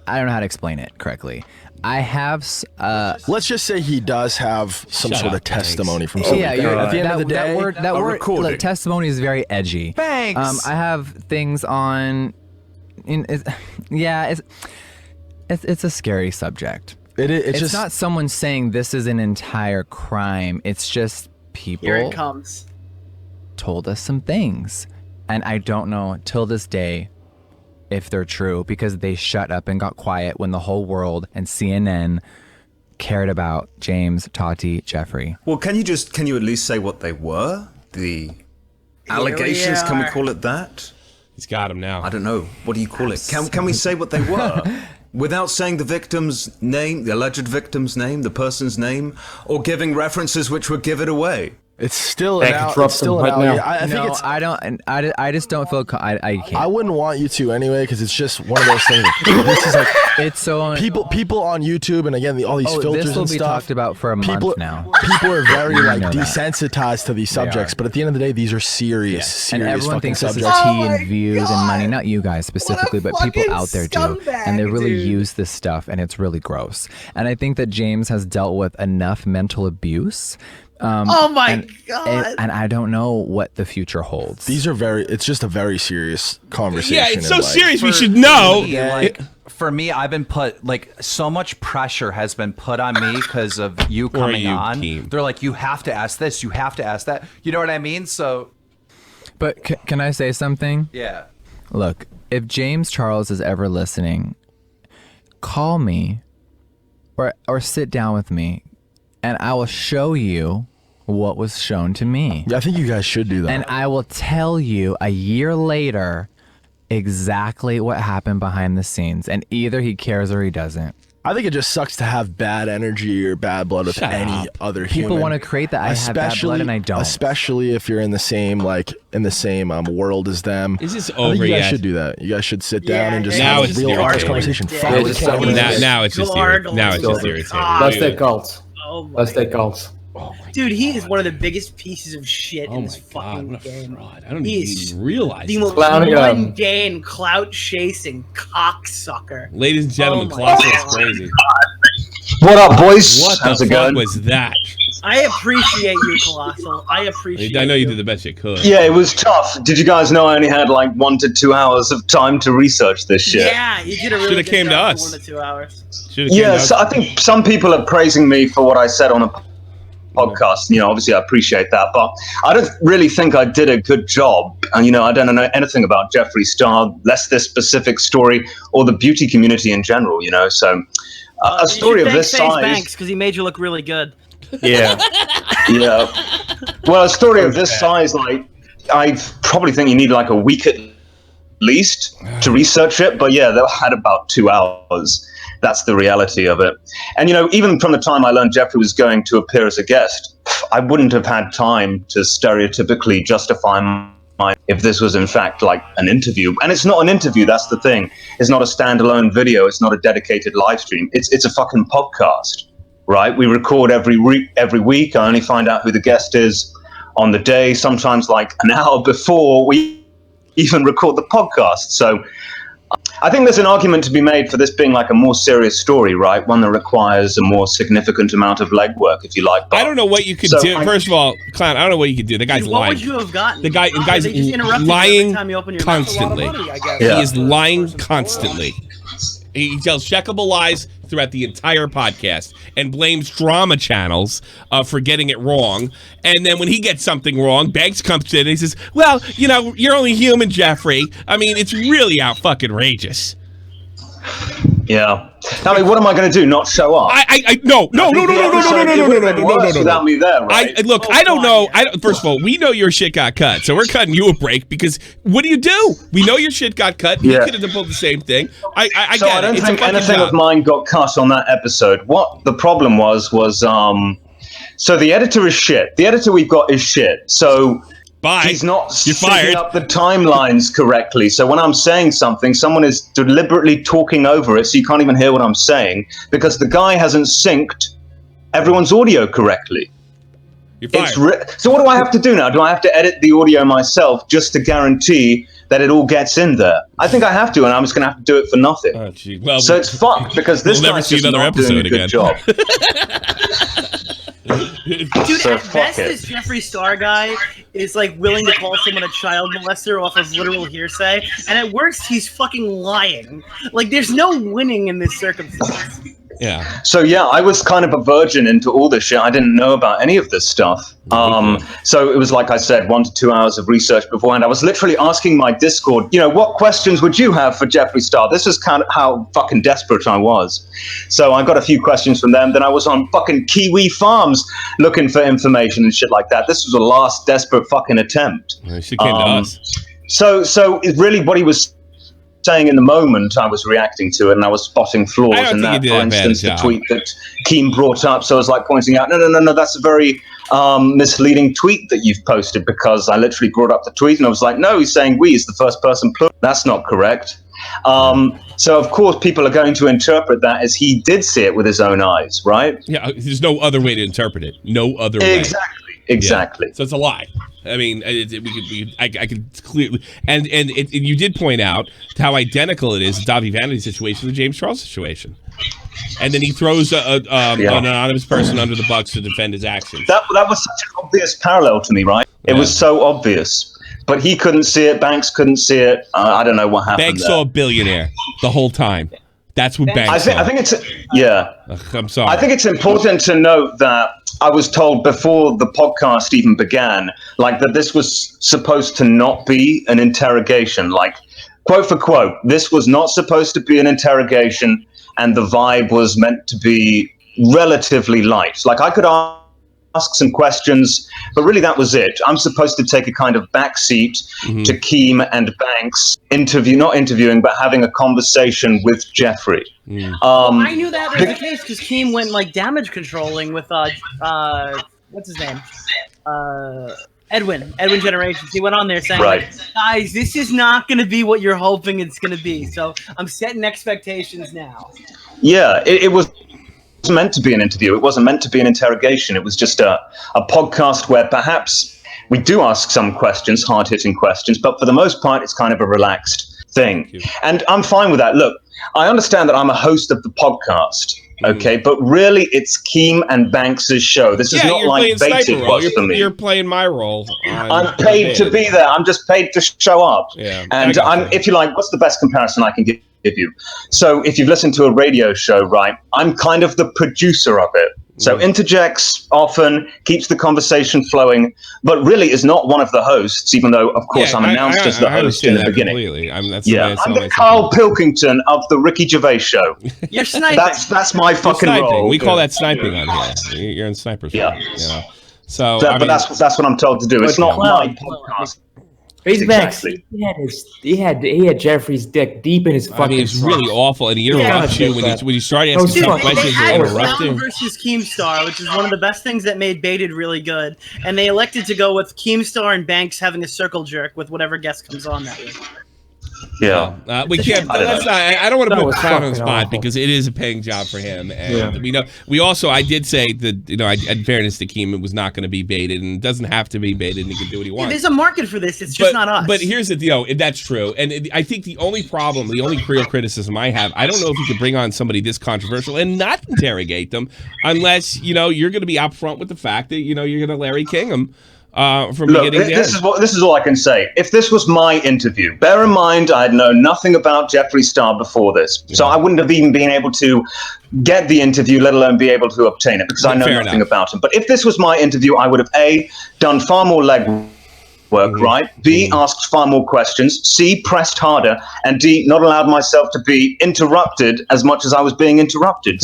I don't know how to explain it correctly. I have. Let's just say he does have some sort of testimony from somebody. Yeah, at the end of the day, that word like, testimony is very edgy. Thanks. I have things on. It's a scary subject. It's just not someone saying this is an entire crime. It's just people. Here it comes. Told us some things, and I don't know till this day if they're true, because they shut up and got quiet when the whole world and CNN cared about James, Tati, Jeffree. Well, can you at least say what they were? The allegations, can we call it that? He's got him now. I don't know. What do you call it? Can we say what they were? Without saying the victim's name, the alleged victim's name, the person's name, or giving references which would give it away? It's still an I think it's. I just don't feel. I can't. I wouldn't want you to anyway, because it's just one of those things. This is like it's so people on YouTube, and again all these filters this will and be stuff. talked about for a month now. People are very like desensitized to these subjects, but at the end of the day, these are serious and everyone thinks subjects. This is tea and views and money. Not you guys specifically, but people out there do, and they really use this stuff, and it's really gross. And I think that James has dealt with enough mental abuse. Oh my god! And I don't know what the future holds. These are it's just a very serious conversation. Yeah, it's so serious. We should know. For me, I've been put so much pressure has been put on me because of you coming on. Team? They're like, you have to ask this, you have to ask that. You know what I mean? So, but can I say something? Yeah. Look, if James Charles is ever listening, call me, or sit down with me, and I will show you what was shown to me. Yeah, I think you guys should do that. And I will tell you a year later exactly what happened behind the scenes. And either he cares or he doesn't. I think it just sucks to have bad energy or bad blood with any other human. People want to create that. I have bad blood and I don't. Especially if you're in the same world as them. Is this I over think you guys yet? should do that. You guys should sit down and just now have it's a real honest conversation. Now it's just irritating. Let's take calls. Oh my Let's take calls. Dude, he is one of the biggest pieces of shit in this fucking game. I don't even realize the most mundane, clout-chasing cocksucker. Ladies and gentlemen, Colossal is crazy. What up, boys? What How's the it fuck going? was that? I appreciate you, Colossal. I appreciate I know you did the best you could. Yeah, it was tough. Did you guys know I only had like 1 to 2 hours of time to research this shit? Yeah, you did a really good came to job us. for 1 to 2 hours. Yeah, so I think some people are praising me for what I said on a podcast. You know, obviously I appreciate that, but I don't really think I did a good job. And, you know, I don't know anything about Jeffree Star, less this specific story, or the beauty community in general, you know, so a story of this size. Because he made you look really good. Yeah. Yeah. Well, a story of this size, like, I probably think you need like a week at least to research it. But yeah, they had about 2 hours. That's the reality of it. And, you know, even from the time I learned Jeffree was going to appear as a guest, I wouldn't have had time to stereotypically justify if this was in fact like an interview. And it's not an interview, that's the thing. It's not a standalone video, it's not a dedicated live stream. It's a fucking podcast, right? We record every week. I only find out who the guest is on the day, sometimes like an hour before we even record the podcast. So I think there's an argument to be made for this being like a more serious story, right? One that requires a more significant amount of legwork, if you like. I don't know what you could do. First of all, Clown, I don't know what you could do. The guy's lying. What would you have gotten? The guy's lying constantly. He is lying constantly. He tells checkable lies throughout the entire podcast and blames drama channels for getting it wrong. And then when he gets something wrong, Banks comes in and he says, well, you know, you're only human, Jeffree. I mean, it's really out fucking outrageous. Yeah. I mean, what am I going to do? Not show up? No. Without me there, right? Look, I don't know. First of all, we know your shit got cut, so we're cutting you a break because what do you do? We know your shit got cut. You could have pulled the same thing. I don't think anything of mine got cut on that episode. What the problem was so the editor is shit. The editor we've got is shit. So he's not setting up the timelines correctly. So when I'm saying something, someone is deliberately talking over it, so you can't even hear what I'm saying because the guy hasn't synced everyone's audio correctly. You're fired. So what do I have to do now? Do I have to edit the audio myself just to guarantee that it all gets in there? I think I have to, and I'm just going to have to do it for nothing. Oh, gee. Well, so it's fucked because this we'll never guy's see just another not doing episode a good again. job. Dude, So at best, this Jeffree Star guy is like willing to call someone a child molester off of literal hearsay, and at worst, he's fucking lying. Like, there's no winning in this circumstance. Yeah. So yeah, I was kind of a virgin into all this shit. I didn't know about any of this stuff. So it was like I said, 1 to 2 hours of research beforehand. I was literally asking my Discord, you know, what questions would you have for Jeffree Star? This is kind of how fucking desperate I was. So I got a few questions from them. Then I was on fucking Kiwi Farms looking for information and shit like that. This was the last desperate fucking attempt. She came to us. So it really what he was saying in the moment, I was reacting to it and I was spotting flaws in that. For instance, the tweet that Keem brought up. So I was like pointing out, no, that's a very misleading tweet that you've posted, because I literally brought up the tweet and I was like, no, he's saying we is the first person plural. That's not correct. So of course people are going to interpret that as he did see it with his own eyes, right? Yeah, there's no other way to interpret it. No other way. Exactly. Yeah. So it's a lie. I mean, I could clearly, and you did point out how identical it is, the Dahvie Vanity situation to the James Charles situation. And then he throws an anonymous person under the bus to defend his actions. That was such an obvious parallel to me, right? It was so obvious. But he couldn't see it. Banks couldn't see it. I don't know what happened. Banks saw a billionaire the whole time. That's what Banks saw. I think it's I'm sorry. I think it's important to note that I was told before the podcast even began, like that this was supposed to not be an interrogation. Like, quote for quote, this was not supposed to be an interrogation, and the vibe was meant to be relatively light. Like, I could ask some questions, but really that was it. I'm supposed to take a kind of backseat to Keem and Banks, not interviewing, but having a conversation with Jeffree. I knew that was the case because Keem went like damage controlling with what's his name? Edwin Generations. He went on there saying, guys, this is not going to be what you're hoping it's going to be. So I'm setting expectations now. Yeah, it was meant to be an interview. It wasn't meant to be an interrogation. It was just a podcast where perhaps we do ask some questions, hard-hitting questions, but for the most part, it's kind of a relaxed thing. And I'm fine with that. Look, I understand that I'm a host of the podcast, okay, but really it's Keem and Banks' show. This is not like Baited was for me. You're playing my role. I'm paid to be there. I'm just paid to show up. Yeah, and if you like, what's the best comparison I can give you? So if you've listened to a radio show, right, I'm kind of the producer of it. So interjects often, keeps the conversation flowing, but really is not one of the hosts, even though, of course, I'm announced as the host in the beginning. I'm the Carl Pilkington of the Ricky Gervais show. You're sniping. That's my fucking role. We call that sniping on here. You're in sniper's role. Yeah. You know? So, but that's what I'm told to do. It's not my podcast. Exactly. He had Jeffree's dick deep in his fucking. I mean, it's really awful, and he interrupts you when you start asking some questions. They interrupt you. Versus Keemstar, which is one of the best things that made Baited really good, and they elected to go with Keemstar and Banks having a circle jerk with whatever guest comes on that week. Yeah, we can't. I don't want to put Clown on the spot because it is a paying job for him, and we know. We also, I did say that in fairness to Keem, it was not going to be baited, and it doesn't have to be baited, and he can do what he wants. There's a market for this. It's just not us. But here's the deal. That's true, and I think the only problem, the only real criticism I have, I don't know if you could bring on somebody this controversial and not interrogate them, unless you're going to be upfront with the fact that you're going to Larry King them. From beginning to end. This is all I can say. If this was my interview, bear in mind I had known nothing about Jeffree Star before this, so I wouldn't have even been able to get the interview, let alone be able to obtain it, because I know nothing about him. But if this was my interview, I would have A, done far more legwork, right? B, asked far more questions. C, pressed harder. And D, not allowed myself to be interrupted as much as I was being interrupted.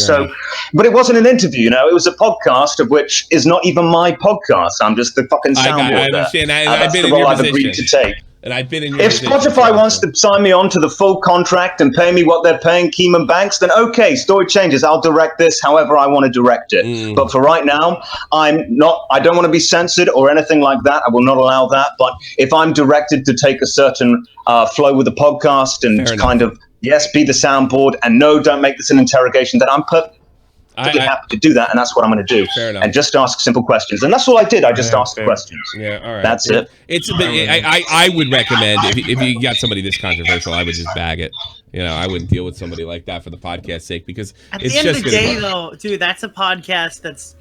But it wasn't an interview, it was a podcast, of which is not even my podcast. I'm just the fucking soundboard. I understand. That's the role I've agreed to take. And I've been in your If Spotify wants to sign me on to the full contract and pay me what they're paying Keem and Banks, then okay, story changes. I'll direct this however I want to direct it. But for right now, I don't want to be censored or anything like that. I will not allow that. But if I'm directed to take a certain flow with the podcast and kind of, yes, be the soundboard, and no, don't make this an interrogation, then I'm perfectly happy to do that, and that's what I'm going to do. Fair enough. And just ask simple questions, and that's all I did. I just asked questions. Yeah, all right. That's it. It's a bit. I would recommend if you got somebody this controversial, I would just bag it. I wouldn't deal with somebody like that for the podcast's sake, because at it's the end just of the day, though, dude, that's a podcast that's.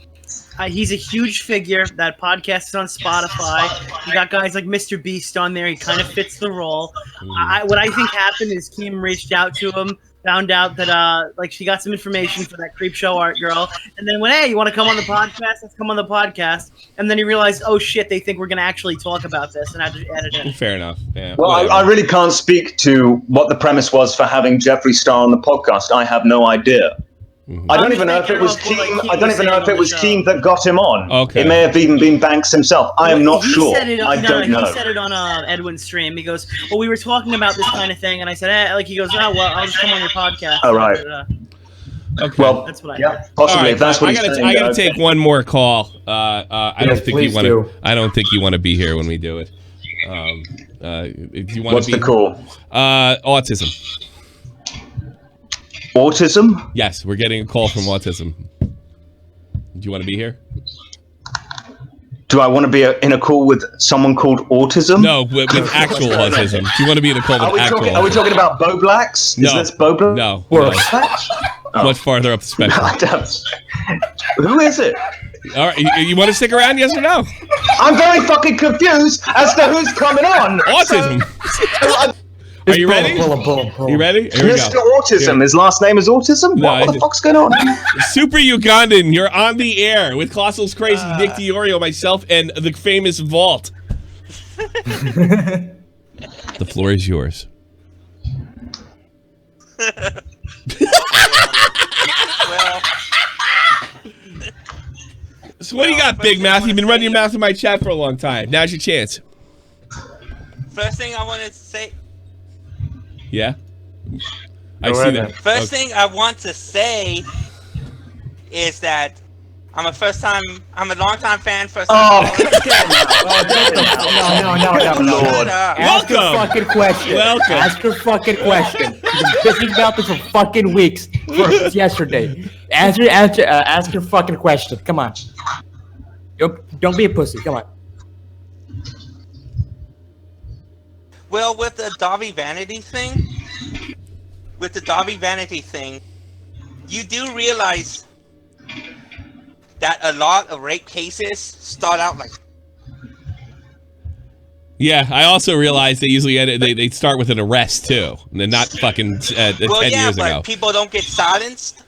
He's a huge figure. That podcast is on Spotify. You got guys like Mr. Beast on there. He kind of fits the role. What I think happened is Keem reached out to him, found out that she got some information for that creep show art girl, and then went, "Hey, you want to come on the podcast? Let's come on the podcast." And then he realized, "Oh shit, they think we're going to actually talk about this," and I had to edit it. Fair enough. Yeah. Well, I really can't speak to what the premise was for having Jeffree Star on the podcast. I have no idea. I don't even know if it was Keem. I don't even know if it was Keem that got him on. Okay. It may have even been Banks himself. I am not sure. I don't know. He said it on Edwin's stream. He goes, "Well, we were talking about this kind of thing," and I said, he goes, "Oh, well, I'll just come on your podcast." All right. Okay. Well, that's what I heard. Possibly. Right, if that's what I gotta take one more call. I don't think you want to. I don't think you want to be here when we do it. If you want What's to be, the call? Autism. Autism? Yes, we're getting a call from autism. Do you want to be here? Do I want to be in a call with someone called autism? No, with actual autism. Do you want to be in a call with actual autism? Are we talking about Bo Blacks? No. Is this Bo Blacks? No. Oh. Much farther up the spectrum. Who is it? All right, you want to stick around, yes or no? I'm very fucking confused as to who's coming on. Autism. Are you ready? You ready? Here we Mr. go. Autism. His last name is Autism? No, what the fuck's going on? Super Ugandan, you're on the air with Colossal's Crazy, Nick DiOrio, myself, and the famous Vault. The floor is yours. So what do you got, Big Mouth? You've been running your mouth in my chat for a long time. Now's your chance. First thing I wanted to say... Yeah? I see that. First thing I want to say is that I'm a long-time fan. No. Lord. Ask your fucking question. Welcome. Ask your fucking question. You've been bitching about this for fucking weeks. Yesterday. Ask your fucking question. Come on. Don't be a pussy. Come on. Well, with the Dahvie Vanity thing, you do realize that a lot of rape cases start out like... Yeah, I also realized they usually they start with an arrest too, and they're not fucking 10 years ago. But people don't get silenced.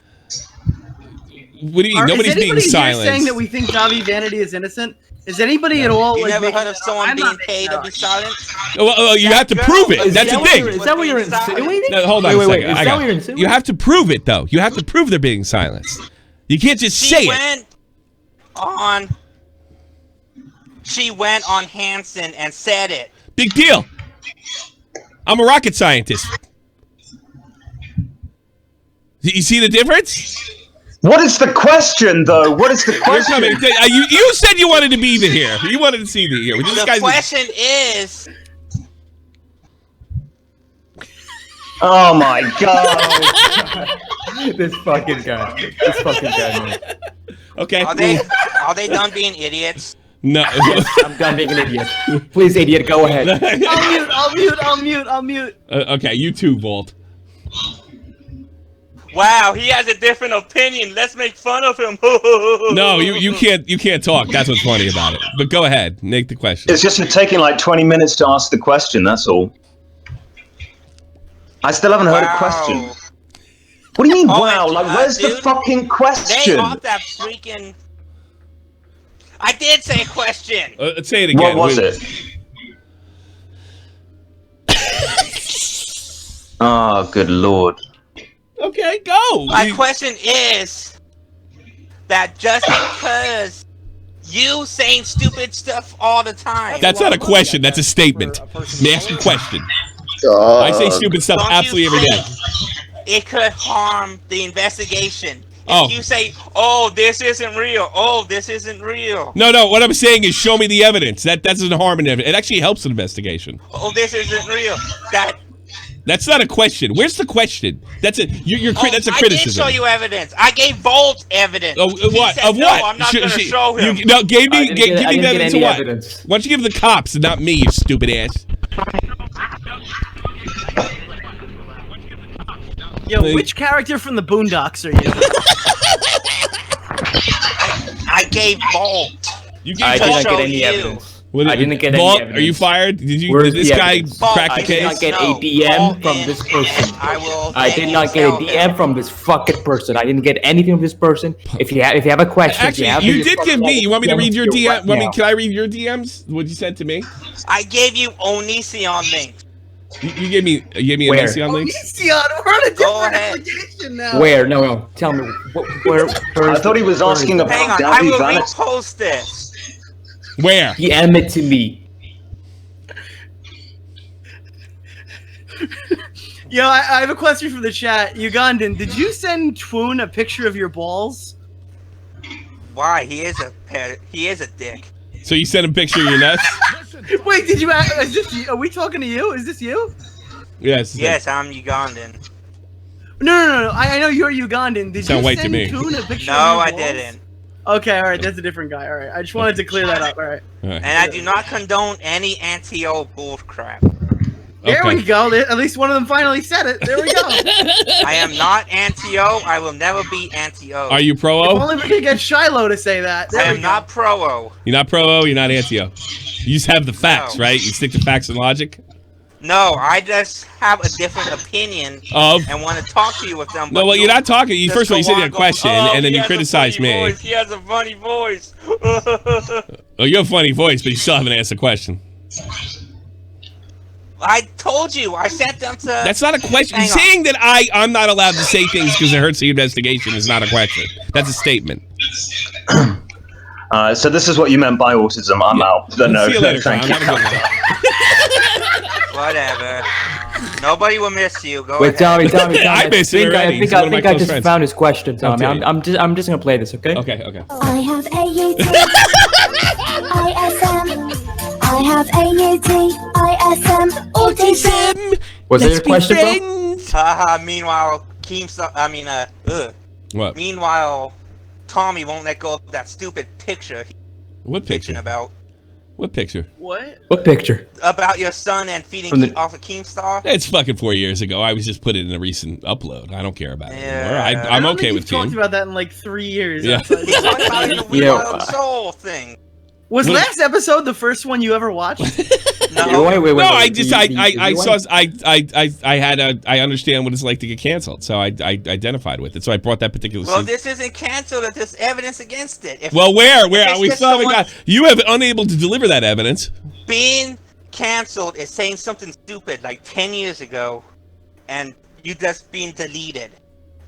What do you mean? Nobody's being silenced. Saying that we think Dahvie Vanity is innocent? Is anybody at all? You never heard of someone being paid to be silenced? Well, you have to prove it. That's the thing. Is that what you're insinuating? No, hold on a second. Is that what you're insinuating? You have to prove it, though. You have to prove they're being silenced. You can't just say it. She went on Hanson and said it. Big deal. I'm a rocket scientist. You see the difference? What is the question, though? What is the question? You said you wanted to be here. You wanted to see the here. The question is... Oh my god! This fucking guy. This fucking guy, man. Okay. Are they done being idiots? No. I'm done being an idiot. Please, idiot, go ahead. I'll mute. Okay, you too, Vault. Wow, he has a different opinion. Let's make fun of him. No, you can't talk. That's what's funny about it. But go ahead, make the question. It's just you're taking like 20 minutes to ask the question, that's all. I still haven't heard a question. What do you mean, wow? Like, where's the fucking question? They ought that freaking... I did say a question. Say it again. What was it? Oh, good lord. Okay, go. My question is that just because you saying stupid stuff all the time... That's not a question. That's a statement. May I ask a question? I say stupid stuff absolutely every day. It could harm the investigation. Oh. If you say, oh, this isn't real. Oh, this isn't real. No. What I'm saying is show me the evidence. That doesn't harm an evidence. It actually helps an investigation. Oh, this isn't real. That's not a question. Where's the question? That's a that's a criticism. I did show you evidence. I gave Volt evidence. Oh, what? Said, of no, what? I'm not going to show him. Give me the evidence of what? Why don't you give the cops and not me, you stupid ass? Yo, which character from the Boondocks are you? I gave Volt. I didn't get any evidence. I didn't get any evidence. Are you fired? Did this guy crack the case? I did not get a DM from this person. I did not get a DM from this fucking person. I didn't get anything from this person. If you have a question, actually, you did give me. You want me to read your DM? Can I read your DMs? What you said to me? I gave you Onision link. You gave me Where? Onision link. Onision, we're on a different application now. Where? No. Tell me. Where? I thought he was asking about Hang on, I will repost this. Where? DM it to me. Yo, I have a question from the chat. Ugandan, did you send Twoon a picture of your balls? Why? He is a dick. So you sent a picture of your nuts? Wait, did you? Is this? Are we talking to you? Is this you? Yes. Yes, I'm Ugandan. No. I know you're Ugandan. Did Sound you white send to me. Twoon a picture? No, of your I balls? didn't. Okay, all right, that's a different guy. All right, I just wanted to clear that up. All right. And I do not condone any anti-O bullcrap. There we go. At least one of them finally said it. There we go. I am not anti-O. I will never be anti-O. Are you pro-O? If only we could get Shiloh to say that. I am not pro-O. You're not pro-O, you're not anti-O. You just have the facts, right? You stick to facts and logic? No, I just have a different opinion and want to talk to you with them. No, well, you're not talking. First of all, you said you had a question, and then you criticized me. He has a funny voice. Oh, you have a funny voice, but you still haven't asked a question. I told you. I sent them to... That's not a question. Saying that I'm not allowed to say things because it hurts the investigation is not a question. That's a statement. So this is what you meant by autism. I'm out. No, see you later, thank you. Whatever. Nobody will miss you. Go Wait, ahead. Tommy. I miss you already. I think I just found his question, Tommy. I'm just gonna play this, okay? Okay. I have AUT, ISM. I have AUT, ISM, autism. Was there a question, bro? Haha. Meanwhile, What? Meanwhile, Tommy won't let go of that stupid picture. What picture? About. What picture? What picture? About your son and feeding off of Keemstar? It's fucking 4 years ago. I was just put it in a recent upload. I don't care about it anymore. I'm okay with Keem. Talked Keem. about that in like 3 years. Yeah. What about the Wild Soul thing? Was last episode the first one you ever watched? No. Wait. No, I understand what it's like to get canceled, so I identified with it. So I brought that particular. Well, this isn't canceled. There's evidence against it. Where we still haven't got. You have unable to deliver that evidence. Being canceled is saying something stupid like 10 years ago, and you just being deleted.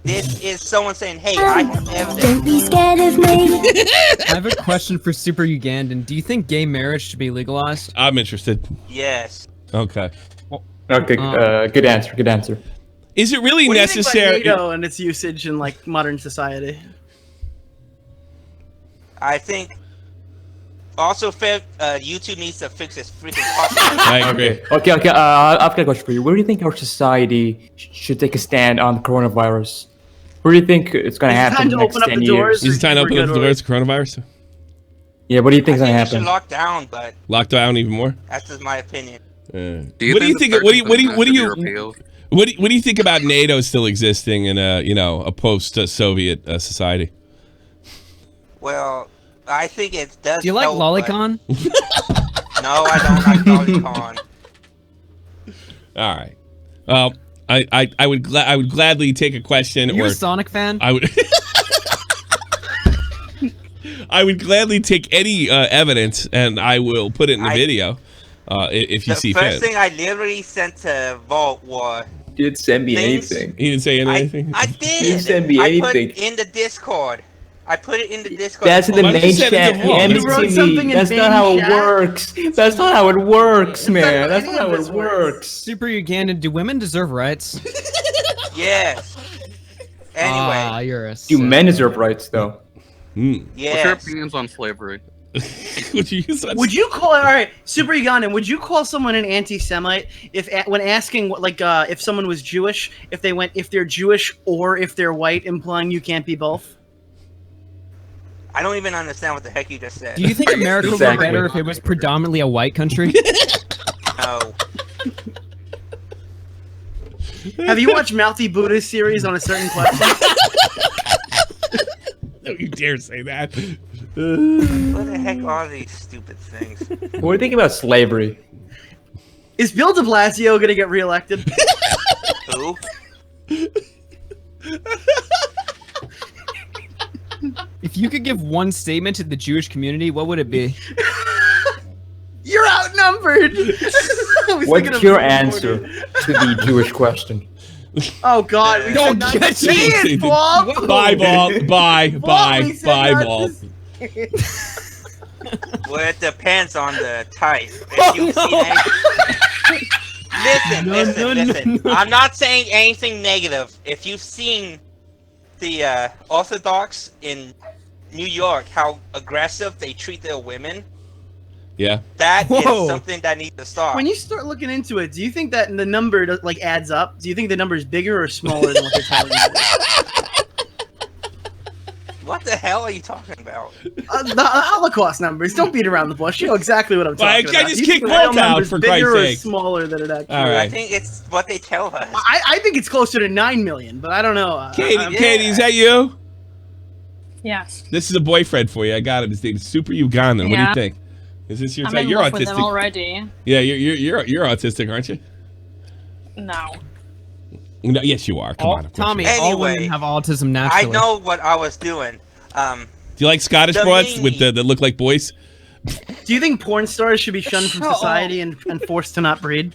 This is someone saying, "Hey, I have evidence." Don't be scared of me. I have a question for Super Ugandan. Do you think gay marriage should be legalized? I'm interested. Yes. Okay. Okay, good answer. Good answer. Is it really What do you think necessary? about NATO and its usage in like modern society? I think also YouTube needs to fix its freaking I agree. Okay. I've got a question for you. Where do you think our society should take a stand on the coronavirus? Where do you think it's going to happen in the next 10 years? Is it time to open up the doors to coronavirus? Yeah, what do you think is going to we should happen? lock down, but Lock down even more? that's just my opinion. What do you think? What do you think about NATO still existing in a post-Soviet society? Well, I think it does. Do you like help, lolicon? but- No, I don't like lolicon. All right. Well, I would gladly take a question. Are you a Sonic fan? I would. I would gladly take any evidence, and I will put it in the video if you see The fit. first thing I literally sent to Vault was. You didn't send me Things- anything. He didn't say anything. I did. You didn't send me I anything. put it in the Discord. I put it in the Discord. That's in the Why don't you main send it chat. to You Vault? haven't You wrote seen something me. in That's main not how it chat? works. That's not how it works, man. That's not how any of this it works. Super Ugandan, do women deserve rights? Yes. Anyway. Ah, you're a Do men deserve rights, though? Yes. What's your opinions on slavery? Would you call all right, Super Ugandan? Would you call someone an anti-Semite when asking if someone was Jewish, if they're Jewish or if they're white, implying you can't be both? I don't even understand what the heck you just said. Do you think America would be better if it was predominantly a white country? No. Have you watched Mouthy Buddha's series on a certain question? Don't you dare say that. What the heck are these stupid things? What do you think about slavery? Is Bill de Blasio gonna get reelected? Who? If you could give one statement to the Jewish community, what would it be? You're outnumbered. What's your answer to the Jewish question? Oh God, we Don't said not get to say it, Bob. Bye, Ball. Bye, we said bye, not Ball. to say Well, it depends on the type. If you've seen listen. I'm not saying anything negative. If you've seen the Orthodox in New York, how aggressive they treat their women, Yeah. that is something that needs to stop. When you start looking into it, do you think that the number adds up? Do you think the number is bigger or smaller than what they're telling you? What the hell are you talking about? The Holocaust numbers. Don't beat around the bush. You know exactly what I'm talking about. I just You kicked think the real Walt out, number's for bigger Christ's or sake. smaller than it actually All is? right. I think it's what they tell us. I think it's closer to 9 million, but I don't know. Katie, is that you? Yes. This is a boyfriend for you. I got him. His name is Super Ugandan. What do Yeah. you think? Is this your I'm type? in You're love autistic. with them already. Yeah, you're autistic, aren't you? No. No, yes, you are. Come on. of course Tommy, you are. all women have autism naturally. I know what I was doing. Do you like Scottish The broads meanie. with that look like boys? Do you think porn stars should be shunned from society and forced to not breed?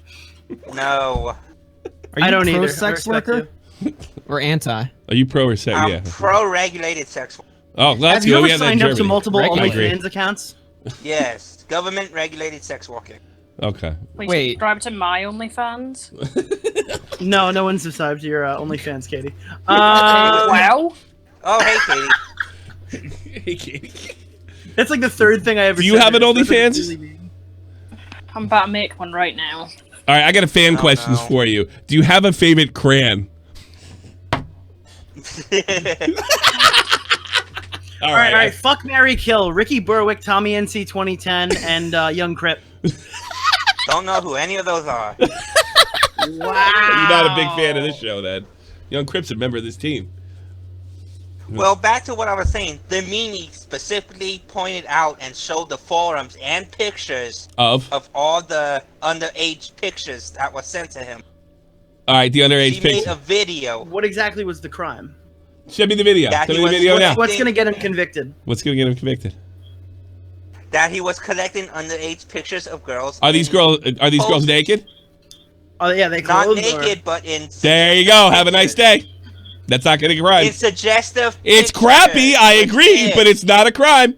No. Are you I don't pro either. I sex respect worker or anti? Are you pro or sex? I'm Yeah. pro-regulated sex work. Oh, let's Have you go. ever We have that in signed up to Germany. multiple I agree. OnlyFans accounts? Yes. Government-regulated sex working. Okay. Wait. Subscribe to my OnlyFans. No, no one subscribed to your OnlyFans, Katie. Wow. Oh, hey, Katie. Hey, Katie. That's like the third thing I ever. Do you said have an that it's OnlyFans? really mean. I'm about to make one right now. All right, I got a fan questions for you. Do you have a favorite crayon? All right. Fuck, marry, kill. Ricky Berwick, Tommy NC 2010, and Young Crip. Don't know who any of those are. Wow. You're not a big fan of this show, then. Young Crip's a member of this team. Well, back to what I was saying. The meanie specifically pointed out and showed the forums and pictures Of all the underage pictures that were sent to him. All right, the underage He made picture. a video. What exactly was the crime? Send me the video. That Send he me the was video now. What's going to get him convicted? What's going to get him convicted? That he was collecting underage pictures of girls. Are these girls naked? Oh yeah, they Not clothed naked, but in. There you go. Have a nice day. That's not getting a crime. It's suggestive. It's crappy, I agree, but it's not a crime.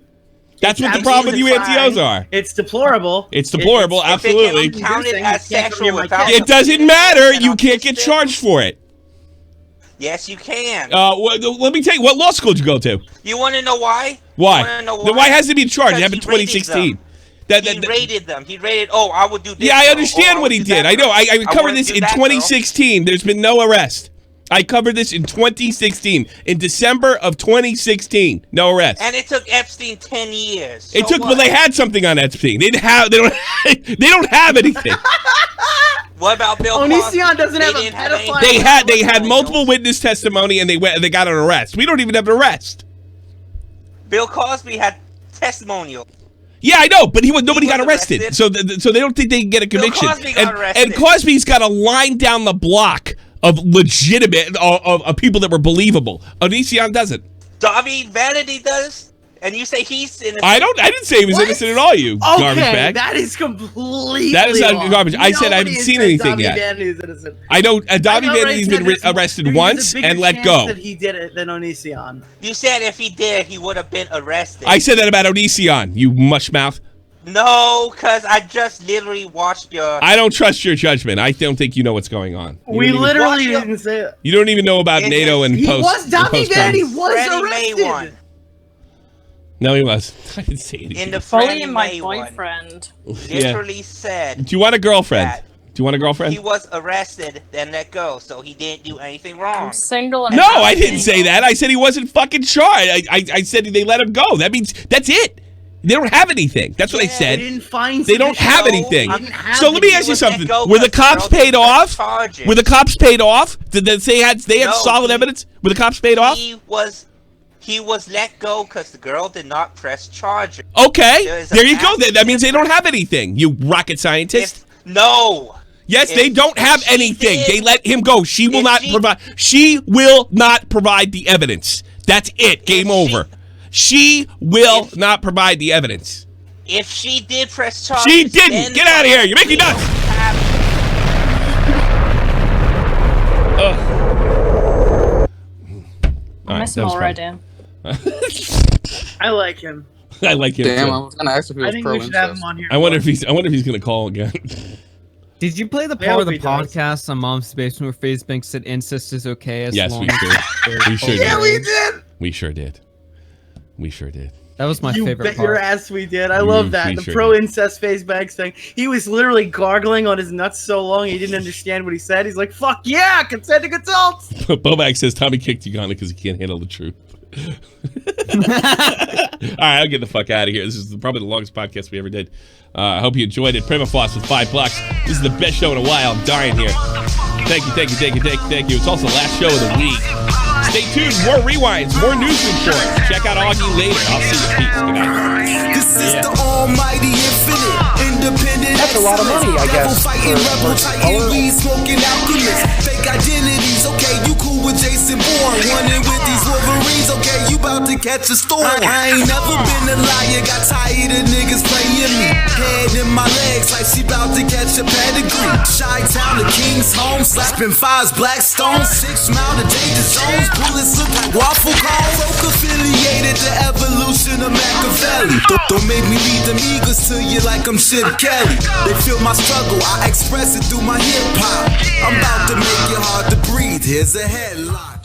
That's what the problem with you NTOs are. It's deplorable. It's deplorable, absolutely. If it can be counted as sexual without It doesn't matter. You can't get charged for it. Yes, you can. Let me tell you, what law school did you go to? You want to know why? Why? You wanna know Then why has it been charged? It happened in 2016. He rated them. He rated, I would do this. Yeah, I understand what he did. I know. I covered this in 2016. There's been no arrest. I covered this in 2016. In December of 2016. No arrest. And it took Epstein 10 years. It took, well, they had something on Epstein. They don't have anything. What about Bill Cosby? Onision doesn't have a pedophile. They had multiple witness testimony and they got an arrest. We don't even have an arrest. Bill Cosby had testimonial. Yeah, I know, but nobody got arrested. So they don't think they can get a conviction. Bill Cosby got arrested. And Cosby's got a line down the block of legitimate of people that were believable. Onision doesn't. Dahvie Vanity does, and you say he's innocent. I didn't say he was innocent at all. You garbage bag. That is completely. That is wrong. garbage. I said I haven't seen anything yet. I know Dahvie Vanity's been arrested once and let go. That he did it than Onision. You said if he did, he would have been arrested. I said that about Onision. You mushmouth. No, because I just literally watched your... I don't trust your judgment. I don't think you know what's going on. We literally didn't say it. You don't even know about NATO and post. Dahvie Vanity was arrested. No, he was. I didn't say anything. In the Bully my boyfriend. Literally said... Do you want a girlfriend? Do you want a girlfriend? He was arrested, then let go, so he didn't do anything wrong. I'm single and No, I didn't say that. I said he wasn't fucking charged. I said they let him go. That means that's it. They don't have anything. That's what I said. They don't have anything. So let me ask you something. Were the cops paid off? Were the cops paid off? Did they say they had solid evidence? Were the cops paid off? He was let go because the girl did not press charges. Okay, there you go. That means they don't have anything. You rocket scientist. No. Yes, they don't have anything. They let him go. She will not provide. She will not provide the evidence. That's it. Game over. She will not provide the evidence. If she did press charges, she didn't. Get out of here. You're making nuts. I miss him already. I like him. I like him. Damn, too. I was gonna ask if he was I think pro we should have him incest. on here. I wonder if he's gonna call again. Did you play the part of the podcast on Mom's Basement where FaZe Bank said incest is okay as Yes, long we as did. We sure did. Yeah, we did. We sure did. We sure did. That was my favorite bet part. your ass we did. I love that. The pro incest FaZe Bank thing. He was literally gargling on his nuts so long he didn't understand what he said. He's like, "Fuck yeah, consenting adults." Bobak says Tommy kicked Uganda because he can't handle the truth. All right, I'll get the fuck out of here. This is probably the longest podcast we ever did. I hope you enjoyed it. Primafloss with $5. This is the best show in a while. I'm dying here. Thank you. It's also the last show of the week. Stay tuned. More rewinds, more news reports. Check out Augie later. I'll see you. Peace. Good night. This is the almighty infinite, independent. That's a lot of money, I guess. Fighting rebel, titan, weed smoking alchemists. Fake identities, okay, you cool with Jason Bourne. Running with these Wolverines, okay, you about to catch a storm. I ain't never been a liar, got tired of niggas playing me. Head in my legs like she about to catch a pedigree. Chi-town to King's home, slapping fives, black stones. 6 mile to danger zones, bullets look like waffle cones. Folk affiliated to evolution of Machiavelli. Don't make me lead them eagles to you like I'm Shit Kelly. They feel my struggle, I express it through my hip hop. I'm about to make it hard to breathe, here's a headline.